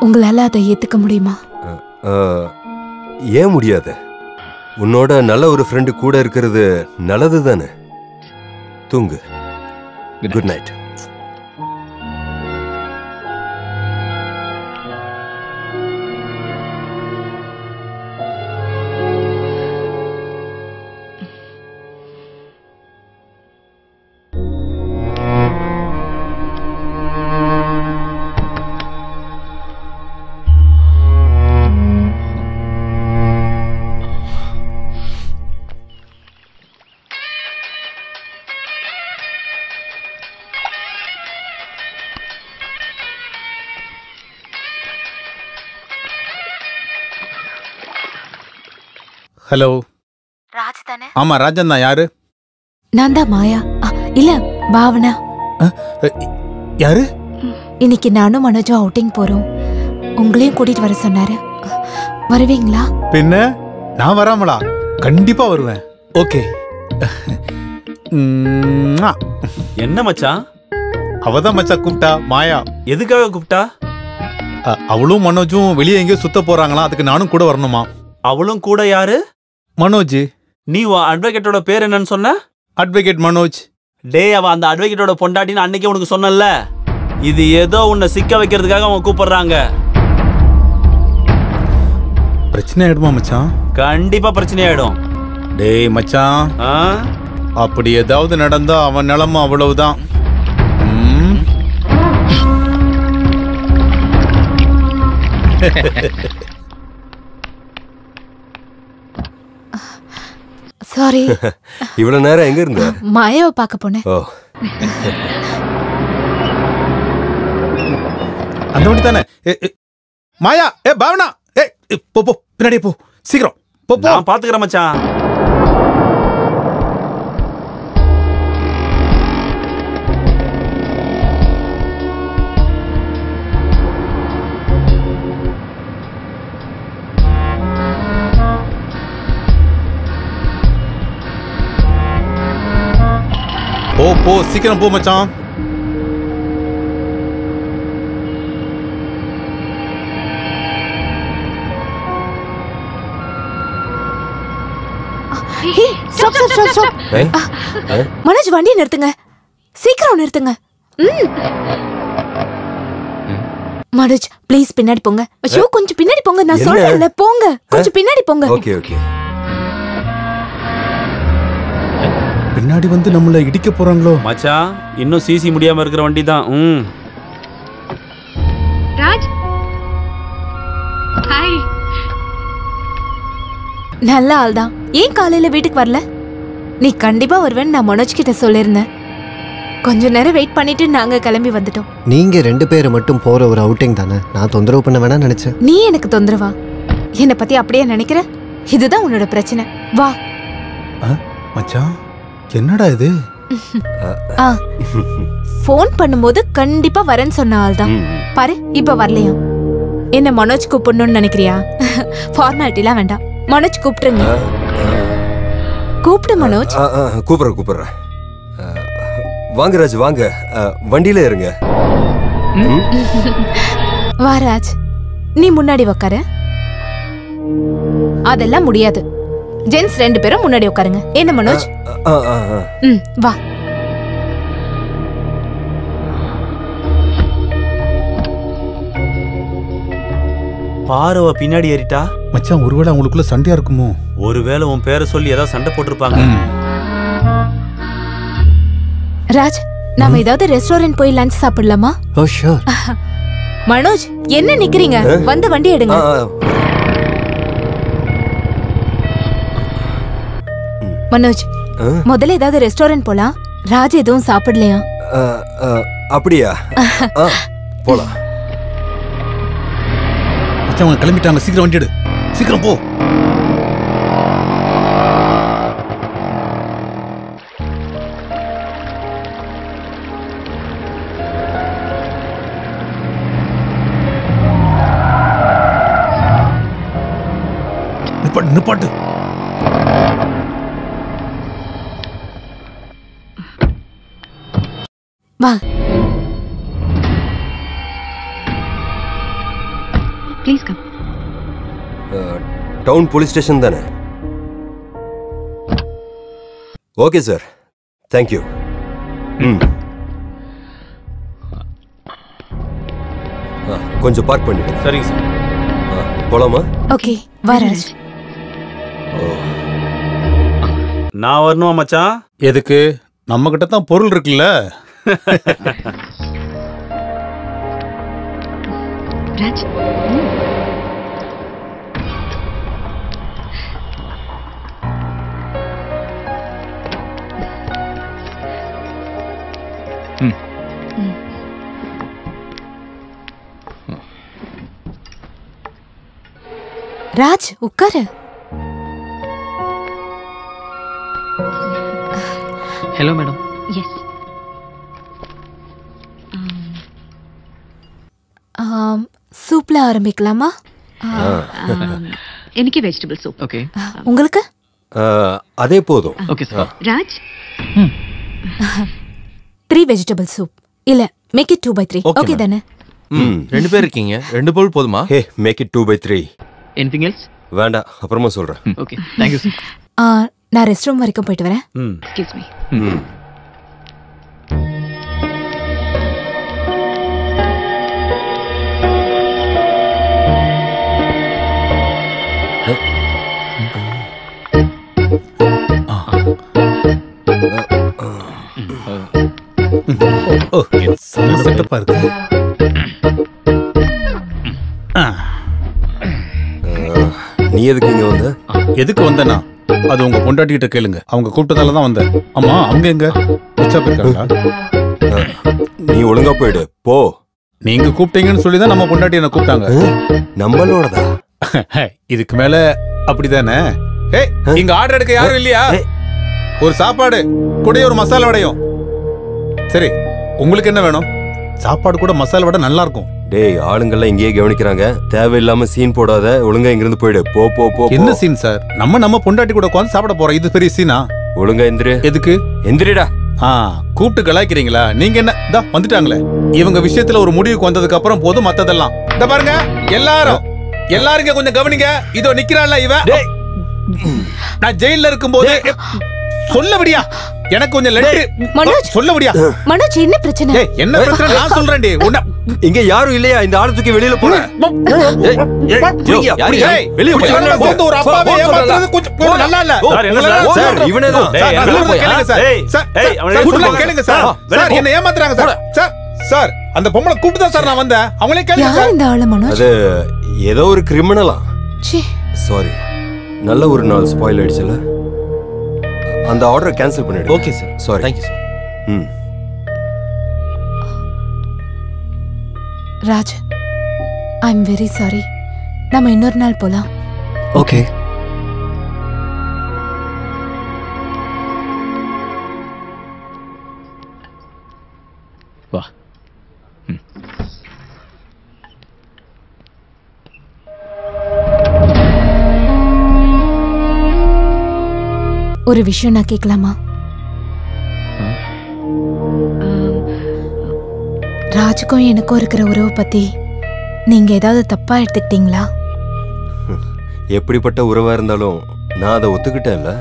உங்களால அதை ஏத்துக்க முடியுமா? ஏன் முடியாது? உன்னோட நல்ல ஒரு ஃப்ரெண்டு கூட இருக்கிறது நல்லது தானே. தூங்கு. Good night. ஹலோ. ராஜ் தானே? ஆமா, ராஜன் தான். யாரு? நான் தான் மாயா. இல்ல, பாவனா. யாரு? இன்னைக்கு நானும் மனோஜும் அவுட்டிங் போறோம். உங்களையும் கூட்டிட்டு வர சொன்னாரு. வருவீங்களா? பின்ன நான் வராமலா? கண்டிப்பா வருவேன். ஓகே. என்ன மச்சான்? அவதான் மச்சான் கூப்பிட்டா. மாயா. எதுக்காக கூப்பிட்டா? அவளும் மனோஜும் வெளியே எங்கேயோ சுத்த போறாங்களா, அதுக்கு நானும் கூட வரணுமா. அவளும் கூட? யாரு? மனோஜ். நீ அட்வொகேட்டோட பேர் என்னன்னு சொன்ன? அட்வொகேட் மனோஜ். டே, அவ அந்த அட்வொகேட்டோட பொண்டாட்டின்னு அன்னைக்கு உனக்கு சொன்னல. இது ஏதோ உன்னை சிக்க வைக்கிறதுக்காக அவங்க கூப்பிடுறாங்க. பிரச்சனை ஆயிடுமா மச்சான்? கண்டிப்பா பிரச்சனை ஆயிடும். டேய் மச்சான், அப்படி ஏதாவது நடந்தா அவன் நிலைமை அவ்வளவுதான். சாரி. இவ்வளவு நேரம் எங்க இருந்த? மாயாவை பார்க்க போனேன். அந்த வண்டி தானே? மாயா, பாவனா, போ போ, பின்னாடியே போ, சீக்கிரம் போ. நான் பாத்துக்கிறேன் மச்சான். போ போ, சீக்கிரம் போ மச்சான். மனோஜ், வண்டியை நிறுத்துங்க, சீக்கிரம் நிறுத்துங்க. மனோஜ் ப்ளீஸ் பின்னாடி போங்க. ஐயோ கொஞ்சம் பின்னாடி போங்க, நான் சொல்றேன்ல, போங்க கொஞ்சம் பின்னாடி போங்க. Okay okay. பின்னாடி வந்து நம்மள இடிக்க போறாங்களோ? மச்சான், இன்னும் சிசி முடியாம இருக்கிற வண்டி தான். ராஜ், ஹாய். நல்ல ஆள் தான். ஏன் காலையில வீட்டுக்கு வரல? நீ கண்டிப்பா வருவேன்னு நான் மனோஜ் கிட்ட சொல்லிருந்தேன். கொஞ்ச நேரம் வெயிட் பண்ணிட்டு நாங்க கிளம்பி வந்துட்டோம். நீங்க 2 பேர் மட்டும் போற ஒரு அவுட்டிங் தானே, நான் தொந்தரவு பண்ண வேணா நினைச்சேன். நீ எனக்கு தொந்தரவா? என்ன பத்தி அப்படியே நினைக்கிற? இதுதான் உன்னோட பிரச்சனை. வா. மச்சான், என்னடா இது? ஃபோன் பண்ணும்போது கண்டிப்பா வரேன்னு சொன்ன ஆள் தான். பாரு இப்ப வரலையா? என்ன மனோஜ் கூப்பிடணும்னு நினைக்கிறியா? ஃபார்மாலிட்டிலாம் வேண்டாம், மனோஜ் கூப்பிட்டுருங்க. கூப்பிடு மனோஜ். கூப்பிடுறேன். வாங்க ராஜ், வாங்க, வண்டியில இருங்க. வா ராஜ், நீ முன்னாடி உட்காரு. அதெல்லாம் முடியாது, ஜென்ஸ் 2 பேரும் முன்னாடி உட்காருங்க. என்ன மனோஜ்? வா. பாரவ பின்னாடி ஏறிட்டா மச்சான், ஒருவேளை அவங்களுக்குள்ள சண்டையா இருக்குமோ? ஒருவேளை உன் பேரை சொல்லி ஏதாவது சண்டை போட்டிருப்பாங்க. ராஜ், நாம ஏதாவது ரெஸ்டாரண்ட் போய் லஞ்ச் சாப்பிடலாமா? ஓ ஷூர். மனோஜ், என்ன நிக்கிறீங்க? வந்து வண்டி எடுங்க. மனோஜ், முதல்ல ஏதாவது ரெஸ்டாரண்ட் போலாம். ராஜ் எதுவும் சாப்பிடலையா? அப்படியா? போலாம். மச்சான், அவங்க கிளம்பிட்டாங்க. சீக்கிரம் வண்டி எடு, சீக்கிரம் போ. நிப்பாட்டு. வா. Please come. Town police station தானே? Okay sir, thank you. கொஞ்சம் பார்க் பண்ணிடு. சரிங்க சார். போலாமா? ஓகே, வா ராஜ். நான் வரணுமா மச்சான்? எதுக்கு? நம்ம கிட்ட தான் பொருள் இருக்குல்ல. ராஜ், ராஜ் உட்காரு. Hello madam. எஸ். சூப்ல ஆரம்பிக்கலாமா? எனக்கு வெஜிடபிள் சூப். ஓகே. உங்களுக்கு? அதே போதும். Okay sir. Raj, 3 vegetable soup. இல்ல, மேக் இட் 2/3. ஓகே தானே? 2 பேர் இருக்கீங்க, 2 பவுல் போதுமா? ஹே, மேக் இட் 2/3. Anything else? வேண்டாம், அப்புறமா சொல்றேன். Okay, thank you sir. நான் ரெஸ்ட் ரூம் வரைக்கும் போயிட்டு வரேன். Excuse me. செட்டப்பா இருக்கு. நீ எதுக்கு இங்க வந்த? எதுக்கு வந்தேனா? அது உங்க பொண்டாட்டி கிட்ட கேளுங்க. அவங்க கூப்பிட்டதால தான் வந்தேன். ஆமா, அவங்க எங்க? உச்சா போயிருக்காங்களா? நீ ஒழுங்கா போயிடு, போ. நீங்க கூப்பிட்டீங்கன்னு சொல்லி தான் நம்ம பொண்டாட்டி என்ன கூப்பிட்டாங்க. நம்மளோடதா? இதுக்கு மேல அப்படிதானே? ஏய், இங்க ஆர்டர் எடுக்க யாரும் இல்லையா? ஒரு சாப்பாடு கூட ஒரு மசாலா வடையும். சரி, உங்களுக்கு என்ன வேணும்? சாப்பாடு கூட மசாலா வடை நல்லா இருக்கும். டேய், ஆளுங்கெல்லாம் இங்கேயே கவனிக்கிறாங்க. தேவையில்லாம சீன் போடாத, ஒழுங்கா இங்கிருந்து போயிடு. போ போ போ. என்ன சீன் சார்? நம்ம பொண்டாட்டி கூட உட்கார்ந்து சாப்பிட போறோம். இது பெரிய சீனா? ஒழுங்கா எந்திரு. எதுக்கு? எந்திரிடா. கூப்பிட்டு கலாய்க்கிறீங்களா? நீங்க என்ன வந்துட்டாங்களே. இவங்க விஷயத்துல ஒரு முடிவுக்கு வந்ததுக்கு அப்புறம் போதும் மத்ததெல்லாம். இந்த பாருங்க, எல்லாரும் கொஞ்சம் கவனிங்க. இதோ நிக்கிறான்ல இவன். நான் ஜெயில இருக்கும்போது சொல்லபடியா எனக்கு கொஞ்சம் லெட்டர் மனோஜ், சொல்லபடியா? மனோஜ், என்ன பிரச்சனை? என்ன பிரச்சனை நான் சொல்றேன்டி. இங்க யாரும் இல்லையா? இந்த ஆளு தூக்கி வெளியில போற. வெளிய போய் ஒரு அப்பாவே ஏமாத்துறது கொஞ்சம் நல்லா இல்ல சார். இவனே தான் கேளுங்க சார். கேளுங்க சார். சார் என்ன ஏமாத்துறாங்க சார். சார் அந்த பொம்பளை கூப்பிட்டு தான் சார் நான் வந்தேன். அவங்களே கேளுங்க சார். இந்த ஆளு மனோஜ் அது ஏதோ ஒரு கிரிமினலா? சாரி, நல்ல ஒரு நாள் ஸ்பாயில் ஆயிடுச்சுல. அந்த ஆர்டரை கேன்சல் பண்ணிடு. Okay sir. Sorry. Thank you sir. Raj, I am very sorry. நம்ம இன்னொரு நாள் போலாம். ஓகே. வா. ஒரு விஷயம் நான் கேட்கலாமா? ராஜுக்கும் எனக்கும் இருக்கிற உறவை பத்தி நீங்க ஏதாவது தப்பா எடுத்துக்கிட்டீங்களா? எப்படிப்பட்ட உறவா இருந்தாலும் நான் அதை ஒத்துக்கிட்டேன்ல.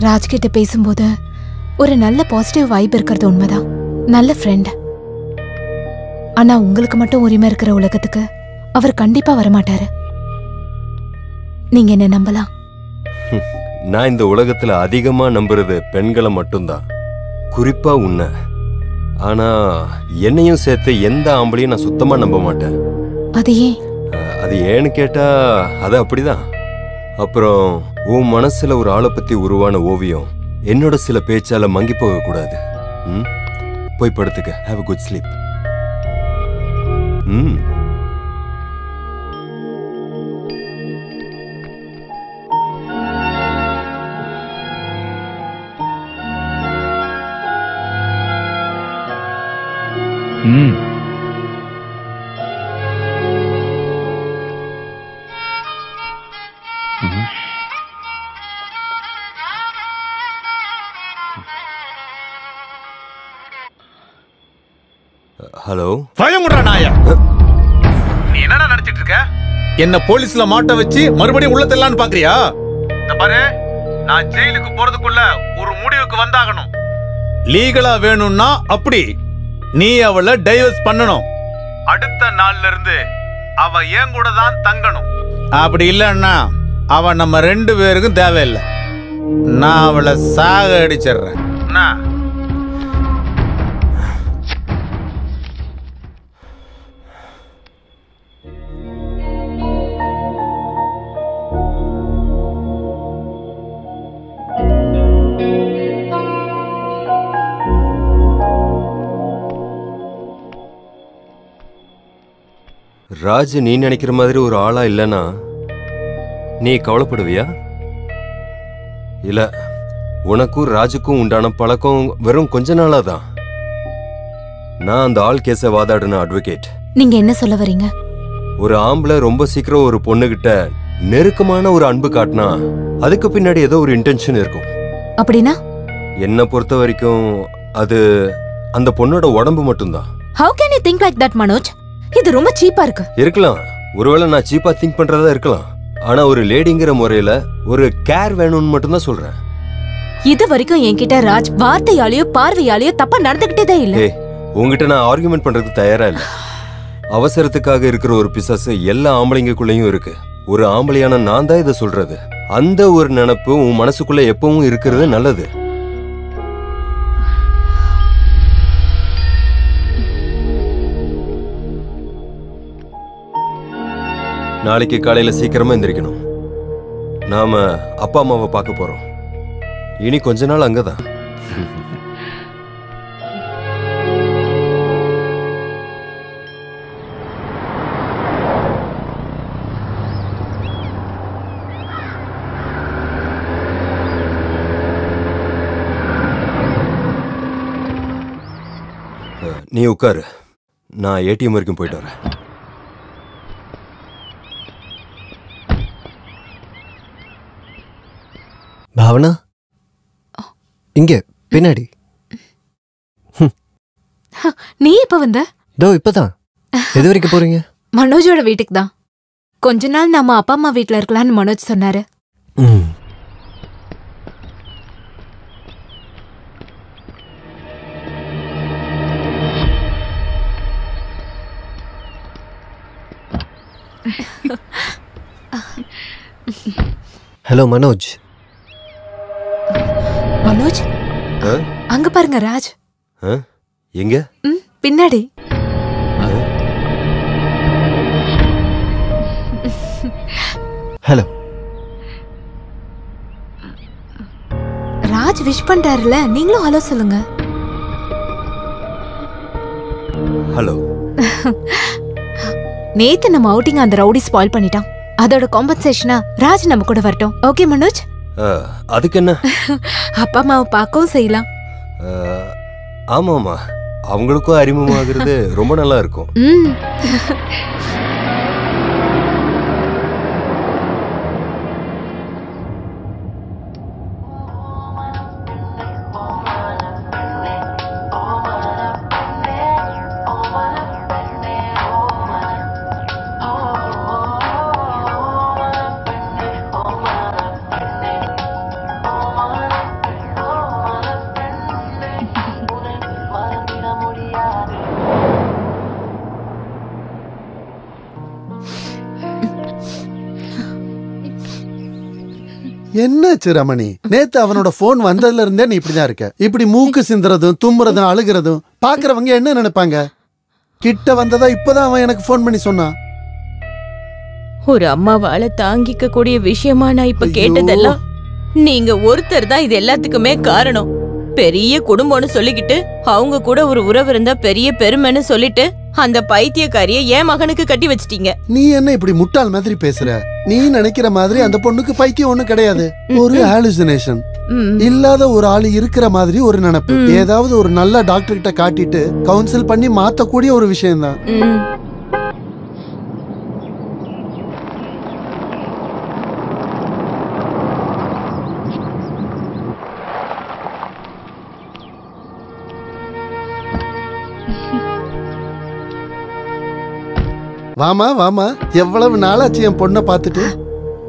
ராஜ்கிட்ட பேசும்போது ஒரு நல்ல பாசிட்டிவ் வைப் இருக்கிறது உண்மைதான், நல்ல ஃப்ரெண்ட். ஆனா உங்களுக்கு மட்டும் உரிமை இருக்கிற உலகத்துக்கு அவர் கண்டிப்பா வரமாட்டாரு. நீங்க என்ன நம்பலாம். நான் இந்த உலகத்துல அதிகமா நம்புறது பெண்களை மட்டும்தான், குறிப்பா உன்னை. ஆனா என்னையும் சேர்த்து எந்த ஆம்பளையும் நான் சுத்தமா நம்ப மாட்டேன். அது ஏன்? அது ஏன்னு கேட்டா அது அப்படிதான். அப்புறம் உன் மனசுல ஒரு ஆளை பத்தி உருவான ஓவியம் என்னோட சில பேச்சால மங்கி போக கூடாது. போய் படுத்துக்க. Have a good sleep. Hello. பயமுடுற நாயா, நீ என்னடா நினைச்சிட்டு இருக்க? என்ன போலீஸ்ல மாட்ட வச்சு மறுபடியும் உள்ள தள்ளலான்னு பாக்குறியா? இந்த பாரு, நான் ஜெயிலுக்கு போறதுக்குள்ள ஒரு முடிவுக்கு வந்தாகணும். லீகலா வேணும்னா அப்படி நீ அவளை டைவர்ஸ் பண்ணணும். அடுத்த நாள்ல இருந்து அவ ஏன் கூட தான் தங்கணும். அப்படி இல்லன்னா அவ நம்ம 2 பேருக்கும் தேவையில்லை. நான் அவளை சாக அடிச்சிடுறேன். ராஜ் நீ நினைக்கிற மாதிரி ஒரு ஆளா இல்லனா நீ கவலைப்படுவியா? இல்ல, உனக்கும் ராஜுக்கும் உண்டான பழக்கம் வெறும் கொஞ்ச நாளா தான். நான் அந்த ஆள் கேஸ வாதாடின அட்வொகேட். நீங்க என்ன சொல்ல வரீங்க? ஒரு ஆம்பளை ரொம்ப சீக்கிரம் ஒரு பொண்ணுகிட்ட நெருக்கமான ஒரு அன்பு காட்டினா அதுக்கு பின்னாடி ஏதோ ஒரு இன்டென்ஷன் இருக்கும். அப்படின்னா? என்ன பொறுத்த வரைக்கும் அது அந்த பொண்ணோட உடம்பு மட்டும்தான். How can you think like that, Manoj? இது ரொம்ப சீப்பா இருக்கு. இருக்கலாம், ஒருவேளை நான் சீப்பா திங்க் பண்றதா இருக்கலாம். ஆனா ஒரு லேடிங்கிற முறையில ஒரு கேர் வேணும்னு மட்டும்தான் சொல்றேன். இது வரைக்கும் என்கிட்ட ராஜ் வார்த்தையாலேயோ பார்வையாலேயோ தப்பா நடந்துகிட்டதே இல்ல. உங்ககிட்ட நான் ஆர்குமெண்ட் பண்றதுக்கு தயாரா இல்ல. அவசரத்துக்காக இருக்கிற ஒரு பிசாசு எல்லா ஆம்பளைங்களுக்குள்ளயும் இருக்கு. ஒரு ஆம்பளையான நான் தான் இதை சொல்றது. அந்த ஒரு நினைப்பு உன் மனசுக்குள்ள எப்பவும் இருக்கிறது நல்லது. நாளைக்கு காலையில சீக்கிரமா எந்திரிக்கணும். நாம அப்பா அம்மாவை பார்க்க போறோம். இனி கொஞ்ச நாள் அங்கதான். நீ உட்காரு, நான் ஏடிஎம் வரைக்கும் போயிட்டு வரேன். பாவனா, இங்க பின்னாடி. நீ இப்ப வந்த? இப்பதான். எது வரைக்கும் போறீங்க? மனோஜோட வீட்டுக்கு தான். கொஞ்ச நாள் நம்ம அப்பா அம்மா வீட்டுல இருக்கலாம்னு மனோஜ் சொன்னாரு. ஹலோ மனோஜ். மனோஜ், அங்க பாருங்க ராஜ். எங்க? பின்னாடி. ஹலோ. ராஜ் விஷ் பண்றாருல, நீங்களும் ஹலோ சொல்லுங்க. ஹலோ. நேத்து நம்ம அவுட்டிங் அந்த ரவுடி ஸ்பாயில் பண்ணிட்டான். அதோட காம்பன்சேஷனா ராஜ் நம்ம கூட வரட்டும். ஓகே மனோஜ்? அதுக்கு என்ன? அப்பா அம்மாவை பார்க்கவும் செய்யலாம். ஆமாமா, அவங்களுக்கும் அறிமுகமாகிறது ரொம்ப நல்லா இருக்கும். என்னாச்சு ரமணி? நேத்து அவனோட போன் வந்ததுல இருந்தே நீ இப்படிதான் இருக்க. இப்படி மூக்கு சிந்துறதும் தும்முறதும் அழுகிறதும் பாக்குறவங்க என்ன நினைப்பாங்க? கிட்ட வந்ததா இப்பதான் அவன் எனக்கு போன் பண்ணி சொன்னான். ஒரு அம்மாவால தாங்கிக்க கூடிய விஷயமா நான் இப்ப கேட்டதெல்லாம் நீங்க ஒருத்தர் தான் இது எல்லாத்துக்குமே காரணம். பெரிய குடும்பம்னு சொல்லிக்கிட்டு அவங்க கூட ஒரு உறவு இருந்தா பெரிய பெருமைன்னு சொல்லிட்டு அந்த பைத்தியக்காரிய என் மகனுக்கு கட்டி வச்சிட்டீங்க. நீ என்ன இப்படி முட்டாள் மாதிரி பேசுற? நீ நினைக்கிற மாதிரி அந்த பொண்ணுக்கு பைத்தியம் ஒண்ணும் கிடையாது. ஒரு ஹாலுசினேஷன். இல்லாத ஒரு ஆளு இருக்கிற மாதிரி ஒரு நினைப்பு. ஏதாவது ஒரு நல்ல டாக்டர் கிட்ட காட்டிட்டு கவுன்சில் பண்ணி மாத்தக்கூடிய ஒரு விஷயம் தான். வாமா வாமா, எவ்வளவு நாளாச்சு என் பொண்ணை பார்த்துட்டு.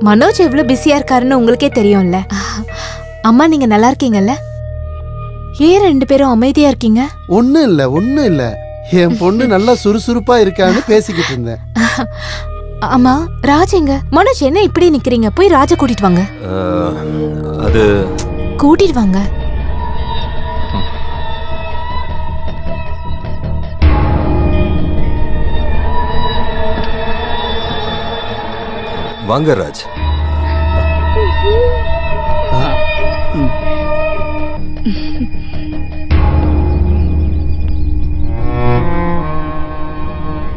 மனோஜ் எவ்வளவு பிஸியா இருக்காருன்னு உங்களுக்கே தெரியும்ல. அம்மா நீங்க நல்லா இருக்கீங்கல்ல? ஏன் ரெண்டு பேரும் அமைதியா இருக்கீங்க? ஒண்ணும் இல்ல, என் பொண்ணு நல்லா சுறுசுறுப்பா இருக்கான்னு பேசிக்கிட்டு இருந்தேன். அம்மா ராஜ் எங்க? மனோஜ் என்ன இப்படி நிக்கிறீங்க? போய் ராஜ கூட்டிட்டு வாங்க. அது கூட்டிட்டு வாங்க. வாங்க ராஜ்.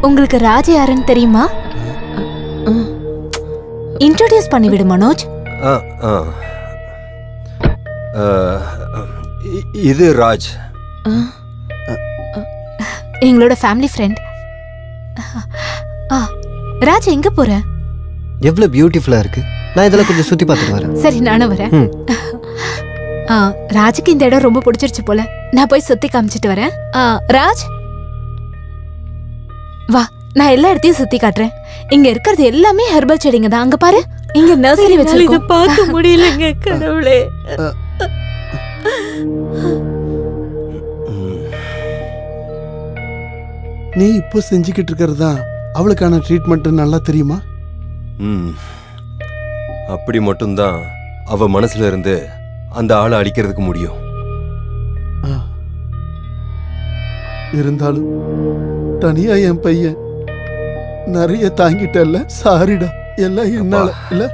உங்களுக்கு ராஜ் யாருன்னு தெரியுமா? இன்ட்ரோடியூஸ் பண்ணிவிடு மனோஜ். இது ராஜ், எங்களோட ஃபேமிலி ஃப்ரெண்ட். ராஜ் எங்க போற? எவ்வளவு பியூட்டிஃபுல்லா இருக்கு. நான் இதெல்லாம் கொஞ்சம் சுத்தி பார்த்துட்டு வரேன். சரி நானும் வரேன். ராஜுக்கு இந்த இடம் ரொம்ப பிடிச்சிருச்சு போல. நான் போய் சுத்தி காமிச்சிட்டு வரேன். ராஜ் வா, நான் எல்லா இடத்தையும் சுத்தி காட்டுறேன். இங்க இருக்கிறது எல்லாமே ஹெர்பல் செடிங்க தான். அங்க பாரு, இங்க நர்சரி வச்சிருக்கோம். இத பார்க்க முடியலங்க கடவுளே. நீ இப்போ செஞ்சுக்கிட்டு இருக்கிறதா அவளுக்கான ட்ரீட்மெண்ட் நல்லா தெரியுமா? அப்படி மட்டும்தான் அவ மனசுல இருந்து அந்த ஆளை அழிக்கிறதுக்கு முடியும். இருந்தாலும் தனியா என் பையன் நிறைய தாங்கிட்டல்ல. சாரிடா, எல்லாம் என்னால இல்ல.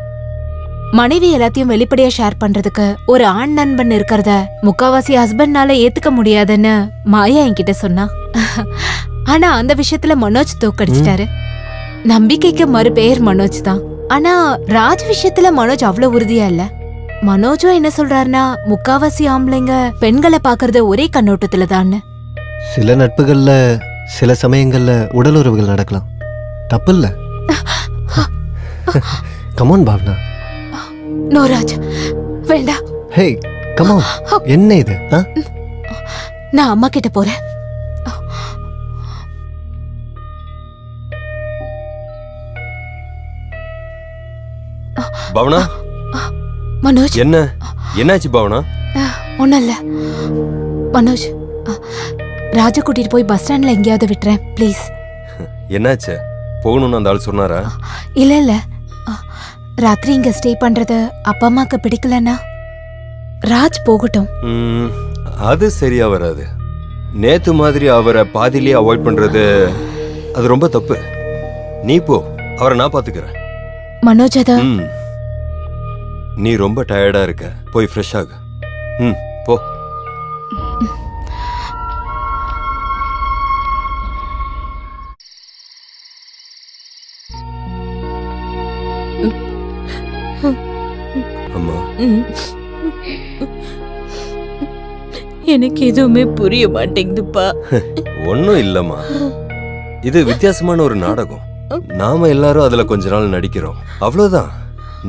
மனைவி எல்லாத்தையும் வெளிப்படையா ஷேர் பண்றதுக்கு ஒரு ஆண் நண்பன் இருக்கிறத முக்காவாசி ஹஸ்பண்ட்னால ஏத்துக்க முடியாதுன்னு மாயா என்கிட்ட சொன்னா. ஆனா அந்த விஷயத்துல மனோஜ் தோக்கடிச்சிட்டாரு. நம்பிக்கைக்கு மறு பெயர் மனோஜ் தான். ஆனா ராஜ் விஷயத்துல மனோஜ் அவ்வளவு உறுதியா இல்ல. மனோஜும் என்ன சொல்றாருன்னா, முக்காவாசி ஆம்பளைங்க பெண்களை பாக்குறது ஒரே கண்ணோட்டத்துல தான். சில நட்புகள்ல சில சமயங்கள்ல உடல் உறவுகள் நடக்கலாம், தப்பு இல்ல. கமான் பாவனா. நோ ராஜ், வேண்டாம். ஹே கமான். என்ன இது? நான் அம்மா கிட்ட போறேன். பவனா. மனோஜ் என்னாச்சு பவனா? ஒண்ணும் இல்ல மனோஜ். ராஜ கூட்டிட்டு போய் பஸ் ஸ்டாண்ட்ல எங்கேயாவது விட்டுறேன் ப்ளீஸ். என்னாச்சு? போகணும்னு அந்த ஆள் சொன்னாரா? இல்ல ராத்திரி இங்க ஸ்டே பண்றது அப்பா அம்மாக்கு பிடிக்கலன்னா ராஜ் போகட்டும். அது சரியா வராது. நேத்து மாதிரி அவரை பாதியிலே அவாய்ட் பண்றது அது ரொம்ப தப்பு. நீ போ, அவரை நான் பாத்துக்கிறேன். மனோஜ் அத நீ ரொம்ப டயர்டா இருக்க, போய் ஃப்ரெஷ் ஆகு. போ. அம்மா எனக்கு எதுவுமே புரிய மாட்டேங்குதுப்பா. ஒன்னும் இல்லம்மா, இது வித்தியாசமான ஒரு நாடகம். நாம எல்லாரும் அதுல கொஞ்ச நாள் நடிக்கிறோம், அவ்வளவுதான்.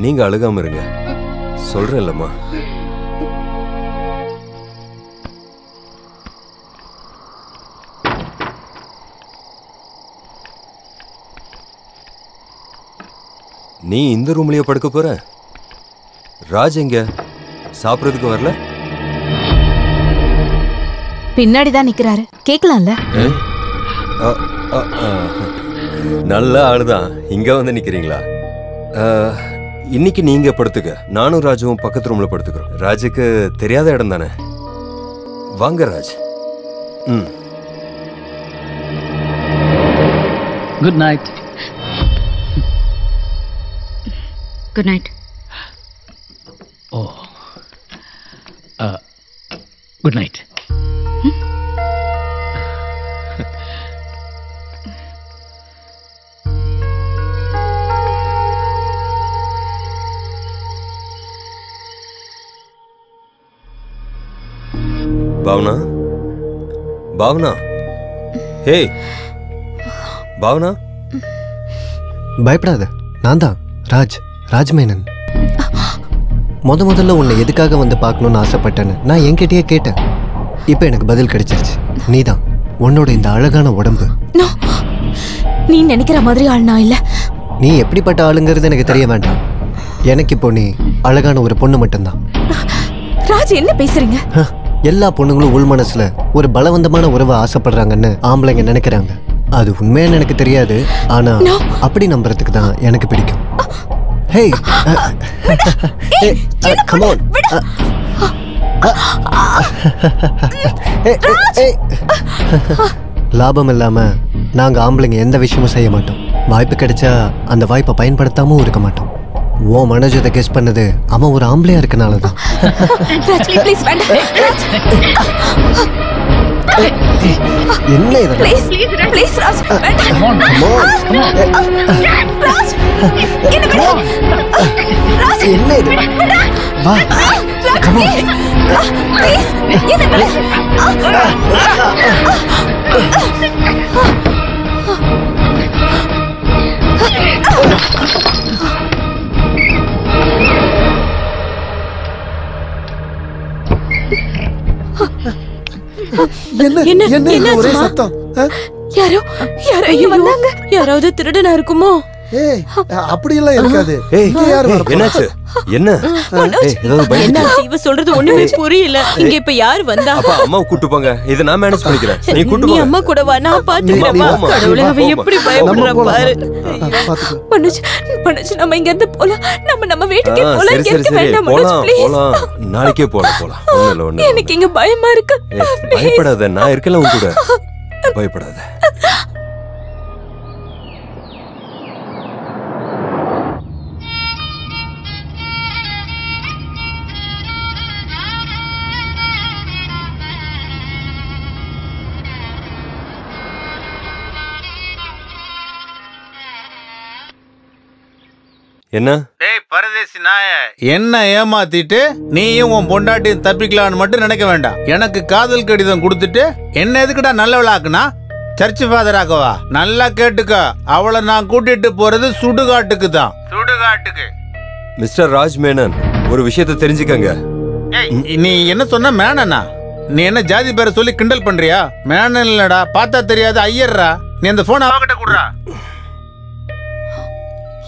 நீங்க அழுகாம இருங்க, சொல்றேன் இல்லம்மா. நீ இந்த ரூம்லயே படுக்க போற? ராஜ் எங்க? சாப்பிடுறதுக்கு வரல? பின்னாடிதான் நிக்கிறாரு, கேக்கலாம்ல? நல்ல ஆளுதான். இங்க வந்து நிக்கிறீங்களா? இன்னைக்கு நீங்க படுத்துக்க, நானும் ராஜுவும் பக்கத்து ரூம்ல படுத்துக்கிறோம். ராஜுக்கு தெரியாத இடம் தானே. வாங்க Raj. Good night. Good night. Oh. Good night. Bhavana, Bhavana, hey Bhavana. பயப்படாத, நான் தான் ராஜ், ராஜ்மேனன். முதல்ல உன்னை எதுக்காக வந்து பார்க்கணும்னு ஆசைப்பட்டேன்னு நான் என்கிட்டயே கேட்டேன். இப்போ எனக்கு பதில் கிடைச்சிருச்சு. நீதான். உன்னோட இந்த அழகான உடம்பு. நீ நினைக்கிற மாதிரி ஆள் நான் இல்ல. நீ எப்படிப்பட்ட ஆளுங்கிறது எனக்கு தெரிய வேண்டாம். எனக்கு இப்போ நீ அழகான ஒரு பொண்ணு மட்டும்தான். ராஜ், என்ன பேசுறீங்க? எல்லா பொண்ணுங்களும் உள் மனசுல ஒரு பலவந்தமான உறவை ஆசைப்படுறாங்கன்னு ஆம்பளைங்க நினைக்கிறாங்க. அது உண்மையானு எனக்கு தெரியாது, ஆனா அப்படி நம்புறதுக்கு தான் எனக்கு பிடிக்கும். Hey, come on. லாபம் இல்லாம நாங்க ஆம்பளைங்க எந்த விஷயமும் செய்ய மாட்டோம். வாய்ப்பு கிடைச்சா அந்த வாய்ப்பை பயன்படுத்தாமவும் இருக்க மாட்டோம். ஓ மனோஜத்தை கெஸ் பண்ணது அவன் ஒரு ஆம்பளையா இருக்கனாலதான். என்ன இது? என்ன இது? வா, come on. என்ன ஒரே சத்தம்? யாரோ வந்தாங்க. யாராவது திருடனா இருக்குமோ? ஏய், அப்படி எல்லாம் இருக்காது. என்னாச்சு? என்ன? இவ சொல்றது ஒண்ணுமே புரியல. இங்க இப்ப யார் வந்தா? அப்பா அம்மாவை கூட்டு போங்க, இத நான் மேனேஜ் பண்ணிக்கிறேன். நீ கூட்டு நீ போங்க. அம்மா கூட வா, நான் பாத்துக்கிறேன். கடவுளே, அவ எப்படி பயப்படுறா பாரு. மனோஜ், நம்ம இங்க இருந்து போலாம். நம்ம வீட்டுக்கே போலாம். இங்க இருக்க வேண்டாம் மனோஜ், ப்ளீஸ். போலாம், நாளைக்கே போலாம். ஒண்ணு எனக்கு இங்க பயமா இருக்கு. பயப்படாத, நான் இருக்கல உன் கூட. பயப்படாத. என்ன? டேய் பரதேசி நாய, என்ன ஏமாத்திட்டு நீயும் உன் பொண்டாட்டியும் தப்பிக்கலான்னு மட்டும் நினைக்க வேண்டாம். எனக்கு காதல் கடிதம் கொடுத்துட்டு என்ன எதுக்குடா நல்லவளாக்குனா? Search father ஆக்கவா? நல்லா கேட்டுக்க, அவளை நான் கூட்டிட்டு போறது சுடுகாட்டுக்கு தான். சுடுகாட்டுக்கு. மிஸ்டர் ராஜ் மேனன், ஒரு விஷயத்தை தெரிஞ்சுக்கங்க. நீ என்ன சொன்ன? மேனனா? நீ என்ன ஜாதி பேரை சொல்லி கிண்டல் பண்றியா? மேனன் இல்லடா, பார்த்தா தெரியாது ஐயர்ரா. நீ அந்த போன் அவகிட்ட குடுறா.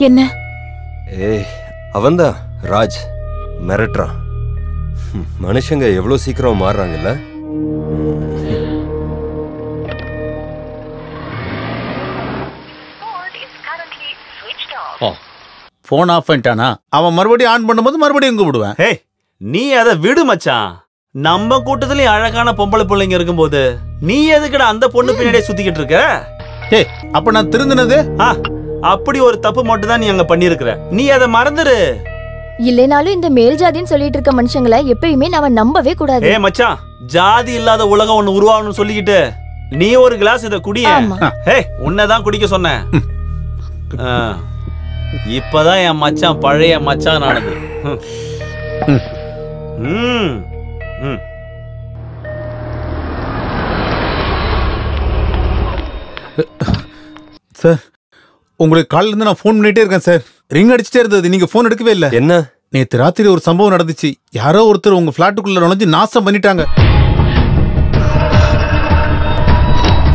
என்ன? ஏய், அவன்தான் ராஜ், மிரட்டுறான். மனுஷங்க எவ்வளவு சீக்கிரம் மாறுறாங்கல்ல. போன் ஆஃப் பண்ணிட்டானா? அவன் மறுபடியும் ஆன் பண்ணும்போது மறுபடியும் கூப்பிடுவேன். ஹே, நீ அதை விடு மச்சான். நம்ம கூட்டத்துலயும் அழகான பொம்பளை பிள்ளைங்க இருக்கும்போது நீ எதுக்குடா அந்த பொண்ணு பின்னாடியே சுத்திக்கிட்டு இருக்க? ஏய், அப்ப நான் திருந்தினது? அப்படி ஒரு தப்பு மட்டும் தான் நீ அங்க பண்ணிருக்கிற. நீ அதை மறந்துரு. இல்லைனாலும் இந்த மேல் ஜாதின்னு சொல்லிட்டு இருக்க மனுஷங்களை எப்பயுமே நாம நம்பவே கூடாது. ஏ மச்சான், ஜாதி இல்லாத உலகம் ஒண்ணு உருவாகணும்னு சொல்லிக்கிட்டு நீ ஒரு கிளாஸ் இத குடிய. ஹே, உன்னதான் குடிக்க சொன்னேன். இப்பதான் என் மச்சான் பழைய மச்சான் ஆனது. சார் உங்களுக்கு காலையில இருந்து நான் ஃபோன் பண்ணிட்டே இருக்கேன் சார். ரிங் அடிச்சுட்டே இருந்தது, நீங்க ஃபோன் எடுக்கவே இல்லை. என்ன? நேற்று ராத்திரி ஒரு சம்பவம் நடந்துச்சு. யாரோ ஒருத்தர் உங்க பிளாட்டுக்குள்ள நுழைஞ்சு நாசம் பண்ணிட்டாங்க.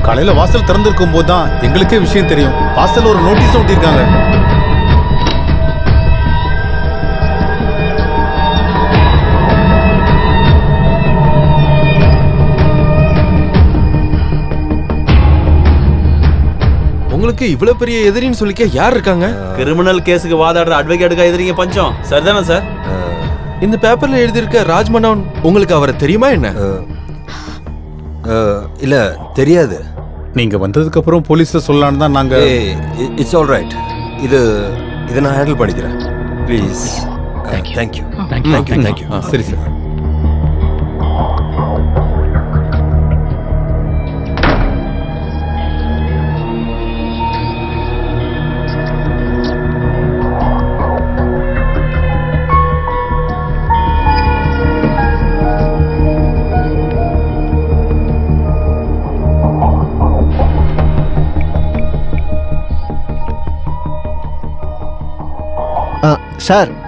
காலையில வாசல் திறந்திருக்கும் போதுதான் எங்களுக்கே விஷயம் தெரியும். வாசல் ஒரு நோட்டீஸ் ஒட்டியிருக்காங்க. உங்களுக்கு இவ்வளவு பெரிய எதிரின்னு சொல்லிக்க யார் இருக்காங்க? கிரிமினல் கேஸுக்கு வாதாடுற அட்வொகேட்டுக்கு எதிரிங்க பஞ்சம். சரிதானே சார்? இந்த பேப்பர்ல எழுதியிருக்க ராஜ்மனோன் உங்களுக்கு அவரை தெரியுமா என்ன? இல்ல தெரியாது. நீங்க வந்ததுக்கு அப்புறம் போலீஸ்ல சொல்லலாம்னு தான் நாங்க. It's all right. இதை நான் ஹேண்டில் பண்ணிக்கிறேன். ப்ளீஸ். தேங்க்யூ. தேங்க்யூ. சரி சார்.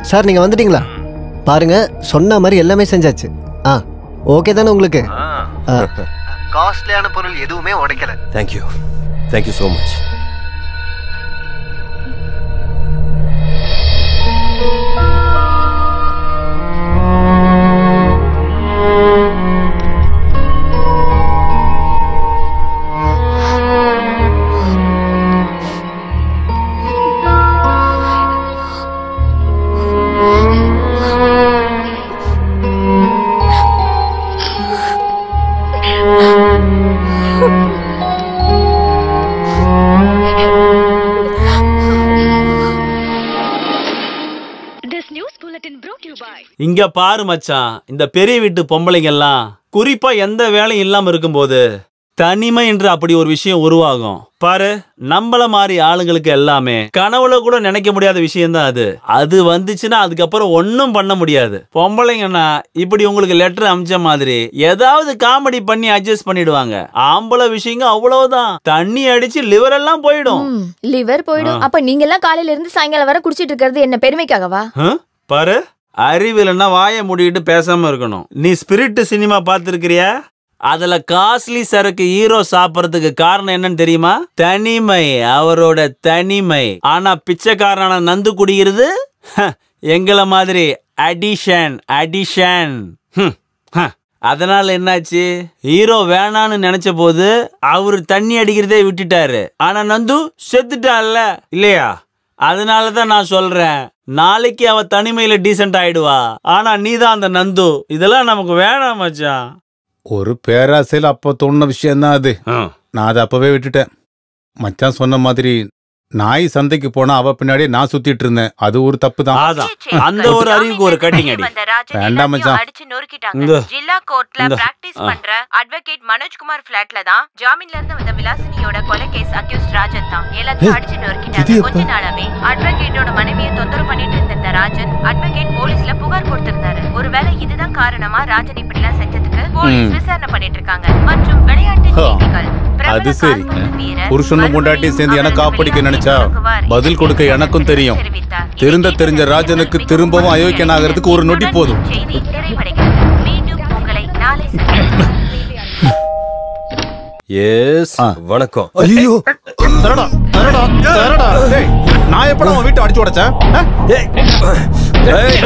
சார் நீங்க வந்துட்டீங்களா? பாருங்க, சொன்ன மாதிரி எல்லாமே செஞ்சாச்சு. ஓகே தானே உங்களுக்கு? காஸ்ட்லியான பொருள் எதுவுமே உடைக்கல. Thank you so much. இங்க பாரு மச்சான், இந்த பெரிய வீட்டு பொம்பளைங்க எல்லாம் குறிப்பா எந்த வேலையும் இல்லாம இருக்கும்போது தனிமை என்று அப்படி ஒரு விஷயம் உருவாகும். பாரு, நம்மள மாதிரி ஆளுங்களுக்கு எல்லாமே கனவுல கூட நினைக்க முடியாத விஷயம் தான் அது. அது வந்துச்சுன்னா அதுக்கப்புறம் ஒன்னும் பண்ண முடியாது. பொம்பளைங்கன்னா இப்படி உங்களுக்கு லெட்டர் அமிச்ச மாதிரி ஏதாவது காமெடி பண்ணி அட்ஜஸ்ட் பண்ணிடுவாங்க. ஆம்பளை விஷயங்க அவ்வளவுதான், தண்ணி அடிச்சு லிவர் எல்லாம் போயிடும். லிவர் போயிடும்? அப்ப நீங்க எல்லாம் காலையில இருந்து சாயங்காலம் வரை குடிச்சிட்டு இருக்கிறது என்ன பெருமைக்காகவா? பாரு, அறிவில்னா வாயை மூடிட்டு பேசாம இருக்கணும். நீ ஸ்பிரிட் சினிமா பார்த்திருக்கிறியா? அதுல காஸ்ட்லி சரக்கு ஹீரோ சாப்பிடறதுக்கு காரணம் என்னன்னு தெரியுமா? தனிமை, அவரோட தனிமை. ஆனா பிச்சைக்காரனான நந்து குடிக்கிறது எங்கள மாதிரி அடிஷன். அதனால என்னாச்சு? ஹீரோ வேணான்னு நினைச்ச போது அவரு தண்ணி அடிக்கிறதே விட்டுட்டாரு. ஆனா நந்து செத்துட்டான்ல, இல்லையா? அதனாலதான் நான் சொல்றேன், நாளைக்கு அவ தனிமையில டீசென்ட் ஆயிடுவா. ஆனா நீதான் அந்த நந்து. இதெல்லாம் நமக்கு வேணாம் மச்சான். ஒரு பேராசையில் அப்போ தோணுன விஷயம்தான் அது. நான் அதை அப்பவே விட்டுட்டேன். மச்சான் சொன்ன மாதிரி நாய் சந்தைக்கு போனா அவ பின்னாடியே நான் சுத்திட்டு இருந்தேன். அது ஒரு தப்பு தான். அந்த ஒரு அறிவுக்கு ஒரு கட்டிங் அடி. வேண்டாம் மச்சான். அடிச்சு நொறுக்கிட்டாங்க. ஜில்லா கோர்ட்ல பிராக்டீஸ் பண்ற அட்வொகேட் மனோஜ்குமார் ஃபிளாட்ல தான் ஜாமீன்ல இருந்து வந்த விலாசினியோட கொலை கேஸ் அக்யூஸ்ட் ராஜன் தான் எல்லாத்தையும் அடிச்சு நொறுக்கிட்டாங்க. கொஞ்ச நாளாவே அட்வொகேட்டோட மனைவியை தொந்தரவு பண்ணிட்டு இருந்த ராஜன் அட்வொகேட் போலீஸ்ல புகார் கொடுத்திருந்தாரு. ஒருவேளை இதுதான் காரணமா ராஜன் இப்படி எல்லாம் செஞ்சதுக்கு போலீஸ் விசாரணை பண்ணிட்டு இருக்காங்க. மற்றும் விளையாட்டு செய்திகள். அது சரி, புருஷனும் பொண்டாட்டி சேர்ந்து எனக்கு காப்படிக்க நினைச்சா பதில் கொடுக்க எனக்கும் தெரியும். தெரிஞ்ச ராஜனுக்கு திரும்பவும் அயோக்கியன் ஆகிறதுக்கு ஒரு நொடி போதும். வணக்கம். ஐயோ, நான் எப்படா உன் வீட்டை அடிச்சு உடைச்சேன்?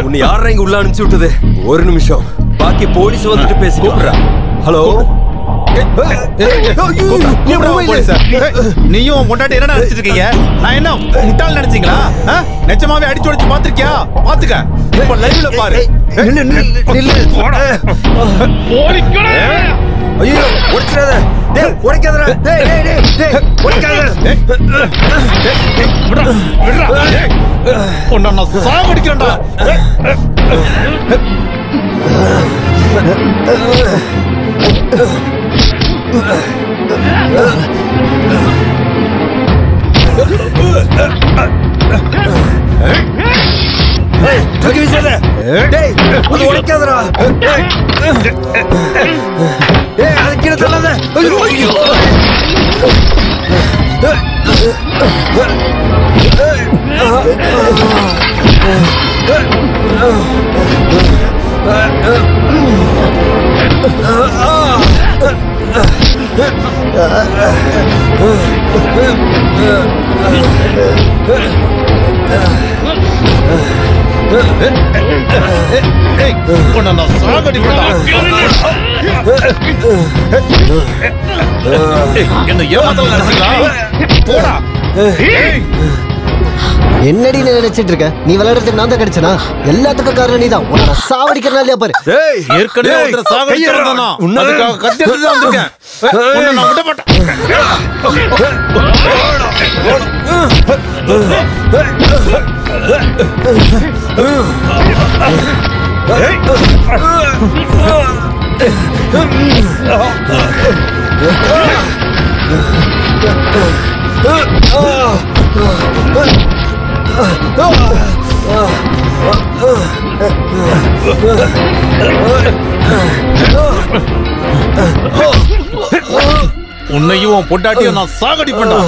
உன்னை யாரா இங்க உள்ள அனுப்பிச்சு விட்டது? ஒரு நிமிஷம், பாக்கி போலீஸ் வந்துட்டு பேசி கூப்பிடுறா. ஹலோ, நீயும் பொண்டாட்டி என்ன நினைச்சிட்டு இருக்கீங்க? நான் என்ன முட்டாள் நினைச்சீங்களா? நிஜமாவே அடிச்சு உடைச்சு பாத்திருக்கியா? பாத்துக்க, இப்ப லைவ்ல பாரு. ஐயோ, உடைச்சிராத. டேய், உடைக்காதடா. டேய் டேய் டேய் டேய், உடைக்காத. விடுடா விடுடா. டேய், உன்னை நான் சாவடிக்கிறேன்டா. தூக்கி வீசாத. டேய் அது உடைக்காதடா. டேய் அது கீழே தள்ளாத. என்னடி நினைச்சிட்டு இருக்க? நீ விளையாடுறதுக்கு நான் தான் கிடைச்சனா? எல்லாத்துக்கும் காரணம் நீ தான். உன்னை சாவடிக்கிறனா இல்லையா பாரு. ஏற்கனவே ஒருத்தர சாவடிக்கிறதானா? அதுக்காக கத்தி எடுத்து தான் வந்திருக்கேன். உன்னை நான் விட மாட்டேன். உன்னையும் உன் பொண்டாட்டியும் நான் சாகடிப்பேன்டா.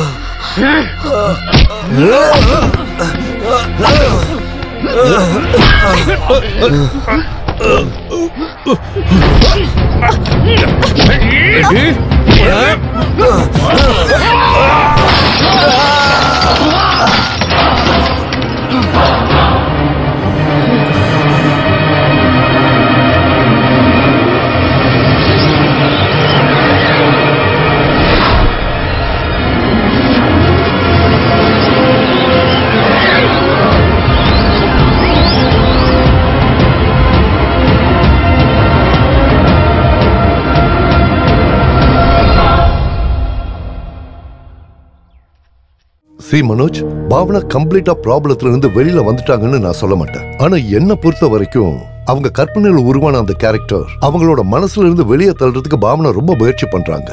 சி மனோஜ், பாவனா கம்ப்ளீட்டா ப்ராப்ளத்துல இருந்து வெளியில வந்துட்டாங்கன்னு நான் சொல்ல மாட்டேன். ஆனா என்ன பொறுத்த வரைக்கும் அவங்க கற்பனையில உருவான அந்த கேரக்டர் அவங்களோட மனசுல இருந்து வெளியே தள்ளுறதுக்கு பாவனா ரொம்ப முயற்சி பண்றாங்க.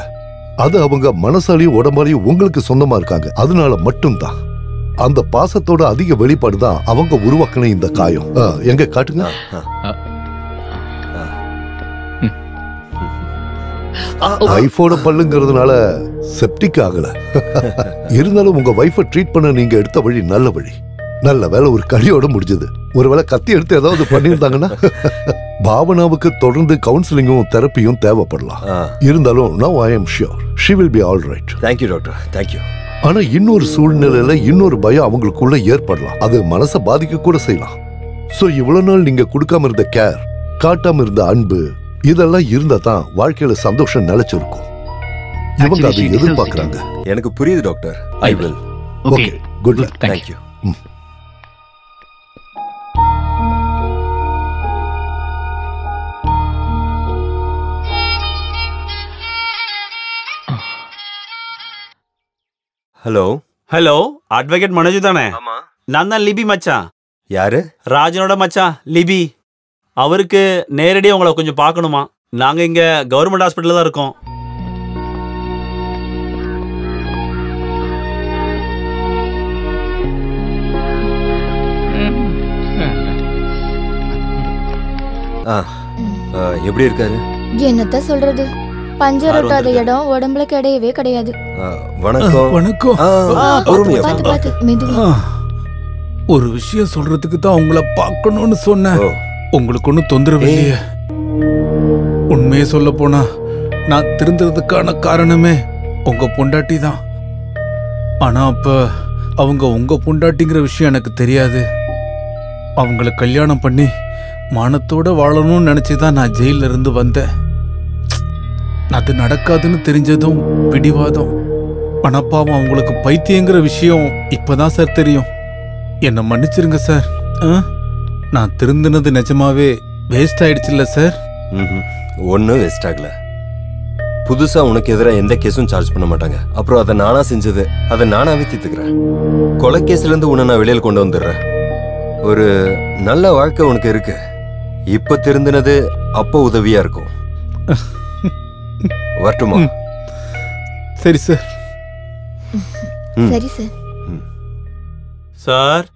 அது அவங்க மனசாலையும் உடம்பாலையும் உங்களுக்கு சொந்தமா இருக்காங்க. அதனால மட்டும்தான் அந்த பாசத்தோட அதிக வெளிப்பாடுதான் அவங்க உருவாக்கின இந்த காயம். எங்க காட்டுங்க. வைஃபோட பல்லுங்கிறதுனால செப்டிக் ஆகல. இருந்தாலும் உங்க வைஃபை ட்ரீட் பண்ண நீங்க எடுத்த வழி நல்ல வழி. நல்ல வேலை ஒரு கடியோட முடிஞ்சது. ஒருவேளை கத்தி எடுத்து ஏதாவது பண்ணியிருந்தாங்கன்னா பாவனாவுக்கு தொடர்ந்து கவுன்சிலிங்கும் தெரப்பியும் தேவைப்படலாம். இருந்தாலும் now I am sure she will be all right. Thank you doctor. Thank you. ஆனா இன்னொரு சூழ்நிலையில இன்னொரு பயம் அவங்களுக்குள்ள ஏற்படலாம். அது மனசை பாதிக்க கூட செய்யலாம். சோ இவ்வளவு நாள் நீங்க கொடுக்காம இருந்த கேர், காட்டாம இருந்த அன்பு, இதெல்லாம் இருந்தா தான் வாழ்க்கையில சந்தோஷம் நிலைச்சிருக்கும். இவங்க அதை எதிர்பார்க்கறாங்க. எனக்கு புரியுது doctor. I will. Okay, good luck. Thank you. Hello hello, advocate Manoj தானே? நான் தான் லிபி மச்சான். யாரு? ராஜனோட மச்சான் லிபி. அவருக்கு நேரடியாக உங்களை கொஞ்சம் பார்க்கணுமா? நாங்கள் இங்கே கவர்மெண்ட் ஹாஸ்பிட்டலில் தான் இருக்கோம். எப்படி இருக்காரு? என்னத்த சொல்றது, பஞ்சர் ஒட்டாத இடம் உடம்புல கிடையவே கிடையாது. வணக்கம். வணக்கம். பாத்து பாத்து மெதுவா. ஒரு விஷயம் சொல்றதுக்கு தான் உங்களை பார்க்கணும்னு சொன்னேன். உங்களுக்கு ஒன்றும் தொந்தரவு இல்லையே? உண்மையை சொல்ல போனா நான் திருந்துறதுக்கான காரணமே உங்க பொண்டாட்டி தான். ஆனா அப்ப அவங்க உங்க பொண்டாட்டிங்கிற விஷயம் எனக்கு தெரியாது. அவங்கள கல்யாணம் பண்ணி மானத்தோட வாழணும்னு நினைச்சுதான் நான் ஜெயில இருந்து வந்தேன். அது நடக்காதுன்னு தெரிஞ்சதும் பிடிவாதம். பணப்பாவம் அவங்களுக்கு பைத்தியங்கிற விஷயம் இப்பதான் சார் தெரியும். என்னை மன்னிச்சிருங்க சார். நான் திருந்தினது நிஜமாவே வேஸ்ட் ஆயிடுச்சுல்ல சார்? ஒன்னும் வேஸ்ட் ஆகல. புதுசா உனக்கு எதிராக எந்த கேஸும் சார்ஜ் பண்ண மாட்டாங்க. அப்புறம் அதை நானா செஞ்சது, அதை நானாவே தீர்த்துக்கிறேன். கொலை கேஸ்ல இருந்து உன்னை நான் வெளியில் கொண்டு வந்துடுறேன். ஒரு நல்ல வாழ்க்கை உனக்கு இருக்கு. இப்ப திருந்தினது அப்போ உதவியா இருக்கும். வரட்டுமா? சரி சார். சரி சார். சார்,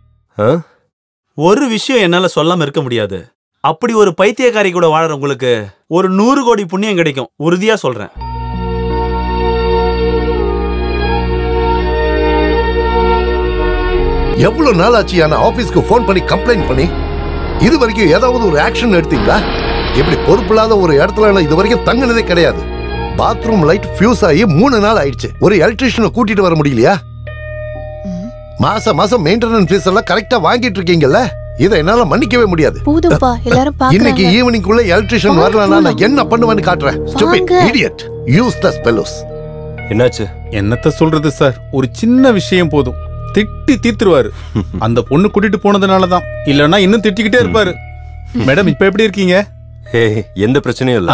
ஒரு விஷயம் என்னால சொல்லாம இருக்க முடியாது. அப்படி ஒரு பைத்தியக்காரி கூட வாழறவங்களுக்கு ஒரு 100 கோடி புண்ணியம் கிடைக்கும், உறுதியா சொல்றேன். எவ்வளவு நாள் ஆச்சு ஆபீஸ்க்கு போன் பண்ணி கம்ப்ளைண்ட் பண்ணி? இது வரைக்கும் ஏதாவது ஒரு ஆக்ஷன் எடுத்தீங்களா? இப்படி பொறுப்பில்லாத ஒரு இடத்துல நான் இது வரைக்கும் தங்கினதே கிடையாது. பாத்ரூம் லைட் ஃபியூஸ் ஆகி 3 நாள் ஆயிடுச்சு. ஒரு எலக்ட்ரிஷியனை கூட்டிட்டு வர முடியலையா? மாசம் மெயின்டெனன்ஸ் ஃபீஸ் எல்லாம் கரெக்டா வாங்கிட்டு இருக்கீங்கல்ல, இதை என்னால மன்னிக்கவே முடியாது. போதும்பா, எல்லாரும் பாக்குறாங்க. இன்னைக்கு ஈவினிங்குள்ள எலக்ட்ரிஷியன் வரலனா நான் என்ன பண்ணுவேன்னு காட்டுறேன். Stupid idiot useless fellows. என்னாச்சு? என்னத்த சொல்றது சார், ஒரு சின்ன விஷயம் போதும் திட்டி தீத்துருவாரு. அந்த பொண்ணு கூட்டிட்டு போனதுனாலதான், இல்லன்னா இன்னும் திட்டிக்கிட்டே இருப்பாரு. மேடம் இப்ப எப்படி இருக்கீங்க? எந்த பிரச்சனையும் இல்ல.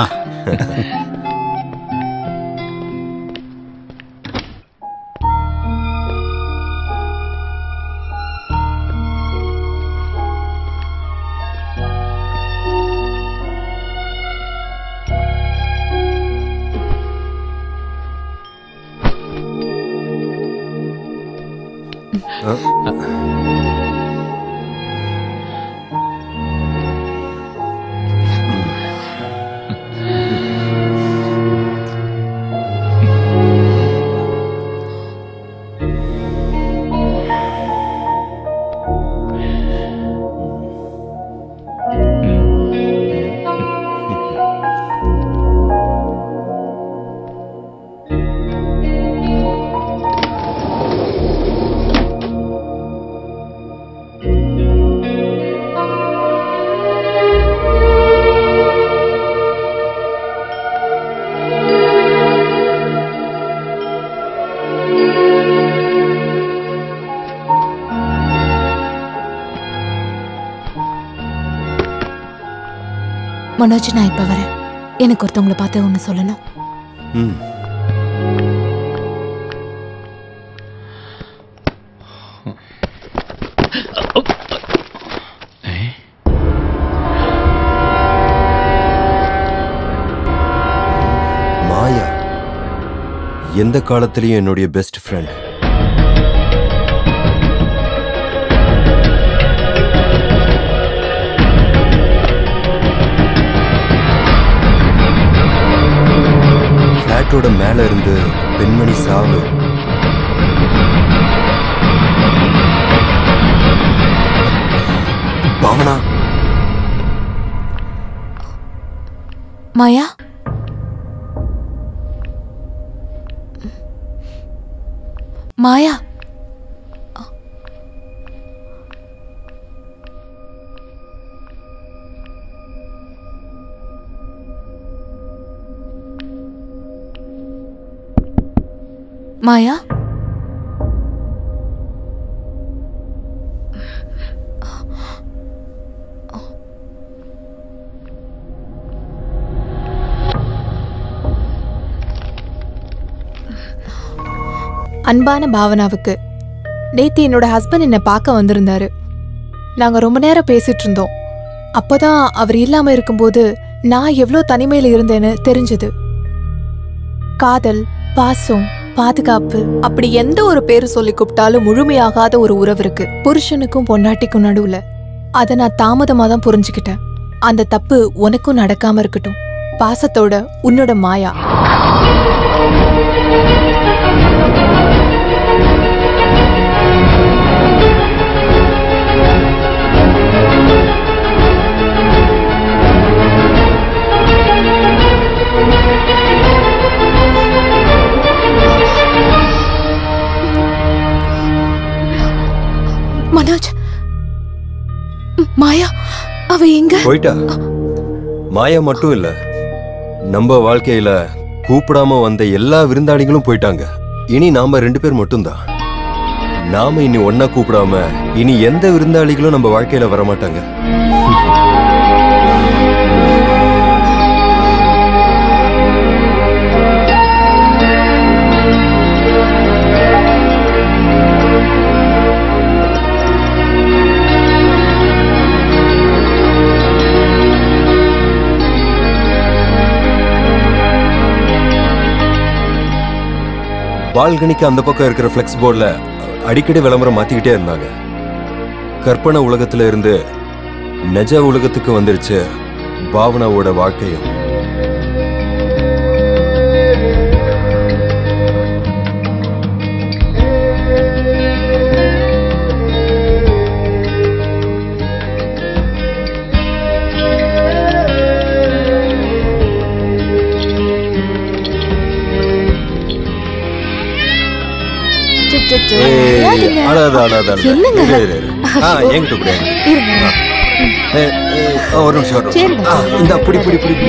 மனோஜ், நான் இப்ப வரேன். எனக்கு ஒருத்தவங்களை பார்த்து ஒண்ணு சொல்லணும். மாயா எந்த காலத்திலயும் என்னுடைய பெஸ்ட் ஃப்ரெண்ட். ஃபிளாட்டோட மேல இருந்து பெண்மணி சாவு. பாவனா. மாயா, மாயா, மாயா, அன்பான பாவனாவுக்கு நேத்து என்னோட ஹஸ்பண்ட் என்னை பார்க்க வந்திருந்தாரு. நாங்க ரொம்ப நேரம் பேசிட்டு இருந்தோம். அப்போதான் அவர் இல்லாம இருக்கும்போது நான் எவ்வளவு தனிமையில இருந்தேன்னு தெரிஞ்சது. காதல், பாசம், பாதுகாப்பு, அப்படி எந்த ஒரு பேரு சொல்லி கூப்பிட்டாலும் முழுமையாகாத ஒரு உறவு இருக்கு புருஷனுக்கும் பொண்டாட்டிக்கும் நடுவுல. அதை நான் தாமதமா தான் புரிஞ்சுக்கிட்டேன். அந்த தப்பு உனக்கும் நடக்காம இருக்கட்டும். பாசத்தோட உன்னோட மாயா. மனோஜ், மாயா அவ எங்க போயிட்டா? மாயா மட்டும் இல்ல, நம்ம வாழ்க்கையில கூப்பிடாம வந்த எல்லா விருந்தாளிகளும் போயிட்டாங்க. இனி நாம 2 பேர் மட்டும்தான். நாம இனி ஒன்னா கூப்பிடாம இனி எந்த விருந்தாளிகளும் நம்ம வாழ்க்கையில வரமாட்டாங்க. பால்கனிக்கு அந்த பக்கம் இருக்கிற ஃப்ளெக்ஸ் போர்டில் அடிக்கடி விளம்பரம் மாத்திக்கிட்டே இருந்தாங்க. கற்பனை உலகத்துல இருந்து நிஜ உலகத்துக்கு வந்துருச்சு பாவனாவோட வாழ்க்கையும். ஒரு நிமிஷம் இந்த புடி புடி புடி புடி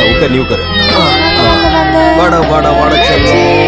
உட்கார் நீ உட்காரு வாடா வாடா வாடா செல்லம்